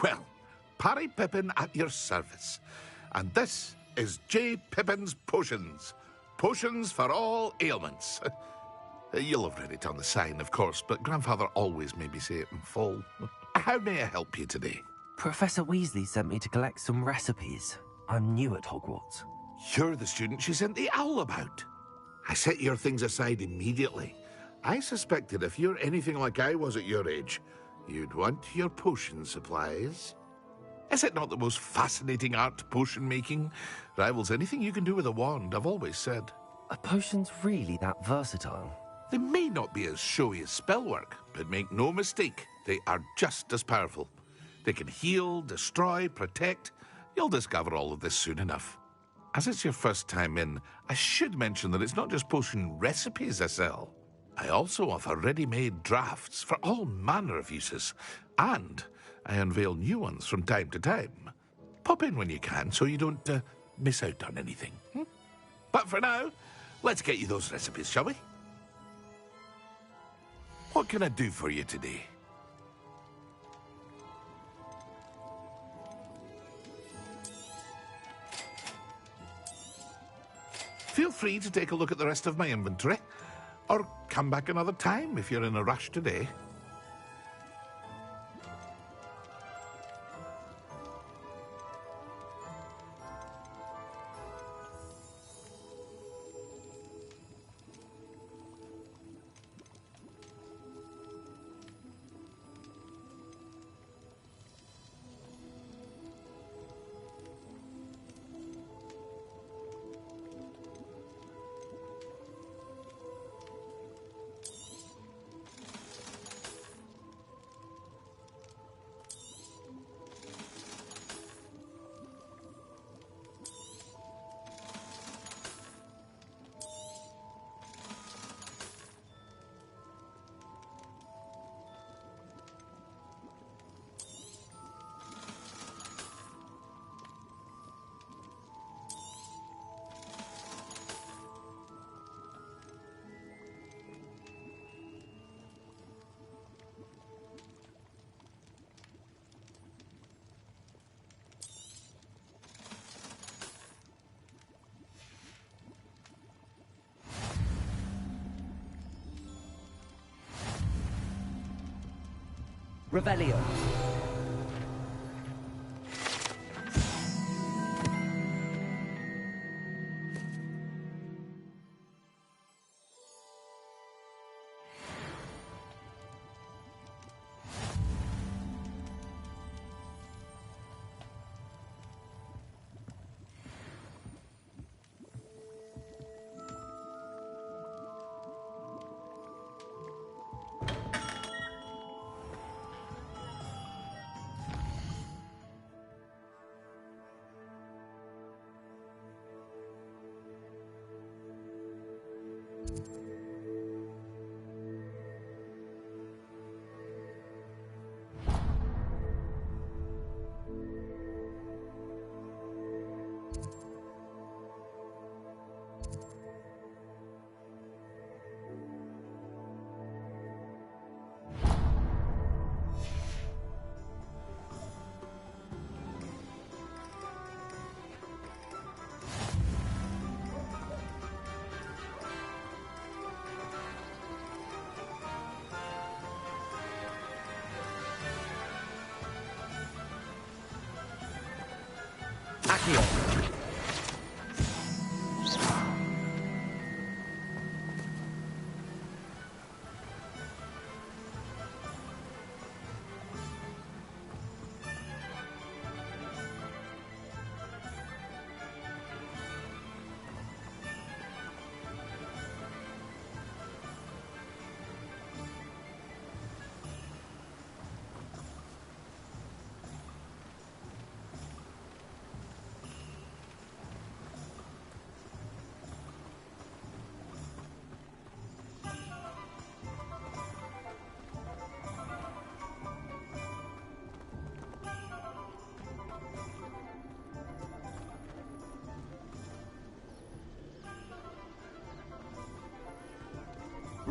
Well, Parry Pippin at your service. And this is J. Pippin's Potions. Potions for all ailments. You'll have read it on the sign, of course, but Grandfather always made me say it in full. How may I help you today? Professor Weasley sent me to collect some recipes. I'm new at Hogwarts. You're the student she sent the owl about. I set your things aside immediately. I suspected if you're anything like I was at your age, you'd want your potion supplies. Is it not the most fascinating art, potion making? Rivals anything you can do with a wand, I've always said. Are potions really that versatile? They may not be as showy as spellwork, but make no mistake, they are just as powerful. They can heal, destroy, protect. You'll discover all of this soon enough. As it's your first time in, I should mention that it's not just potion recipes I sell. I also offer ready-made drafts for all manner of uses, and I unveil new ones from time to time. Pop in when you can so you don't miss out on anything. But for now, let's get you those recipes, shall we? What can I do for you today? Feel free to take a look at the rest of my inventory. Or come back another time if you're in a rush today. Revelio. Accio.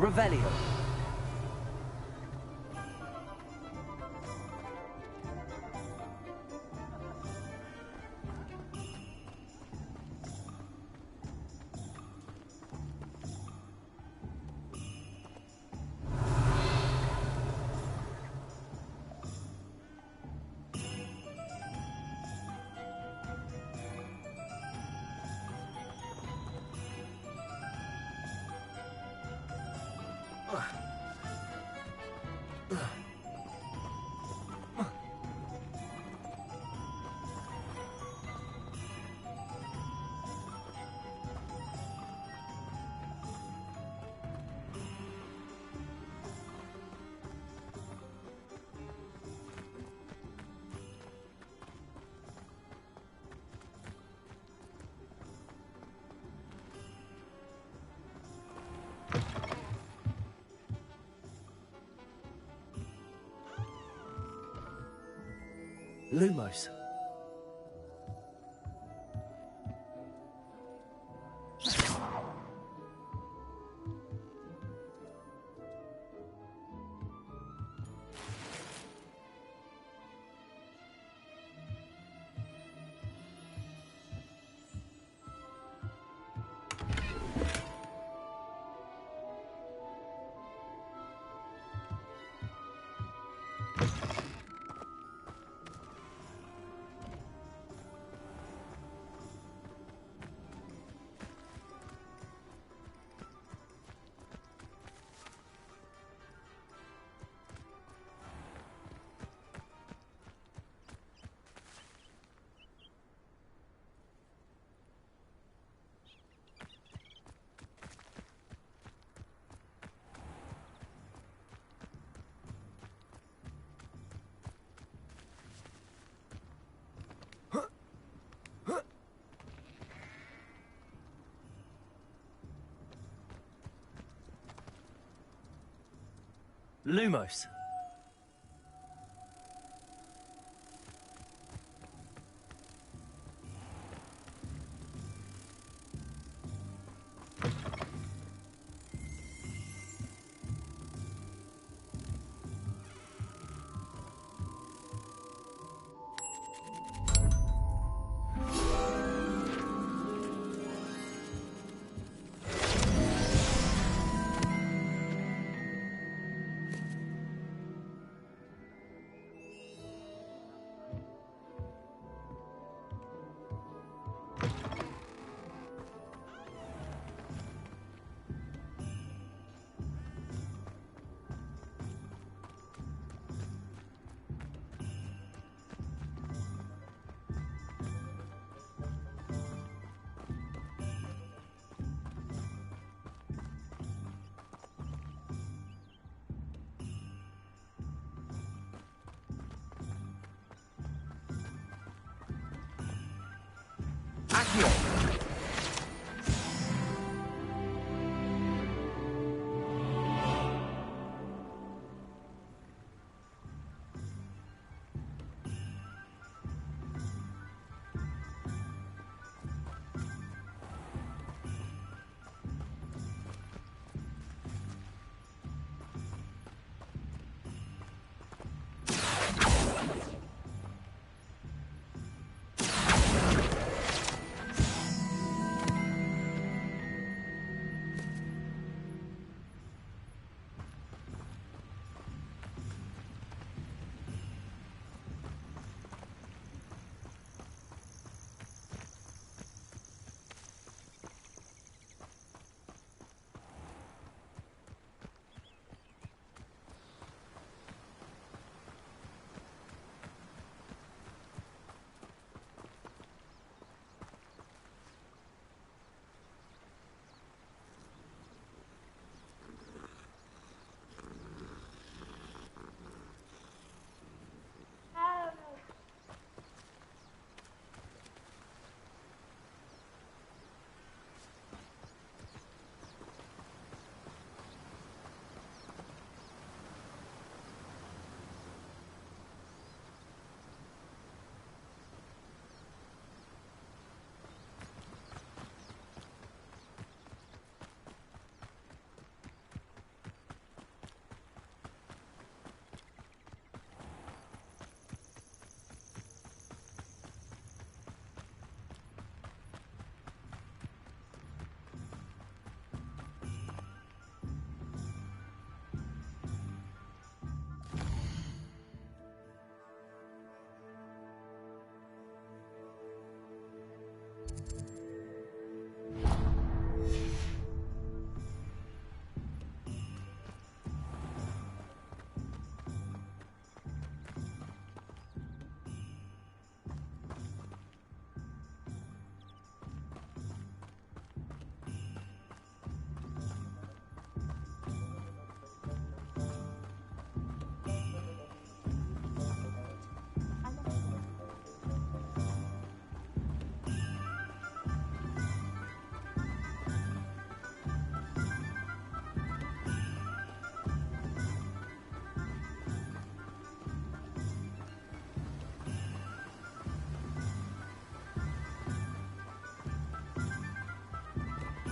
Revelio. Lumos. Lumos.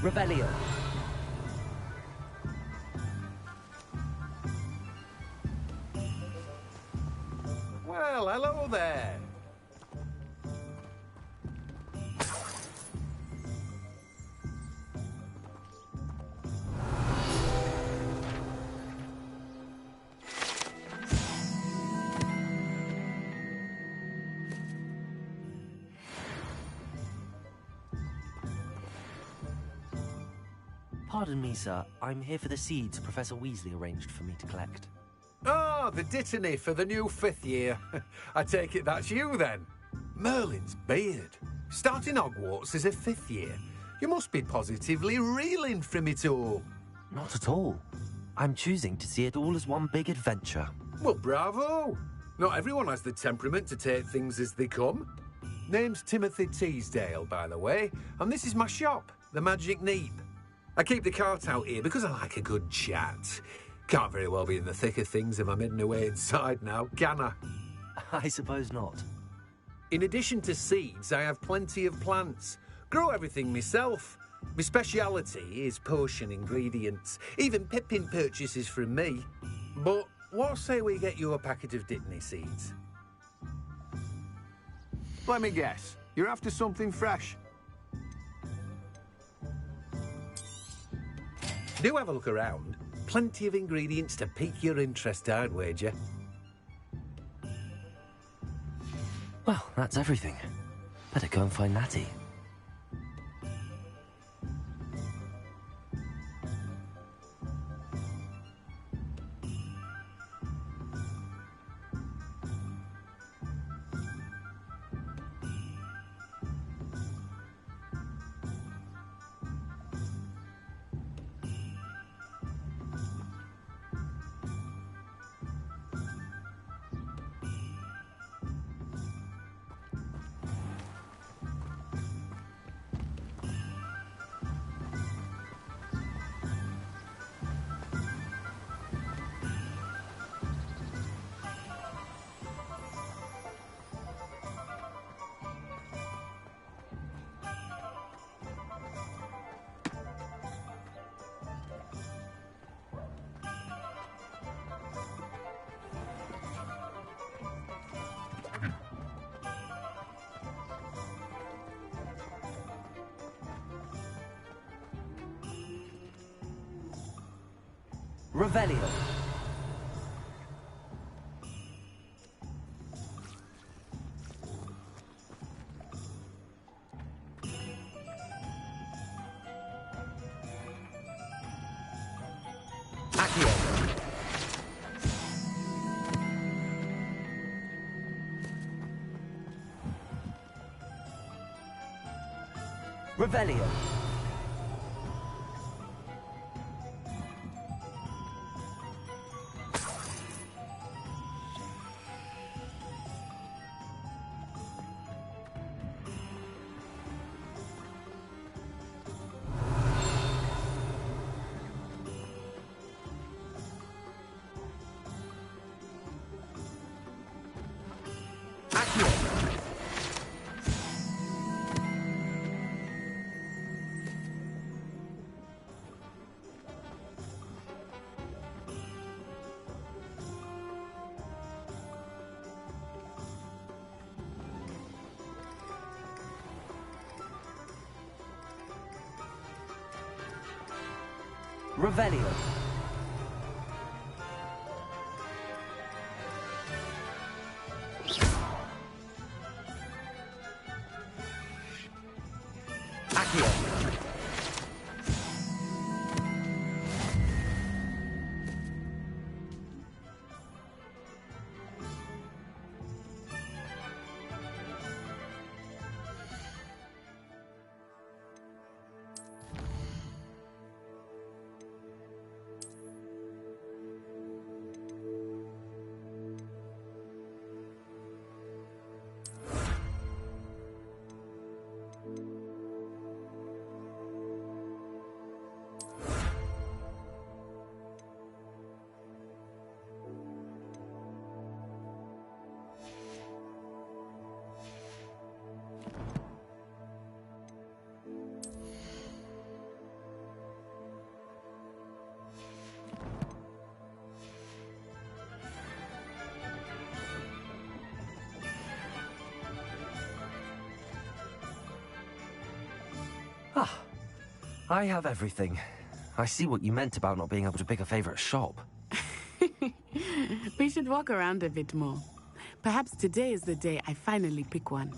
Revelio. Well, hello there. Pardon me, sir. I'm here for the seeds Professor Weasley arranged for me to collect. Ah, the dittany for the new 5th year. I take it that's you, then. Merlin's beard. Starting Hogwarts as a 5th year. You must be positively reeling from it all. Not at all. I'm choosing to see it all as one big adventure. Well, bravo. Not everyone has the temperament to take things as they come. Name's Timothy Teasdale, by the way, and this is my shop, the Magic Neep. I keep the cart out here because I like a good chat. Can't very well be in the thick of things if I'm hidden away inside now, can I? I suppose not. In addition to seeds, I have plenty of plants. Grow everything myself. My speciality is potion ingredients. Even Pippin purchases from me. But what say we get you a packet of Dittany seeds? Let me guess. You're after something fresh. Do have a look around. Plenty of ingredients to pique your interest, I'd wager. Well, that's everything. Better go and find Natty. Revelio. Accio. Revelio. Revelio. Accio. Ah, I have everything. I see what you meant about not being able to pick a favorite shop. We should walk around a bit more. Perhaps today is the day I finally pick one.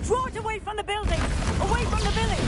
Draw it away from the building! Away from the village!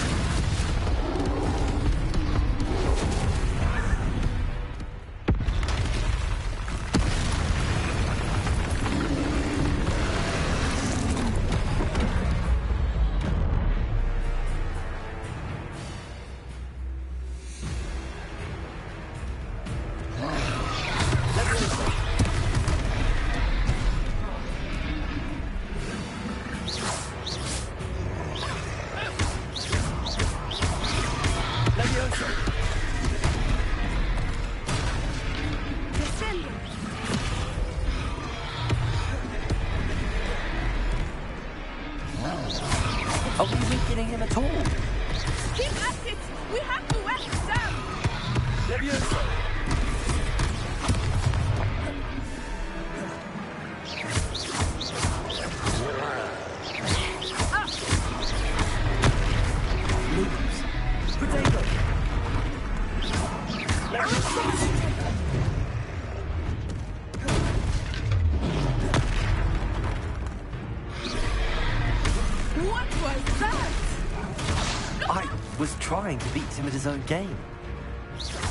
What was that? I was trying to beat him at his own game.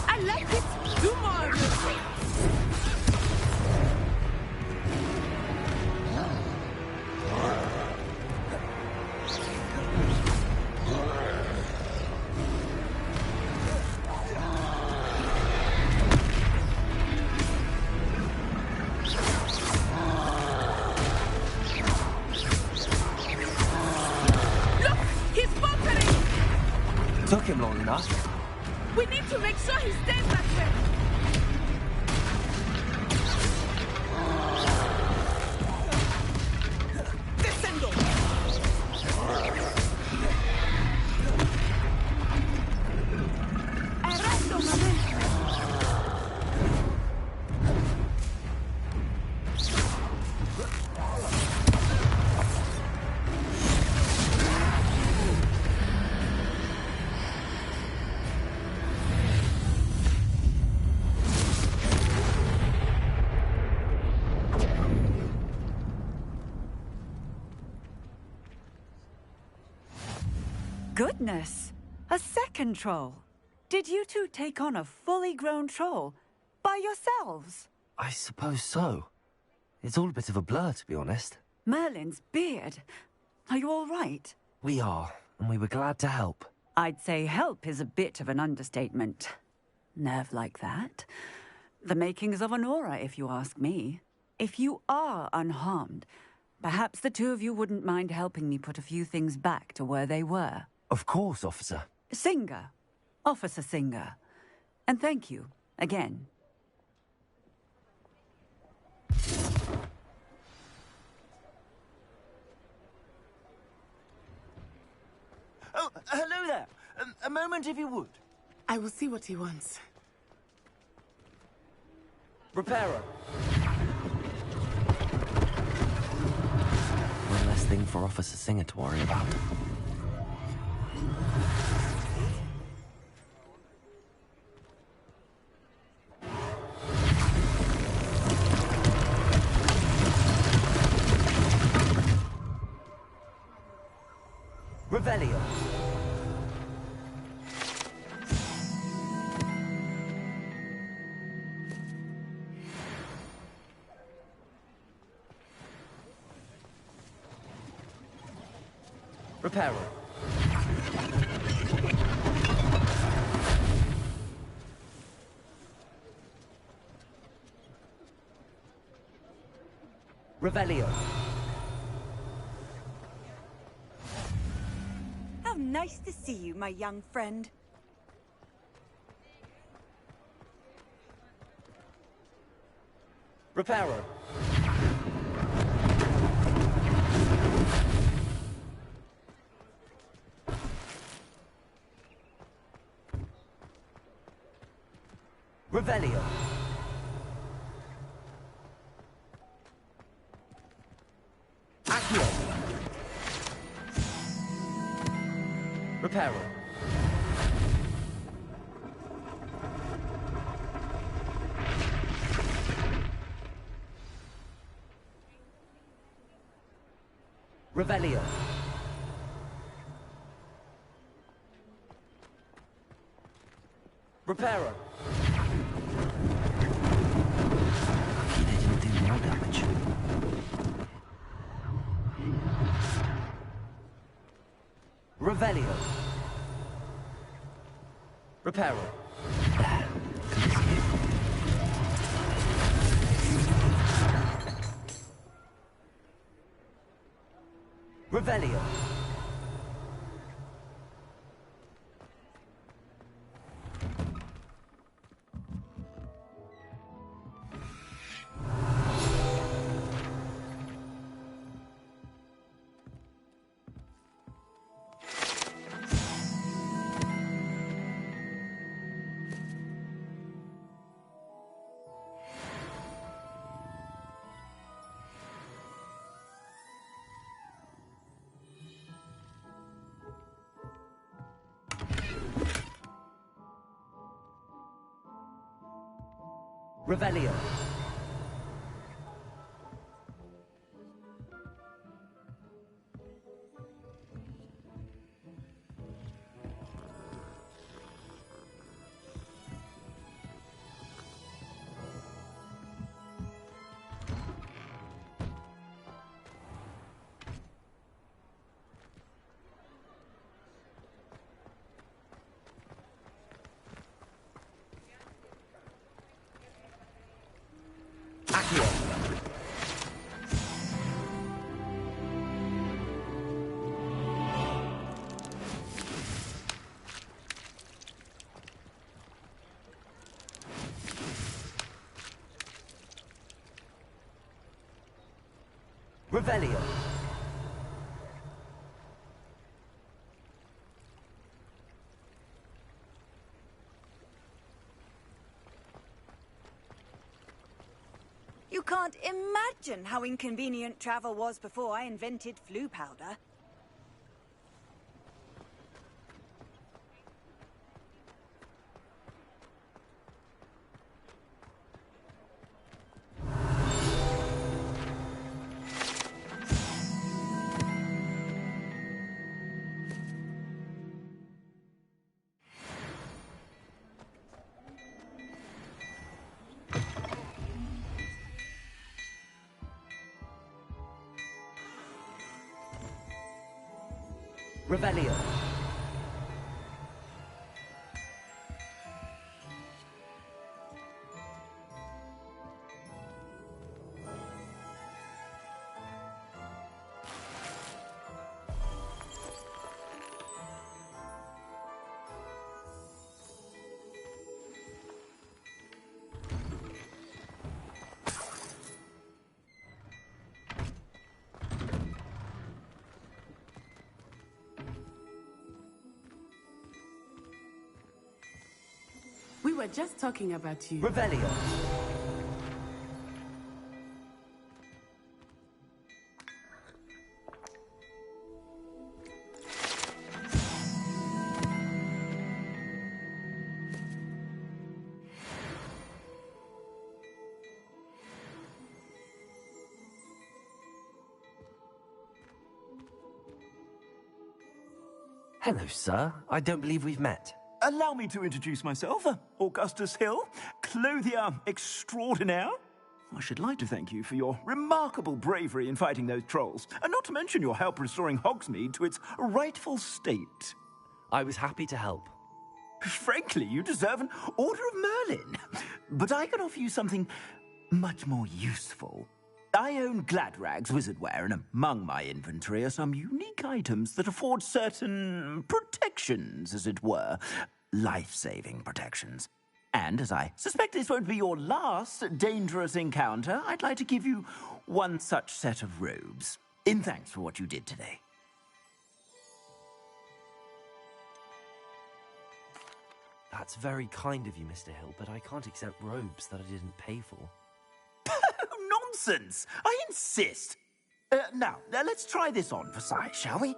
I like it. Do more of it. Look, he's faltering. Took him long enough. We need to make sure he stays that way. Descendo. Arresto, Manuel. Goodness! A second troll. Did you two take on a fully grown troll by yourselves? I suppose so. It's all a bit of a blur, to be honest. Merlin's beard. Are you all right? We are, and we were glad to help. I'd say help is a bit of an understatement. Nerve like that. The makings of an aura, if you ask me. If you are unharmed, perhaps the two of you wouldn't mind helping me put a few things back to where they were. Of course, officer. Singer. Officer Singer. And thank you, again. Oh, hello there. A moment, if you would. I will see what he wants. Repairer. One less thing for Officer Singer to worry about. Revelio. Repairer. Revelio. How nice to see you, my young friend. Repairer. Revelio. Accio. Repairer. Revelio. Repairer. Lucky they didn't do more damage. Revelio. Repairer. Revelio. Revelio. Revelio. You can't imagine how inconvenient travel was before I invented flu powder. Revelio. We were just talking about you. Revelio. Hello, sir. I don't believe we've met. Allow me to introduce myself, Augustus Hill, clothier extraordinaire. I should like to thank you for your remarkable bravery in fighting those trolls, and not to mention your help restoring Hogsmeade to its rightful state. I was happy to help. Frankly, you deserve an Order of Merlin. But I can offer you something much more useful. I own Gladrag's wizardware, and among my inventory are some unique items that afford certain protections, as it were. Life-saving protections. And as I suspect this won't be your last dangerous encounter, I'd like to give you one such set of robes, in thanks for what you did today. That's very kind of you, Mr. Hill, but I can't accept robes that I didn't pay for. Nonsense! I insist! Now, let's try this on for size, shall we?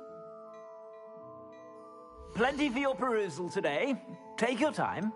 Plenty for your perusal today. Take your time.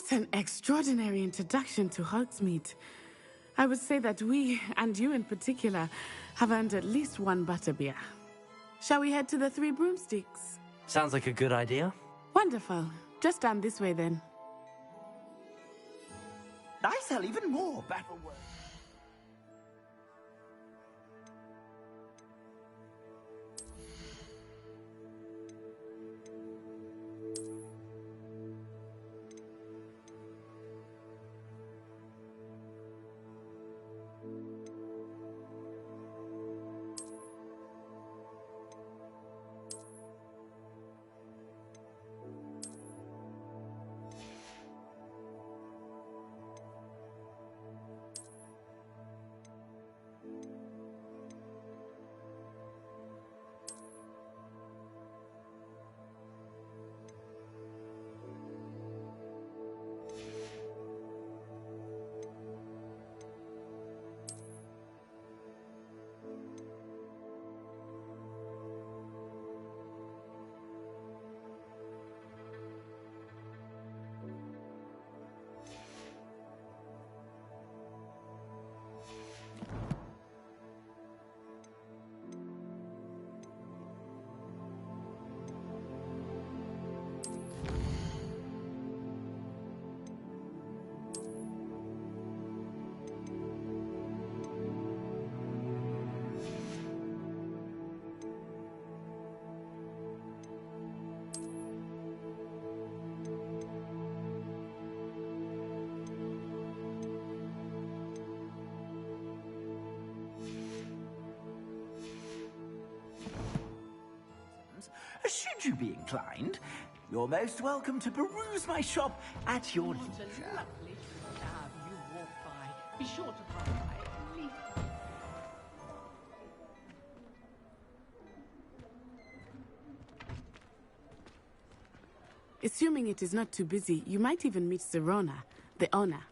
What an extraordinary introduction to Hogsmeade. I would say that we, and you in particular, have earned at least one butterbeer. Shall we head to the Three Broomsticks? Sounds like a good idea. Wonderful. Just down this way then. I sell even more battle work. Should you be inclined, you're most welcome to peruse my shop at your leisure. Lovely to have you walk by. Be sure to pass by at least. Assuming it is not too busy, you might even meet Serona, the owner.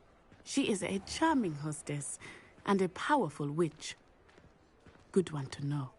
She is a charming hostess and a powerful witch. Good one to know.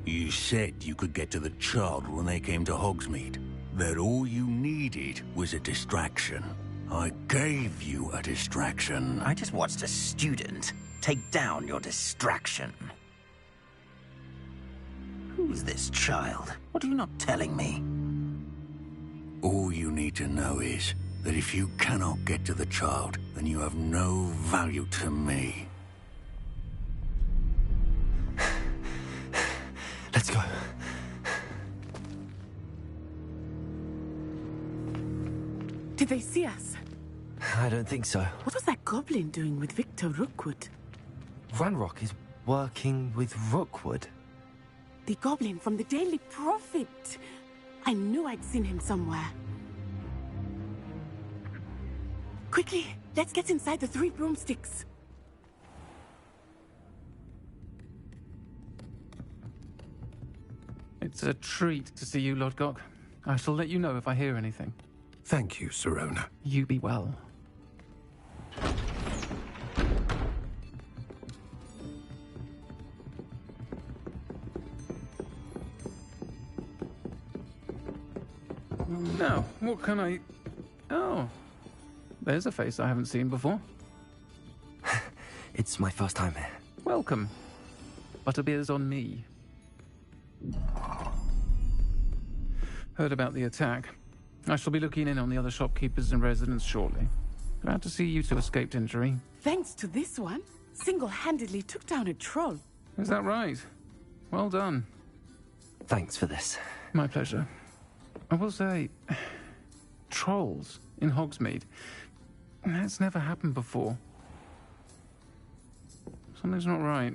You said you could get to the child when they came to Hogsmeade. That all you needed was a distraction. I gave you a distraction. I just watched a student take down your distraction. Who's this child? What are you not telling me? All you need to know is that if you cannot get to the child, then you have no value to me. Let's go. Did they see us? I don't think so. What was that goblin doing with Victor Rookwood? Ranrock is working with Rookwood. The goblin from the Daily Prophet. I knew I'd seen him somewhere. Quickly, let's get inside the Three Broomsticks. It's a treat to see you, Lodgok. I shall let you know if I hear anything. Thank you, Serona. You be well. Now, what can I... Oh, there's a face I haven't seen before. It's my first time here. Welcome. Butterbeer's on me. Heard about the attack. I shall be looking in on the other shopkeepers and residents shortly. Glad to see you two escaped injury. Thanks to this one, single-handedly took down a troll. Is that right? Well done. Thanks for this. My pleasure. I will say, trolls in Hogsmeade. That's never happened before. Something's not right.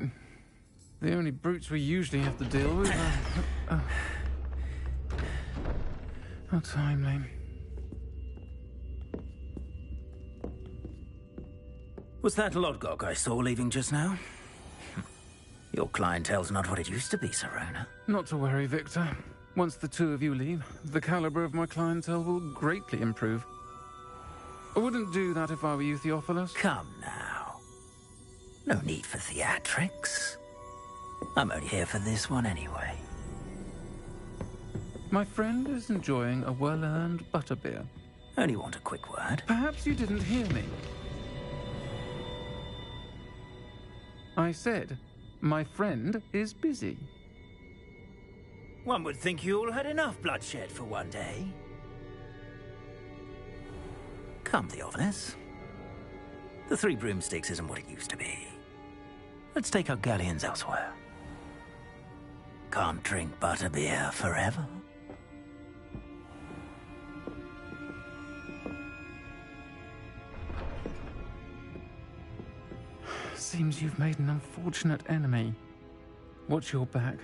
The only brutes we usually have to deal with are... How timely. Was that Lodgok I saw leaving just now? Your clientele's not what it used to be, Serona. Not to worry, Victor. Once the two of you leave, the caliber of my clientele will greatly improve. I wouldn't do that if I were you, Theophilus. Come now. No need for theatrics. I'm only here for this one anyway. My friend is enjoying a well-earned butterbeer. Only want a quick word. Perhaps you didn't hear me. I said, my friend is busy. One would think you all had enough bloodshed for one day. Come, Theophilus. The Three Broomsticks isn't what it used to be. Let's take our galleons elsewhere. Can't drink butterbeer forever. Seems you've made an unfortunate enemy. Watch your back.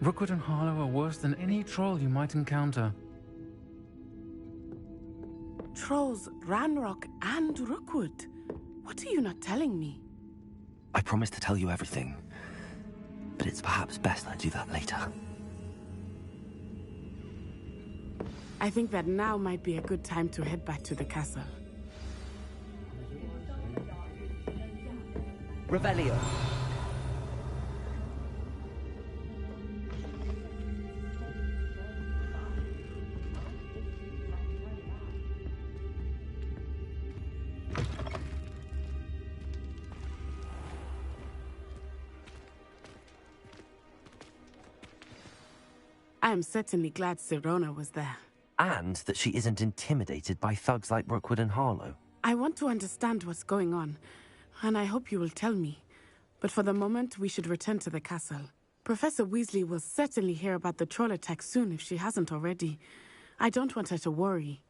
Rookwood and Harlow are worse than any troll you might encounter. Trolls, Ranrock, and Rookwood. What are you not telling me? I promised to tell you everything, but it's perhaps best I do that later. I think that now might be a good time to head back to the castle. Revelio. I am certainly glad Sirona was there. And that she isn't intimidated by thugs like Rookwood and Harlow. I want to understand what's going on, and I hope you will tell me. But for the moment, we should return to the castle. Professor Weasley will certainly hear about the troll attack soon if she hasn't already. I don't want her to worry.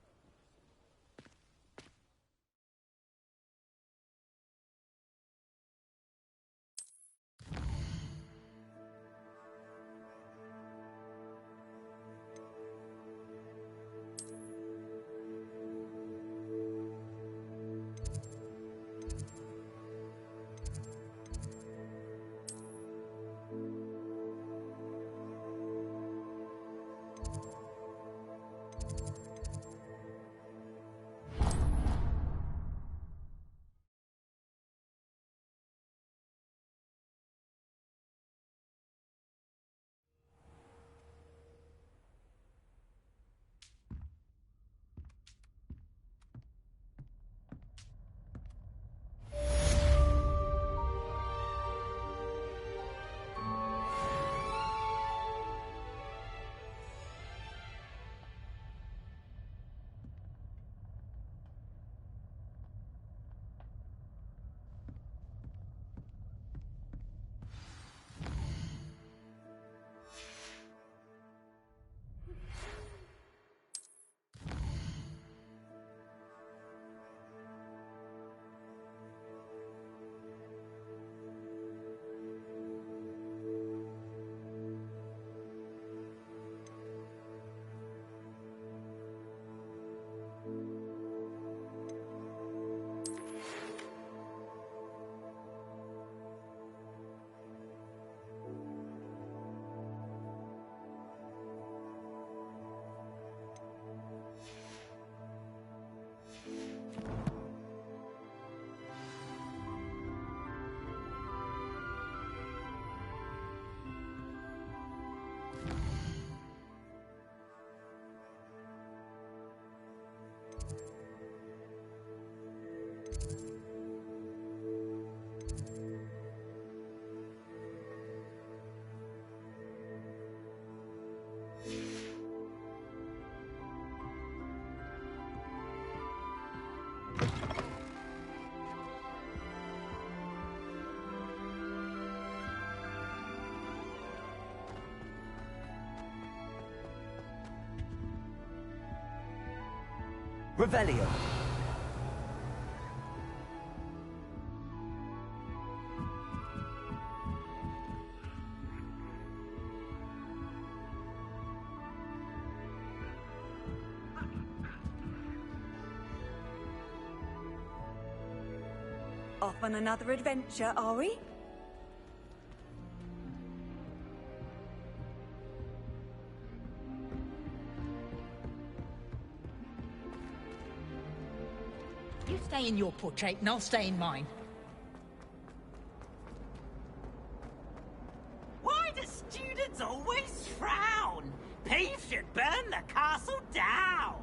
Revelio. Off on another adventure, are we? You stay in your portrait and I'll stay in mine. Why do students always frown? Peeves should burn the castle down.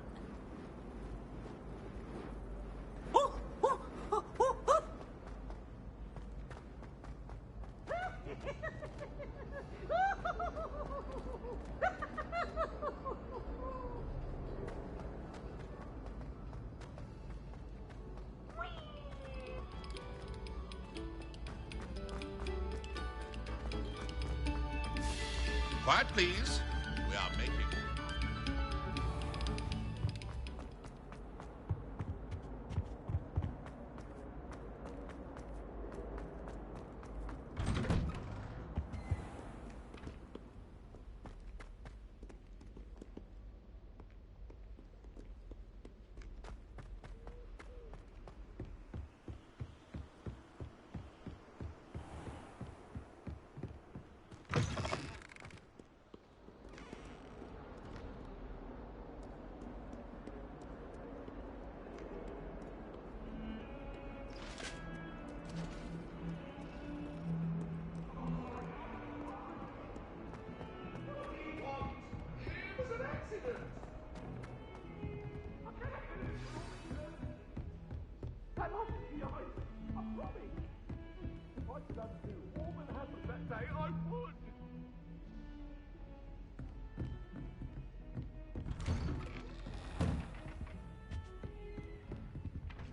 Quiet, please. We are making...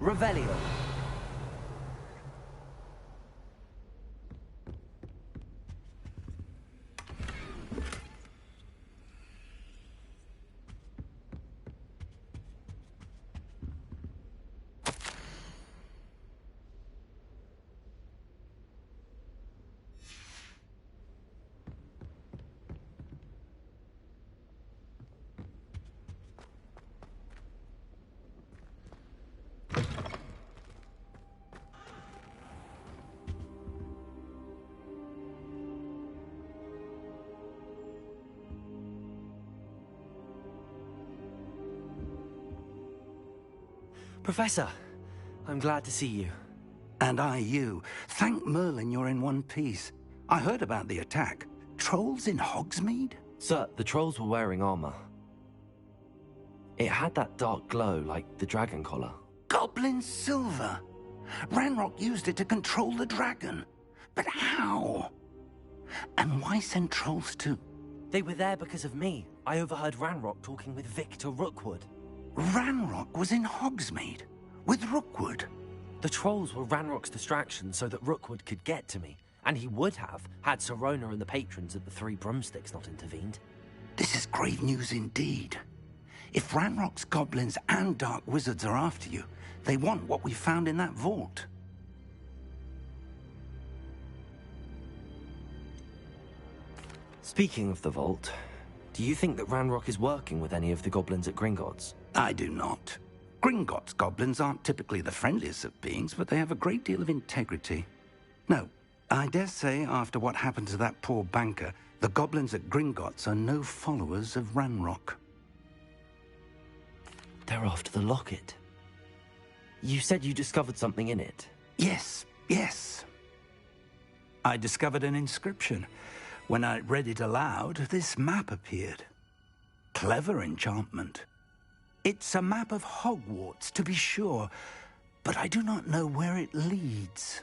Revelio. Professor, I'm glad to see you. And I you. Thank Merlin you're in one piece. I heard about the attack. Trolls in Hogsmeade? Sir, the trolls were wearing armor. It had that dark glow like the dragon collar. Goblin silver! Ranrock used it to control the dragon. But how? And why send trolls too? They were there because of me. I overheard Ranrock talking with Victor Rookwood. Ranrock was in Hogsmeade? With Rookwood? The trolls were Ranrock's distraction so that Rookwood could get to me. And he would have, had Sirona and the patrons at the Three Broomsticks not intervened. This is grave news indeed. If Ranrock's goblins and dark wizards are after you, they want what we found in that vault. Speaking of the vault, do you think that Ranrock is working with any of the goblins at Gringotts? I do not. Gringotts goblins aren't typically the friendliest of beings, but they have a great deal of integrity. No, I dare say after what happened to that poor banker, the goblins at Gringotts are no followers of Ranrock. They're after the locket. You said you discovered something in it. Yes, yes. I discovered an inscription. When I read it aloud, this map appeared. Clever enchantment. It's a map of Hogwarts, to be sure, but I do not know where it leads.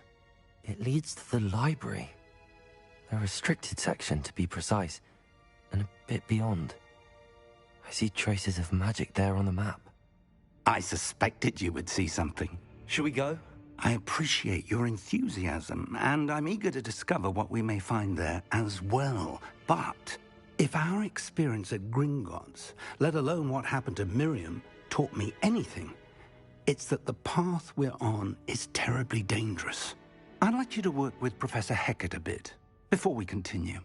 It leads to the library. A restricted section, to be precise, and a bit beyond. I see traces of magic there on the map. I suspected you would see something. Shall we go? I appreciate your enthusiasm, and I'm eager to discover what we may find there as well. But if our experience at Gringotts, let alone what happened to Miriam, taught me anything, it's that the path we're on is terribly dangerous. I'd like you to work with Professor Hecat a bit before we continue.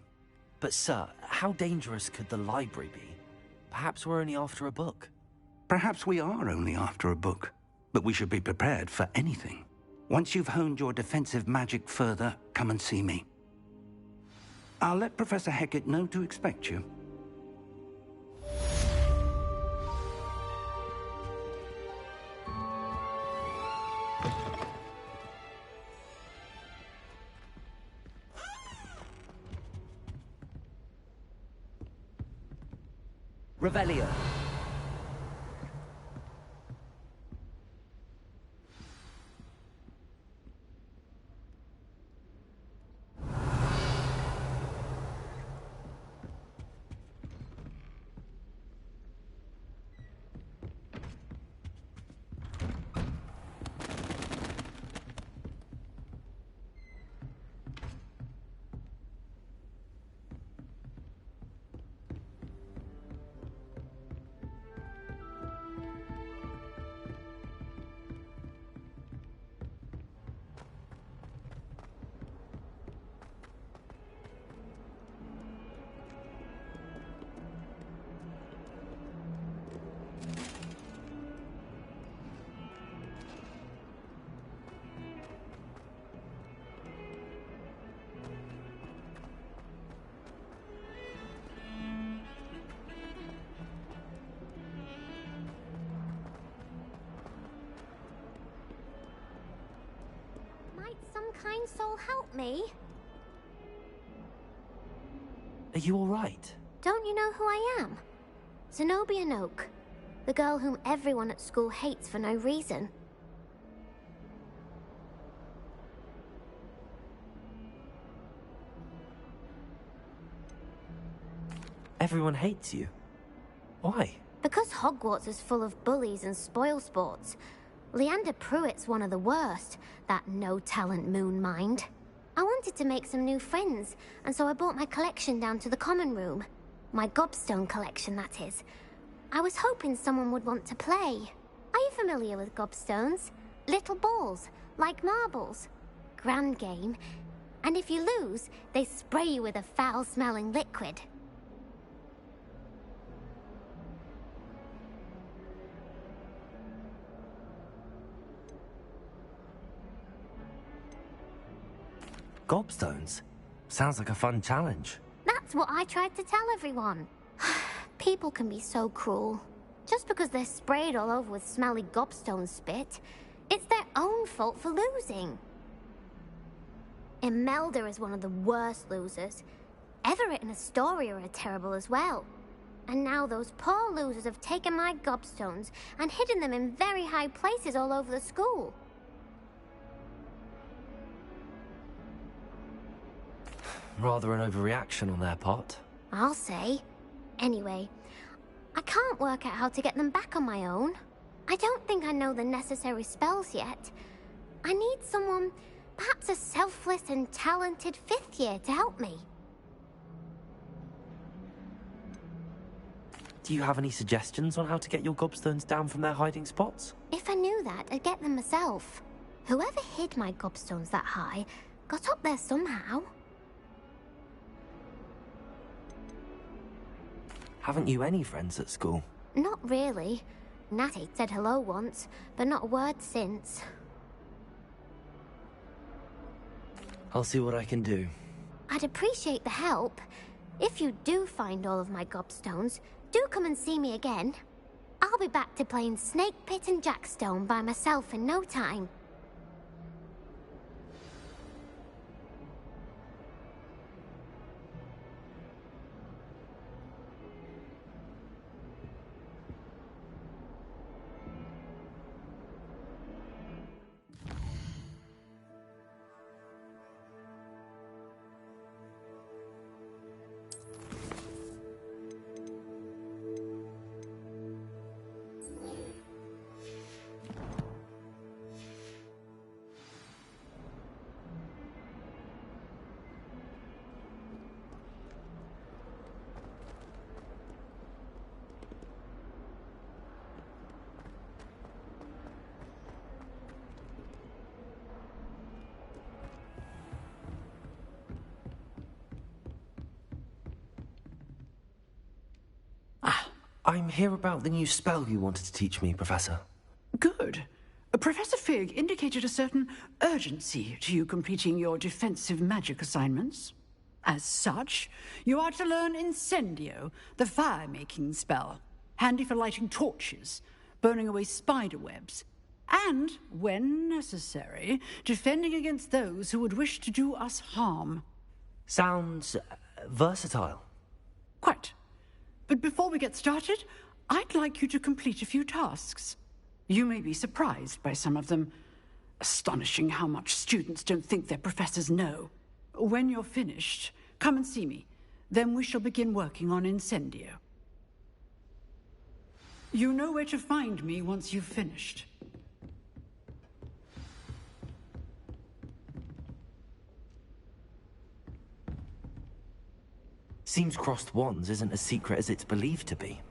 But sir, how dangerous could the library be? Perhaps we're only after a book. Perhaps we are only after a book, but we should be prepared for anything. Once you've honed your defensive magic further, come and see me. I'll let Professor Hecat know to expect you. Revelio. Might some kind soul help me? Are you alright? Don't you know who I am? Zenobia Noak, the girl whom everyone at school hates for no reason. Everyone hates you. Why? Because Hogwarts is full of bullies and spoilsports. Leander Pruitt's one of the worst, that no-talent moon mind. I wanted to make some new friends, and so I brought my collection down to the common room. My gobstone collection, that is. I was hoping someone would want to play. Are you familiar with gobstones? Little balls, like marbles. Grand game. And if you lose, they spray you with a foul-smelling liquid. Gobstones? Sounds like a fun challenge. That's what I tried to tell everyone. People can be so cruel. Just because they're sprayed all over with smelly gobstone spit, it's their own fault for losing. Imelda is one of the worst losers. Everett and Astoria are terrible as well. And now those poor losers have taken my gobstones and hidden them in very high places all over the school. Rather an overreaction on their part. I'll say. Anyway, I can't work out how to get them back on my own. I don't think I know the necessary spells yet. I need someone, perhaps a selfless and talented fifth year to help me. Do you have any suggestions on how to get your gobstones down from their hiding spots? If I knew that, I'd get them myself. Whoever hid my gobstones that high got up there somehow. Haven't you any friends at school? Not really. Natty said hello once, but not a word since. I'll see what I can do. I'd appreciate the help. If you do find all of my gobstones, do come and see me again. I'll be back to playing Snake Pit and Jackstone by myself in no time. I'm here about the new spell you wanted to teach me, Professor. Good. Professor Fig indicated a certain urgency to you completing your defensive magic assignments. As such, you are to learn Incendio, the fire-making spell, handy for lighting torches, burning away spider webs, and, when necessary, defending against those who would wish to do us harm. Sounds versatile. Quite. But before we get started, I'd like you to complete a few tasks. You may be surprised by some of them. Astonishing how much students don't think their professors know. When you're finished, come and see me. Then we shall begin working on Incendio. You know where to find me once you've finished. Seems crossed wands isn't as secret as it's believed to be.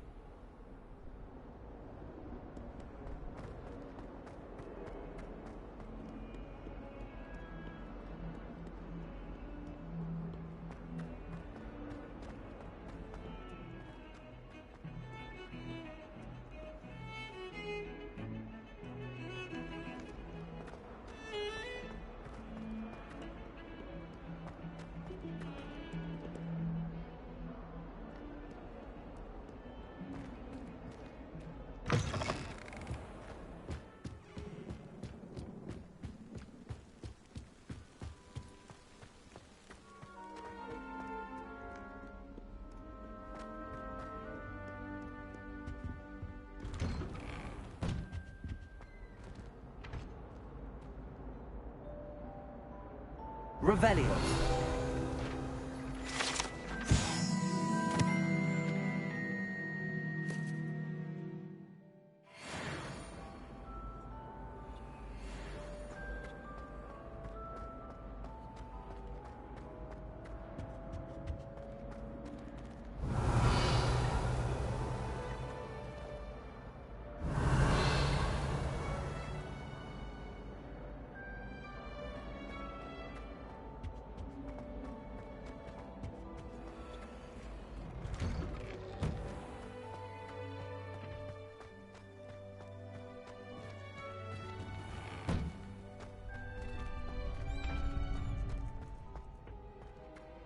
Revelio.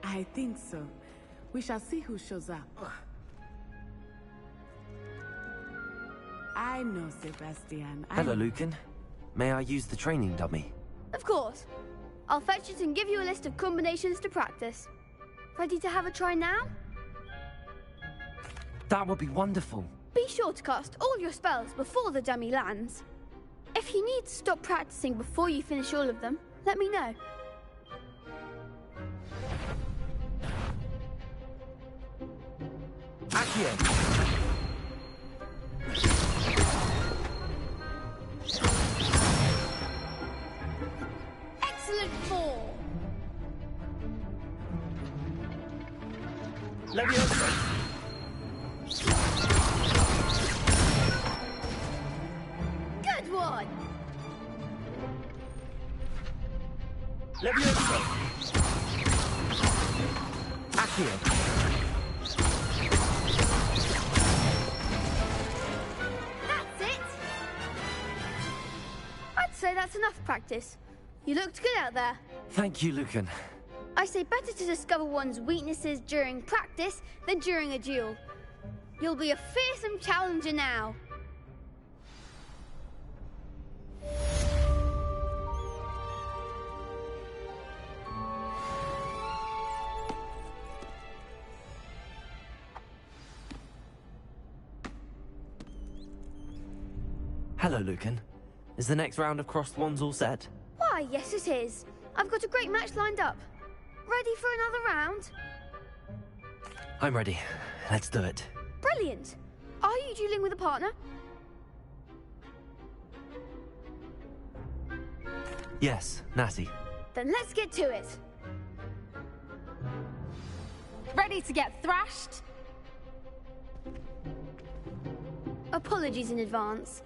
I think so. We shall see who shows up. I know, Sebastian. Hello, Lucan. May I use the training dummy? Of course. I'll fetch it and give you a list of combinations to practice. Ready to have a try now? That would be wonderful. Be sure to cast all your spells before the dummy lands. If you need to stop practicing before you finish all of them, let me know. Accio! Excellent form! Leviosa! Good one! Leviosa! Accio! Say that's enough practice. You looked good out there. Thank you, Lucan. I say better to discover one's weaknesses during practice than during a duel. You'll be a fearsome challenger now. Hello, Lucan. Is the next round of crossed wands all set? Why, yes it is. I've got a great match lined up. Ready for another round? I'm ready. Let's do it. Brilliant. Are you dueling with a partner? Yes, Natty. Then let's get to it. Ready to get thrashed? Apologies in advance.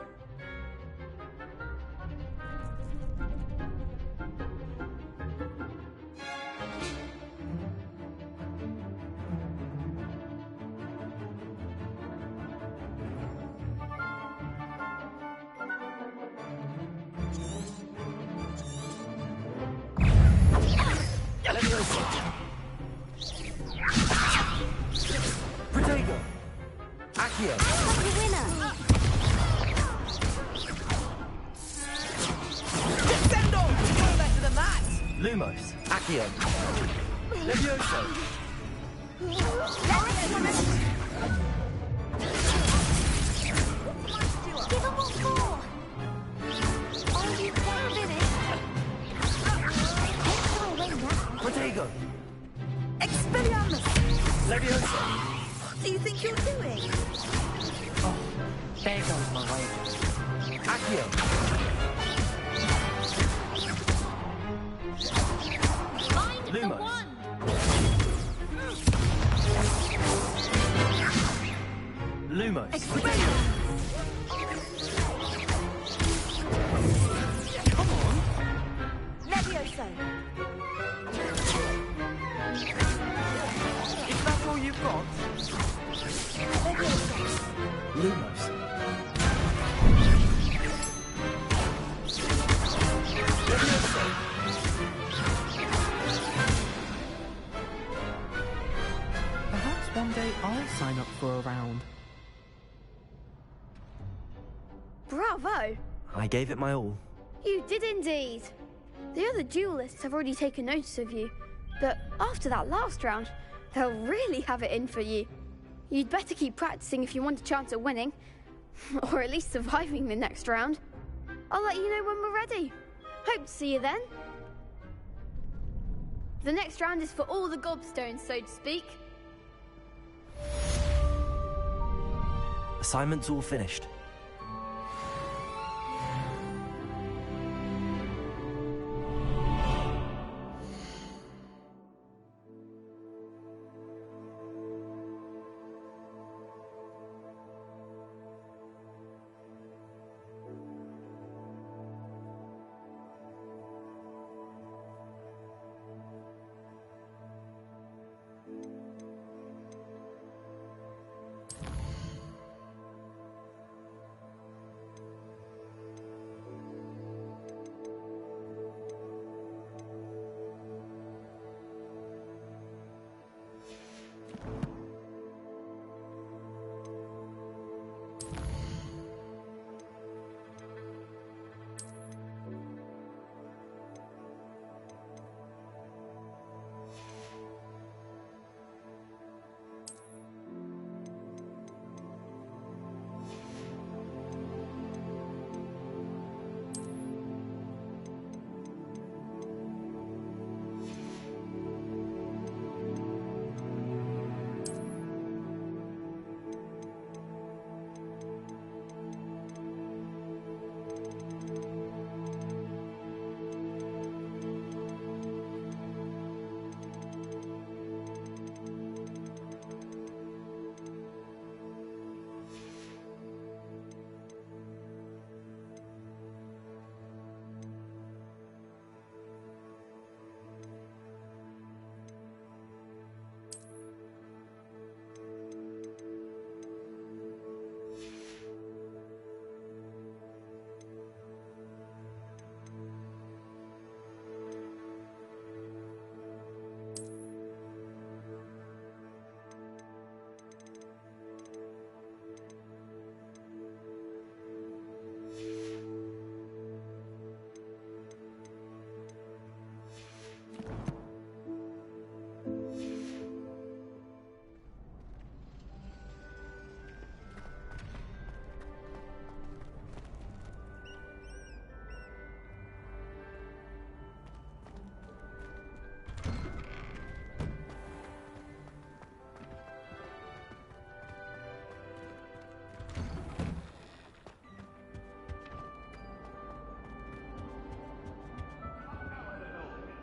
Protego! Accio! The winner! Descendo! Go back to the mat! Lumos! Accio! Levioso! you doing? Oh, there goes my wages. Accio! Find the Lumos. one! Lumos. Come on. Levioso. Is that all you've got? Levioso. Lumos. Perhaps one day I'll sign up for a round. Bravo! I gave it my all. You did indeed. The other duelists have already taken notice of you, but after that last round, they'll really have it in for you. You'd better keep practicing if you want a chance at winning, or at least surviving the next round. I'll let you know when we're ready. Hope to see you then. The next round is for all the gobstones, so to speak. Assignment's all finished.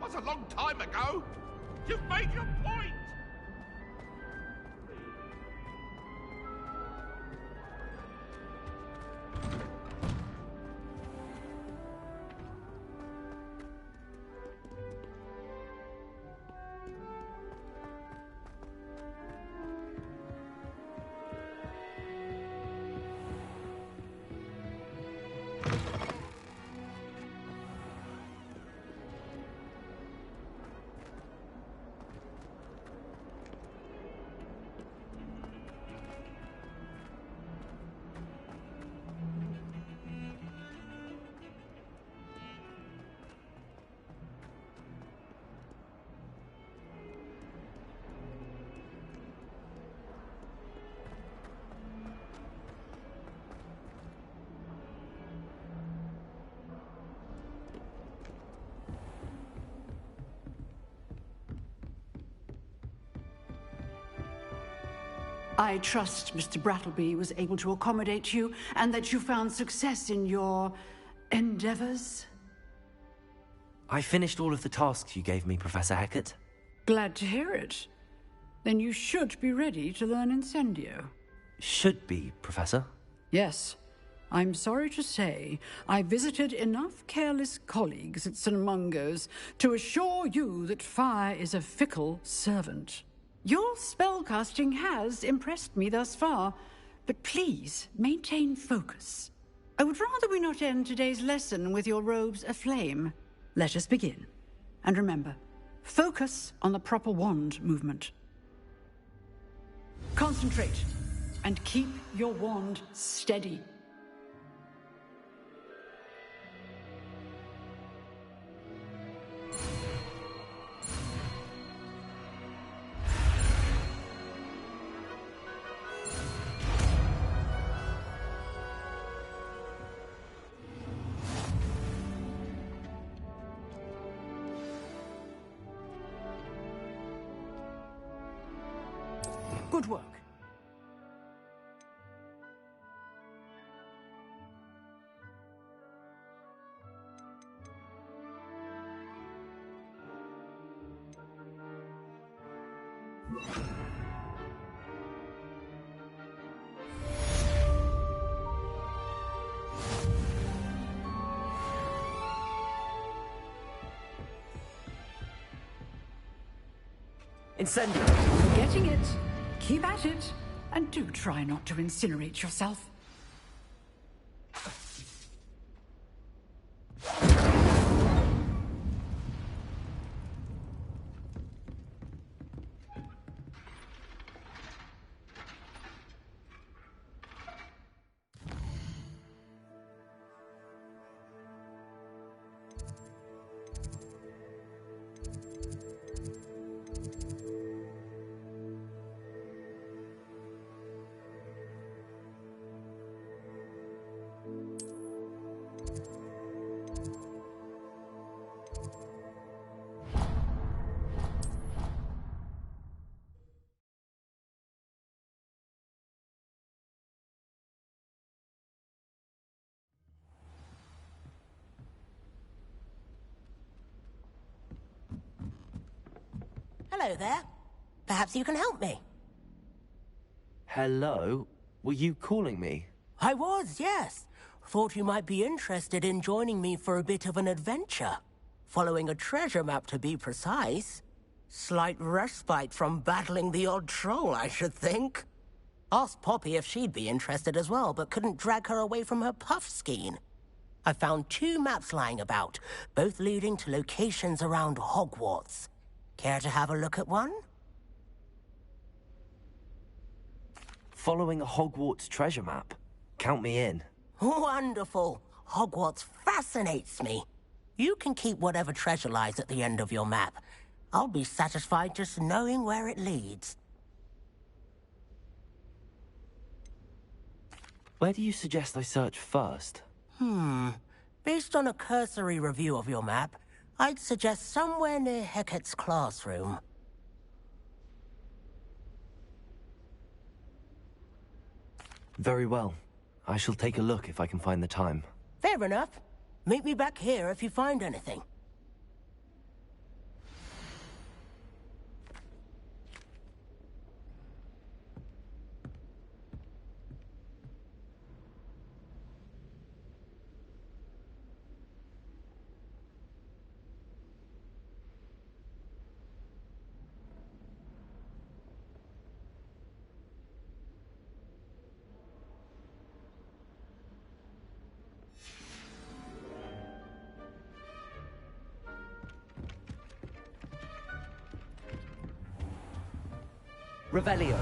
Was a long time ago. You've made your point. I trust Mr. Brattleby was able to accommodate you and that you found success in your endeavors. I finished all of the tasks you gave me, Professor Hecat. Glad to hear it. Then you should be ready to learn Incendio. Should be, Professor. Yes. I'm sorry to say, I visited enough careless colleagues at St. Mungo's to assure you that fire is a fickle servant. Your spellcasting has impressed me thus far, but please maintain focus. I would rather we not end today's lesson with your robes aflame. Let us begin. And remember, focus on the proper wand movement. Concentrate, and keep your wand steady. Good work. Incendio! Getting it. Keep at it, and do try not to incinerate yourself. Hello there. Perhaps you can help me. Hello? Were you calling me? I was, yes. Thought you might be interested in joining me for a bit of an adventure. Following a treasure map, to be precise. Slight respite from battling the odd troll, I should think. Asked Poppy if she'd be interested as well, but couldn't drag her away from her puff skein. I found 2 maps lying about, both leading to locations around Hogwarts. Care to have a look at one? Following a Hogwarts treasure map. Count me in. Wonderful. Hogwarts fascinates me. You can keep whatever treasure lies at the end of your map. I'll be satisfied just knowing where it leads. Where do you suggest I search first? Based on a cursory review of your map, I'd suggest somewhere near Hecat's classroom. Very well. I shall take a look if I can find the time. Fair enough. Meet me back here if you find anything. Revelio.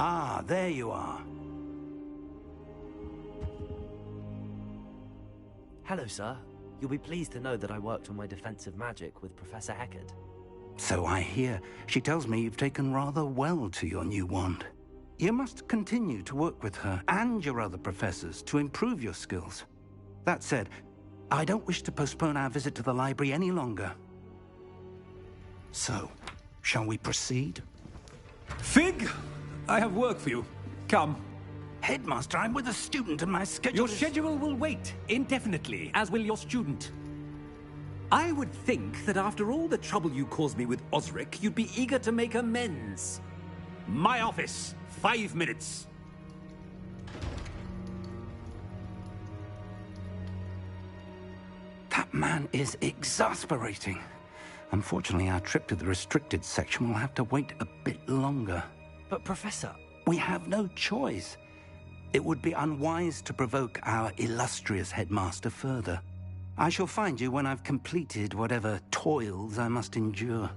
Ah, there you are. Hello, sir. You'll be pleased to know that I worked on my defensive magic with Professor Eckert. So I hear. She tells me you've taken rather well to your new wand. You must continue to work with her and your other professors to improve your skills. That said, I don't wish to postpone our visit to the library any longer. So, shall we proceed? Fig! I have work for you. Come. Headmaster, I'm with a student and my schedule Your schedule will wait indefinitely, as will your student. I would think that after all the trouble you caused me with Osric, you'd be eager to make amends. My office. 5 minutes. That man is exasperating. Unfortunately, our trip to the restricted section will have to wait a bit longer. But, Professor... We have no choice. It would be unwise to provoke our illustrious headmaster further. I shall find you when I've completed whatever toils I must endure.